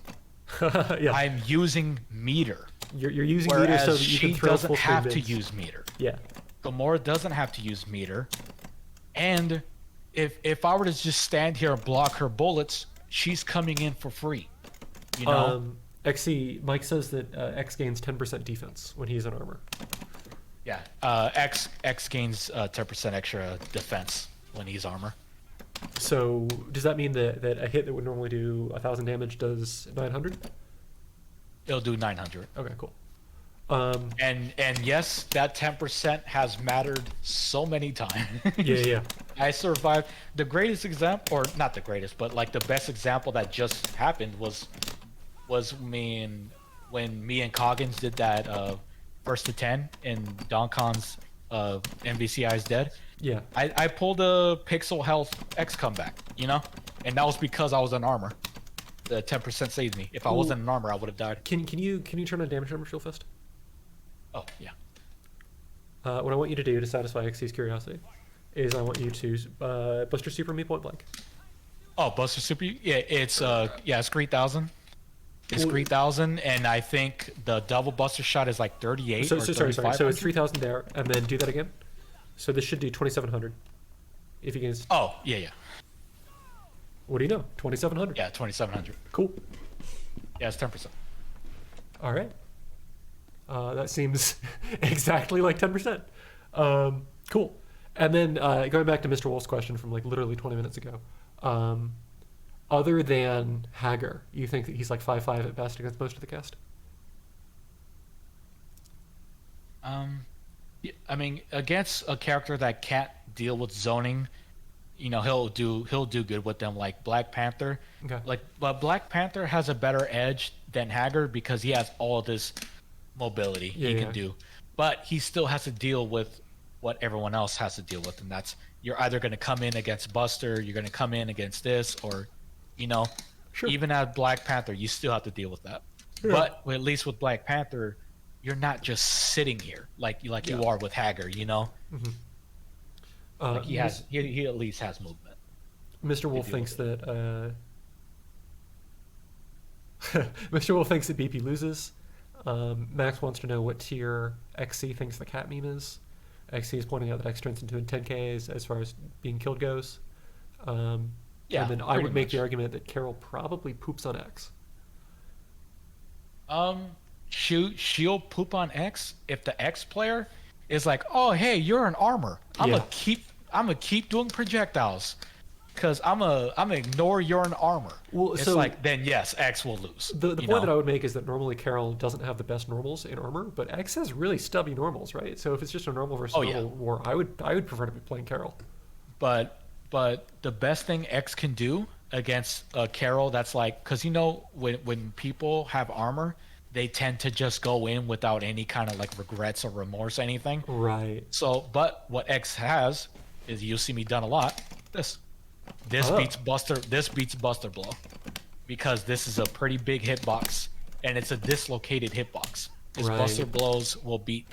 S1: Yeah.
S2: I'm using meter.
S1: You're using meter so that you can throw full screen
S2: she doesn't have to
S1: bids.
S2: use meter.
S1: Yeah.
S2: Gamora doesn't have to use meter. And if I were to just stand here and block her bullets, she's coming in for free.
S1: XC Mike says that X gains 10% defense when he's in armor.
S2: Yeah, X gains 10% extra defense when he's armor.
S1: So does that mean that a hit that would normally do 1,000 damage does 900?
S2: It'll do 900.
S1: Okay, cool.
S2: And yes, that 10% has mattered so many times.
S1: Yeah.
S2: I survived. The greatest example, or not the greatest, but like the best example that just happened was when me and Coggins did that 1st to 10 in Don Khan's mvci is dead.
S1: Yeah.
S2: I pulled a pixel health X comeback, and that was because I was in armor. The 10% saved me. If I wasn't in armor, I would have died.
S1: Can you turn on damage numbers real fast?
S2: Oh yeah.
S1: What I want you to do to satisfy XC's curiosity is I want you to Buster Super me point blank.
S2: Oh, Buster Super? Yeah, it's 3,000. It's 3,000, and I think the double Buster shot is like 38 or 35.
S1: Sorry. So it's 3,000 there, and then do that again. So this should do 2,700. If you can.
S2: Oh yeah.
S1: What do you know? 2,700.
S2: Yeah, 2,700.
S1: Cool.
S2: Yeah, it's 10%.
S1: All right. That seems exactly like 10%. Cool. And then going back to Mr. Wolf's question from like literally 20 minutes ago. Other than Hagar, you think that he's like 5-5 at best against most of the cast?
S2: I mean, against a character that can't deal with zoning, he'll do good with them, like Black Panther.
S1: Okay.
S2: But Black Panther has a better edge than Hagar because he has all this mobility he can do, but he still has to deal with what everyone else has to deal with, and that's you're either going to come in against Buster, you're going to come in against this, or
S1: Sure.
S2: Even at Black Panther, you still have to deal with that. Yeah. But at least with Black Panther, you're not just sitting here like you are with Hagar,
S1: Mm-hmm.
S2: Like he at least has movement.
S1: Mr. Wolf thinks that Mr. Wolf thinks that BP loses. Max wants to know what tier XC thinks the cat meme is. XC is pointing out that X turns into a 10K as far as being killed goes.
S2: Yeah,
S1: and then I would make the argument that Carol probably poops on X.
S2: Um, she'll poop on X if the X player is like, oh hey, you're in armor. I'm gonna keep doing projectiles, cause I'm gonna ignore you're in armor.
S1: Well,
S2: It's
S1: so
S2: like then yes, X will lose.
S1: the point that I would make is that normally Carol doesn't have the best normals in armor, but X has really stubby normals, right? So if it's just a normal versus normal war, I would prefer to be playing Carol.
S2: But the best thing X can do against a Carol that's like, because when people have armor, they tend to just go in without any kind of like regrets or remorse or anything.
S1: Right.
S2: So, but what X has is, you see me done a lot. This beats Buster. This beats Buster Blow, because this is a pretty big hitbox and it's a dislocated hitbox. His Buster Blows will beat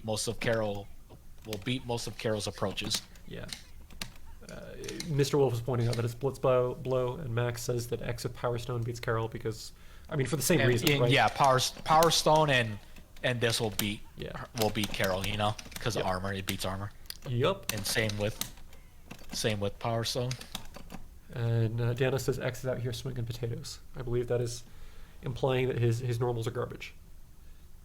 S2: most of Carol's approaches.
S1: Yeah. Mr. Wolf is pointing out that it's Blitz blow, and Max says that X with Power Stone beats Carol because, I mean, for the same reason, right?
S2: Yeah, Power Stone and this will beat Carol, because of armor. It beats armor.
S1: Yep.
S2: And same with Power Stone.
S1: And Dana says X is out here swinging potatoes. I believe that is implying that his normals are garbage.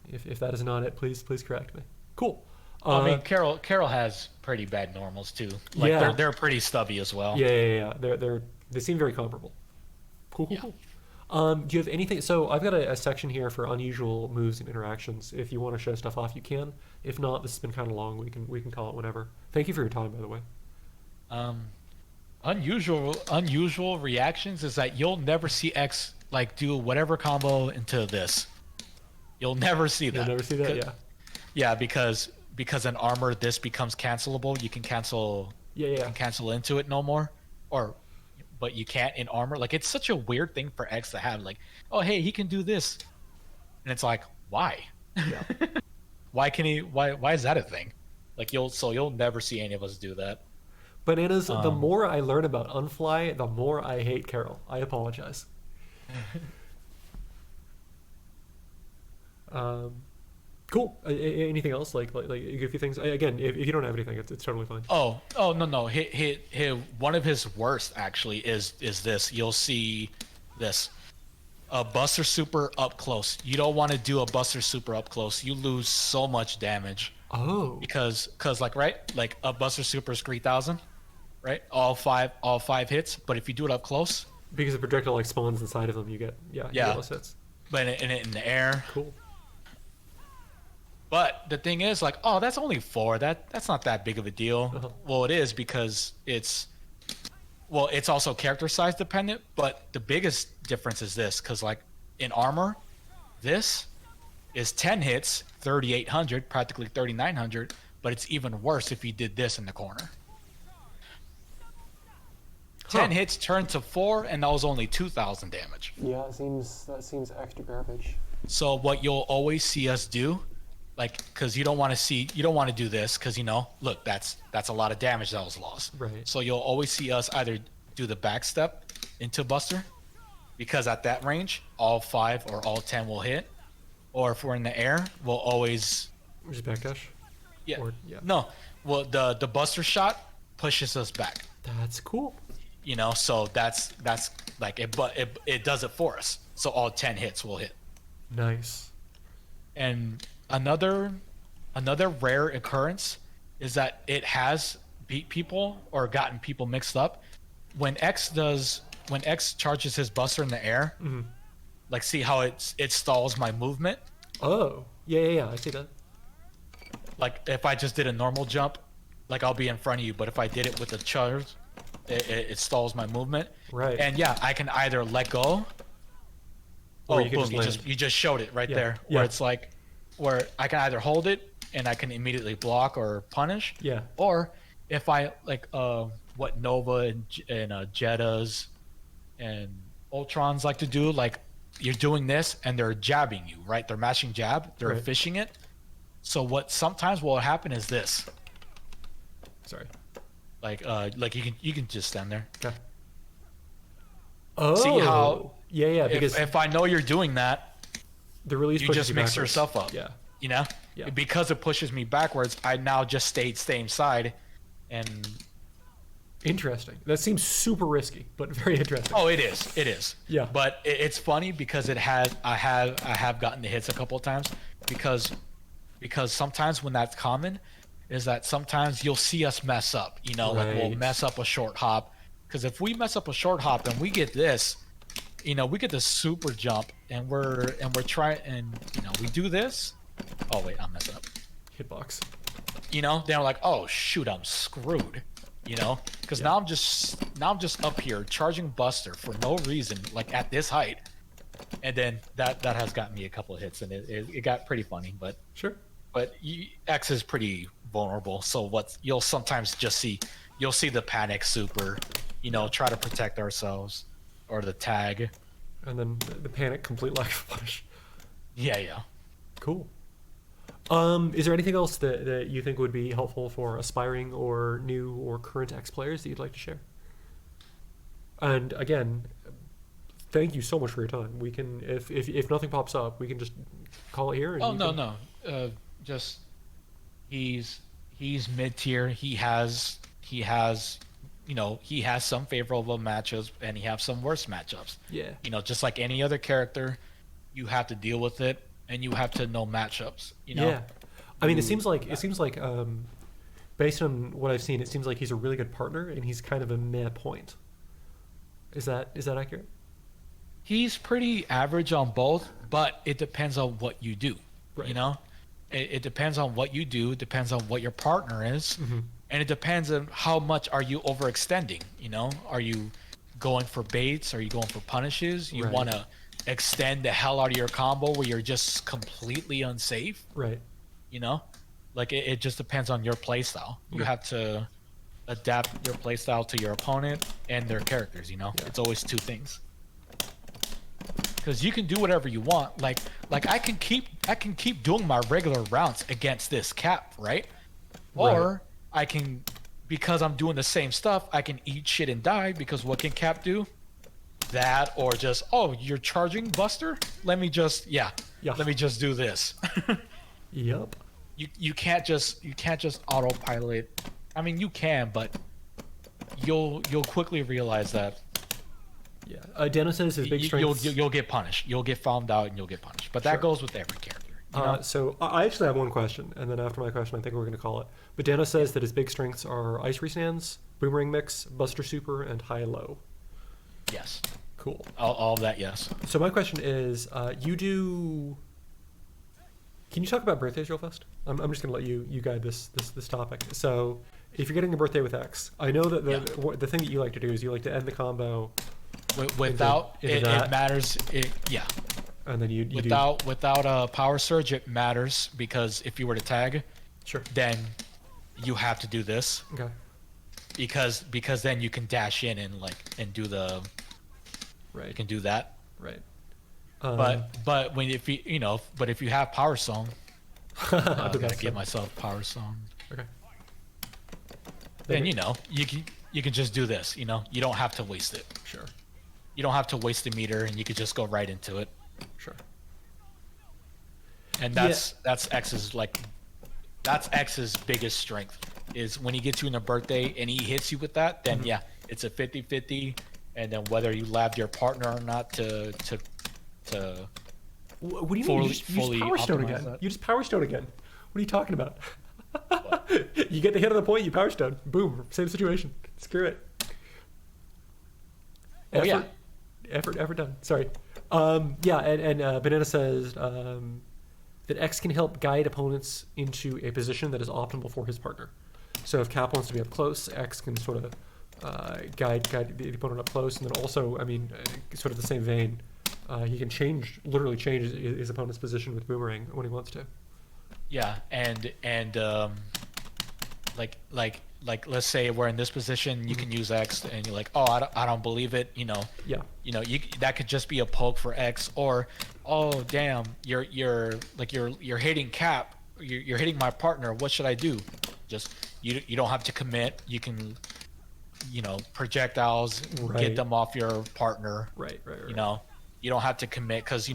S1: If that is not it, please correct me. Cool.
S2: I mean, Carol has pretty bad normals too. Like they're pretty stubby as well.
S1: Yeah. They seem very comparable. Cool. Do you have anything? So I've got a section here for unusual moves and interactions. If you want to show stuff off, you can. If not, this has been kind of long. We can call it whenever. Thank you for your time, by the way.
S2: Unusual reactions is that you'll never see X like do whatever combo into this. You'll never see that.
S1: You'll never see that. Yeah.
S2: Yeah, because in armor this becomes cancelable. You can cancel.
S1: Yeah.
S2: You can cancel into it no more, but you can't in armor. Like, it's such a weird thing for X to have. Like, oh hey, he can do this, and it's like, why?
S1: Yeah.
S2: Why can he? Why is that a thing? Like, you'll never see any of us do that.
S1: Bananas. The more I learn about Unfly, the more I hate Carol. I apologize. Cool. Anything else? Like a few things. Again, if you don't have anything, it's totally fine.
S2: Oh no. One of his worst actually is this. You'll see this. A Buster Super up close. You don't want to do a Buster Super up close. You lose so much damage.
S1: Oh.
S2: Because like a Buster Super is 3,000, right? All five hits. But if you do it up close,
S1: because the projectile like spawns inside of them, you get you get less hits.
S2: But in the air.
S1: Cool.
S2: But the thing is, like, oh, that's only 4. That's not that big of a deal.
S1: Uh-huh.
S2: Well, it is, because it's also character size dependent. But the biggest difference is this, because like in armor, this is 10 hits, 3,800, practically 3,900. But it's even worse if you did this in the corner. 10 hits turned to 4, and that was only 2,000 damage.
S1: Yeah, that seems extra garbage.
S2: So what you'll always see us do, like, because you don't want to do this, because look, that's a lot of damage that was lost.
S1: Right.
S2: So you'll always see us either do the back step into Buster, because at that range, all 5 or all 10 will hit, or if we're in the air, we'll always
S1: just backdash.
S2: Yeah.
S1: Yeah.
S2: No. Well, the Buster shot pushes us back.
S1: That's cool.
S2: So that's like it, but it does it for us. So all 10 hits will hit.
S1: Nice.
S2: And another rare occurrence is that it has beat people or gotten people mixed up. When X charges his Buster in the air,
S1: mm-hmm.
S2: like, see how it stalls my movement?
S1: Oh, yeah, I see that.
S2: Like, if I just did a normal jump, like, I'll be in front of you, but if I did it with a charge, it stalls my movement.
S1: Right.
S2: And yeah, I can either let go,
S1: or
S2: you just showed it right there, where it's like, where I can either hold it and I can immediately block or punish.
S1: Yeah.
S2: Or if I like what Nova and Jettas and Ultrons like to do, like, you're doing this and they're jabbing you, right? They're mashing jab, they're fishing it. So what sometimes will happen is this.
S1: Sorry.
S2: Like you can just stand there.
S1: Okay. Oh.
S2: See how?
S1: Yeah. Because
S2: if I know you're doing that,
S1: the release
S2: you
S1: pushes
S2: just mix yourself up.
S1: Yeah.
S2: Yeah. Because it pushes me backwards, I now just stay inside, and
S1: Interesting. That seems super risky, but very interesting.
S2: Oh, it is. It is.
S1: Yeah.
S2: But it's funny because I have gotten the hits a couple of times because sometimes when that's common, is that sometimes you'll see us mess up. You know, like we'll mess up a short hop. Because if we mess up a short hop and we get this, you know, we get this super jump and we're trying, and you know, we do this. Oh wait, I'm messing up.
S1: Hitbox.
S2: You know, then we're like, oh shoot, I'm screwed. You know, because now I'm just up here charging Buster for no reason, like at this height, and then that has gotten me a couple of hits, and it got pretty funny. But
S1: sure.
S2: But X is pretty vulnerable, so you'll sometimes just see the panic super, you know, try to protect ourselves, or the tag,
S1: and then the panic complete lack of punish.
S2: Yeah.
S1: Cool. Is there anything else that you think would be helpful for aspiring or new or current X players that you'd like to share? And again, thank you so much for your time. We can, if nothing pops up, we can just call it here. And
S2: no. Just he's mid tier. He has you know, he has some favorable matchups and he has some worse matchups.
S1: Yeah.
S2: You know, just like any other character, you have to deal with it. And you have to know matchups, you know. Yeah,
S1: I mean, it seems like based on what I've seen, it seems like he's a really good partner, and he's kind of a meh point. Is that accurate?
S2: He's pretty average on both, but it depends on what you do. Right. You know, it depends on what you do. It depends on what your partner is, and it depends on how much are you overextending. You know, are you going for baits? Are you going for punishes? You want to extend the hell out of your combo where you're just completely unsafe,
S1: right?
S2: You know, like it just depends on your playstyle. You have to adapt your playstyle to your opponent and their characters. You know, it's always two things. Because you can do whatever you want. Like I can keep doing my regular rounds against this cap, right? Or I can, because I'm doing the same stuff, I can eat shit and die. Because what can cap do? That, or just, oh, you're charging Buster? Let me just let me just do this.
S1: Yep.
S2: You can't just autopilot. I mean, you can, but you'll quickly realize that.
S1: Yeah. Dano says his big strength.
S2: You'll get punished. You'll get found out and you'll get punished. But that goes with every character. You know?
S1: So I actually have one question, and then after my question, I think we're going to call it. But Dano says that his big strengths are ice restands, boomerang mix, Buster super, and high-low.
S2: Yes.
S1: Cool.
S2: All of that, yes.
S1: So my question is, you do. Can you talk about birthdays real fast? I'm just going to let you guide this topic. So, if you're getting a birthday with X, I know that the thing that you like to do is you like to end the combo.
S2: Without it matters. And then you without a power surge, it matters because if you were to tag, then you have to do this.
S1: Okay.
S2: Because then you can dash in and do the.
S1: Right.
S2: You can do that.
S1: Right.
S2: But if you have Power Song, I gotta give myself Power Song.
S1: Okay.
S2: Then you can just do this. You know, you don't have to waste it.
S1: Sure.
S2: You don't have to waste the meter, and you could just go right into it.
S1: Sure.
S2: And that's X's biggest strength is when he gets you in a birthday and he hits you with that. Then it's a 50-50. And then whether you labbed your partner or not to
S1: what do you mean? You just Power Stone again. That. You just Power Stone again. What are you talking about? You get the hit on the point, you Power Stone. Boom. Same situation. Screw it. Effort done. Sorry. And Banana says that X can help guide opponents into a position that is optimal for his partner. So if Cap wants to be up close, X can sort of guide the opponent up close, and then also, I mean, sort of the same vein, he can literally change his opponent's position with Boomerang when he wants to.
S2: Yeah, and like let's say we're in this position, you can use X, and you're like, oh, I don't believe it, you know.
S1: Yeah.
S2: You know, that could just be a poke for X, or oh damn, you're hitting Cap, you're hitting my partner. What should I do? Just you don't have to commit. You can. Projectiles, get them off your partner.
S1: Right.
S2: You know, you don't have to commit because,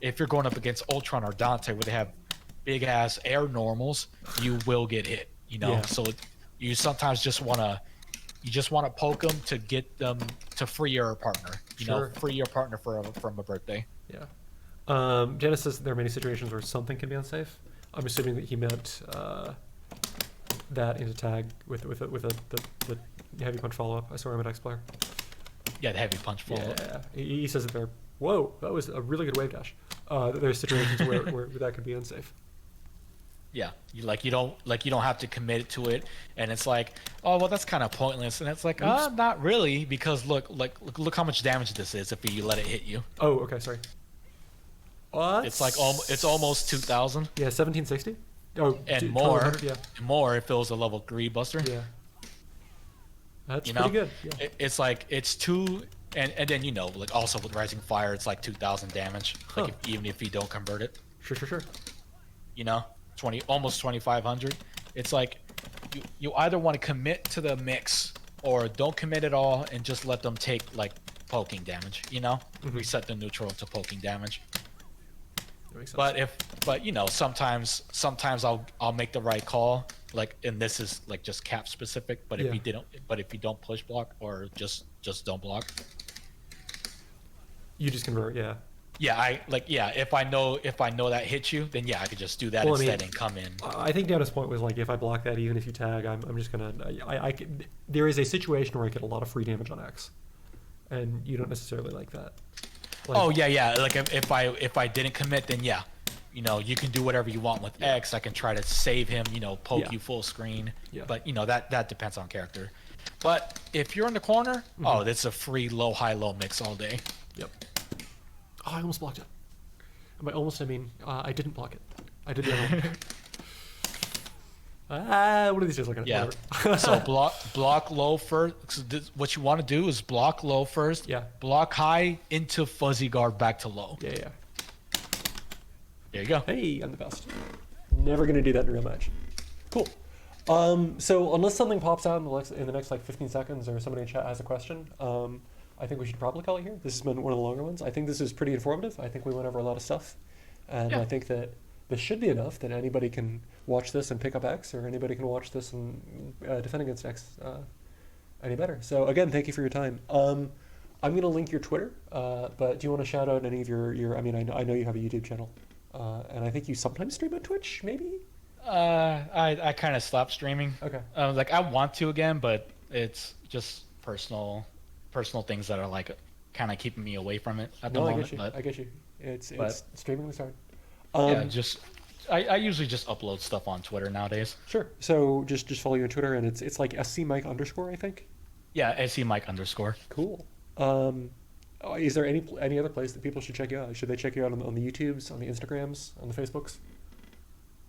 S2: if you're going up against Ultron or Dante where they have big ass air normals, you will get hit, So you sometimes just want to You just want to poke them to get them to free your partner. You know, free your partner from a birthday.
S1: Yeah. Janice says there are many situations where something can be unsafe. I'm assuming that he meant that into tag with the heavy punch follow up. I saw him at X player.
S2: Yeah, the heavy punch follow up.
S1: Yeah. He says that there. Whoa, that was a really good wave dash. There's situations where that could be unsafe.
S2: Yeah, you don't have to commit to it, and it's like, oh well, that's kind of pointless, and it's like, not really, because look how much damage this is if you let it hit you.
S1: Oh, okay, sorry. What?
S2: It's like it's almost 2,000.
S1: Yeah, 1760. Oh,
S2: and more. Yeah, more if it was a level 3 buster.
S1: Yeah, that's pretty good. Yeah.
S2: It's like it's 2, and then like also with Rising Fire, it's like 2,000 damage. Like even if you don't convert it.
S1: Sure.
S2: Almost 2,500. It's like you either want to commit to the mix or don't commit at all and just let them take like poking damage. Reset the neutral to poking damage.
S1: That makes sense.
S2: But sometimes I'll make the right call. Like, and this is like just cap specific. But if you don't push block or just don't block,
S1: you just convert. Yeah.
S2: Yeah, if I know that hits you, then I could just do that instead and come in.
S1: I think Dana's point was like, if I block that, even if you tag, I'm just gonna. There is a situation where I get a lot of free damage on X, and you don't necessarily like that.
S2: Like, Like if I didn't commit, then you can do whatever you want with X. I can try to save him, poke you full screen. Yeah. But that depends on character. But if you're in the corner, that's a free low high low mix all day.
S1: Yep. Oh, I almost blocked it. And by almost, I mean I didn't block it. I did the other one. What are these guys looking at?
S2: Yeah. So block low first. So what you want to do is block low first.
S1: Yeah. Block
S2: high into fuzzy guard back to low.
S1: Yeah.
S2: There you go.
S1: Hey, I'm the best. Never gonna do that in a real match. Cool. So unless something pops out in the next like 15 seconds or somebody in chat has a question, I think we should probably call it here. This has been one of the longer ones. I think this is pretty informative. I think we went over a lot of stuff. And I think that this should be enough that anybody can watch this and pick up X, or anybody can watch this and defend against X any better. So again, thank you for your time. I'm going to link your Twitter, but do you want to shout out any of your I mean, I know you have a YouTube channel, and I think you sometimes stream on Twitch, maybe?
S2: I kind of stopped streaming.
S1: Okay.
S2: Like I want to again, but it's just personal things that are like kind of keeping me away from it at the moment.
S1: I get you. It's streaming is hard.
S2: I usually just upload stuff on Twitter nowadays.
S1: Sure. So just follow you on Twitter, and it's like scmike_, I think.
S2: Yeah, scmike_.
S1: Cool. Is there any other place that people should check you out? Should they check you out on the YouTubes, on the Instagrams, on the Facebooks?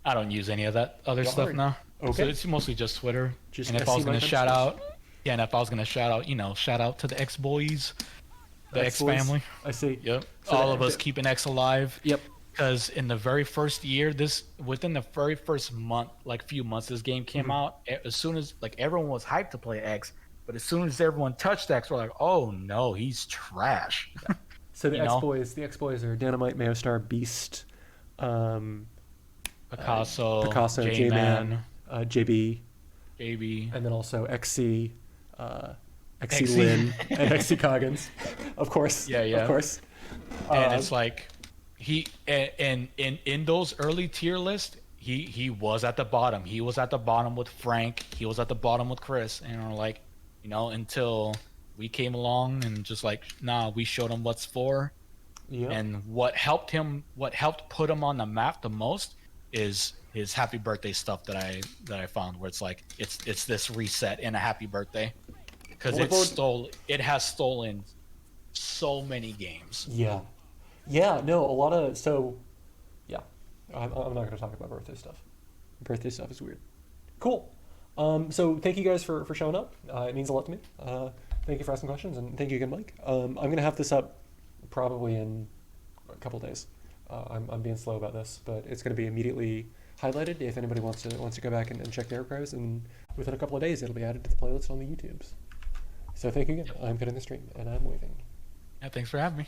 S2: I don't use any of that other stuff now. Okay. So it's mostly just Twitter. And if I was going to shout out, shout out to the X boys, the X family. I
S1: see.
S2: Yep. So all of us keeping X alive.
S1: Yep.
S2: Because in the very first year, within the very first month, like few months, this game came out. As soon as like everyone was hyped to play X, but as soon as everyone touched X, we're like, oh no, he's trash.
S1: Yeah. So the X boys are Danomite, Mayostar, Beast,
S2: Picasso,
S1: J-Man, JB,
S2: and
S1: then also XC, XC Lin, and XC Coggins, of course.
S2: Yeah.
S1: Of course.
S2: And it's like he and in those early tier lists, he was at the bottom. He was at the bottom with Frank. He was at the bottom with Chris, and we're like, until we came along and just like, nah, we showed him what's for. Yeah. And what helped put him on the map the most is his happy birthday stuff that I found, where it's like it's this reset in a happy birthday, because it has stolen so many games.
S1: No, a lot of I'm not going to talk about birthday stuff. Birthday stuff is weird. Cool. So thank you guys for showing up. It means a lot to me. Thank you for asking questions, and thank you again, Mike. I'm going to have this up probably in a couple days. I'm being slow about this, but it's going to be immediately highlighted if anybody wants to go back and check the archives, and within a couple of days it'll be added to the playlist on the YouTubes. So thank you again. I'm cutting the stream, and I'm waving.
S2: Yeah, thanks for having me.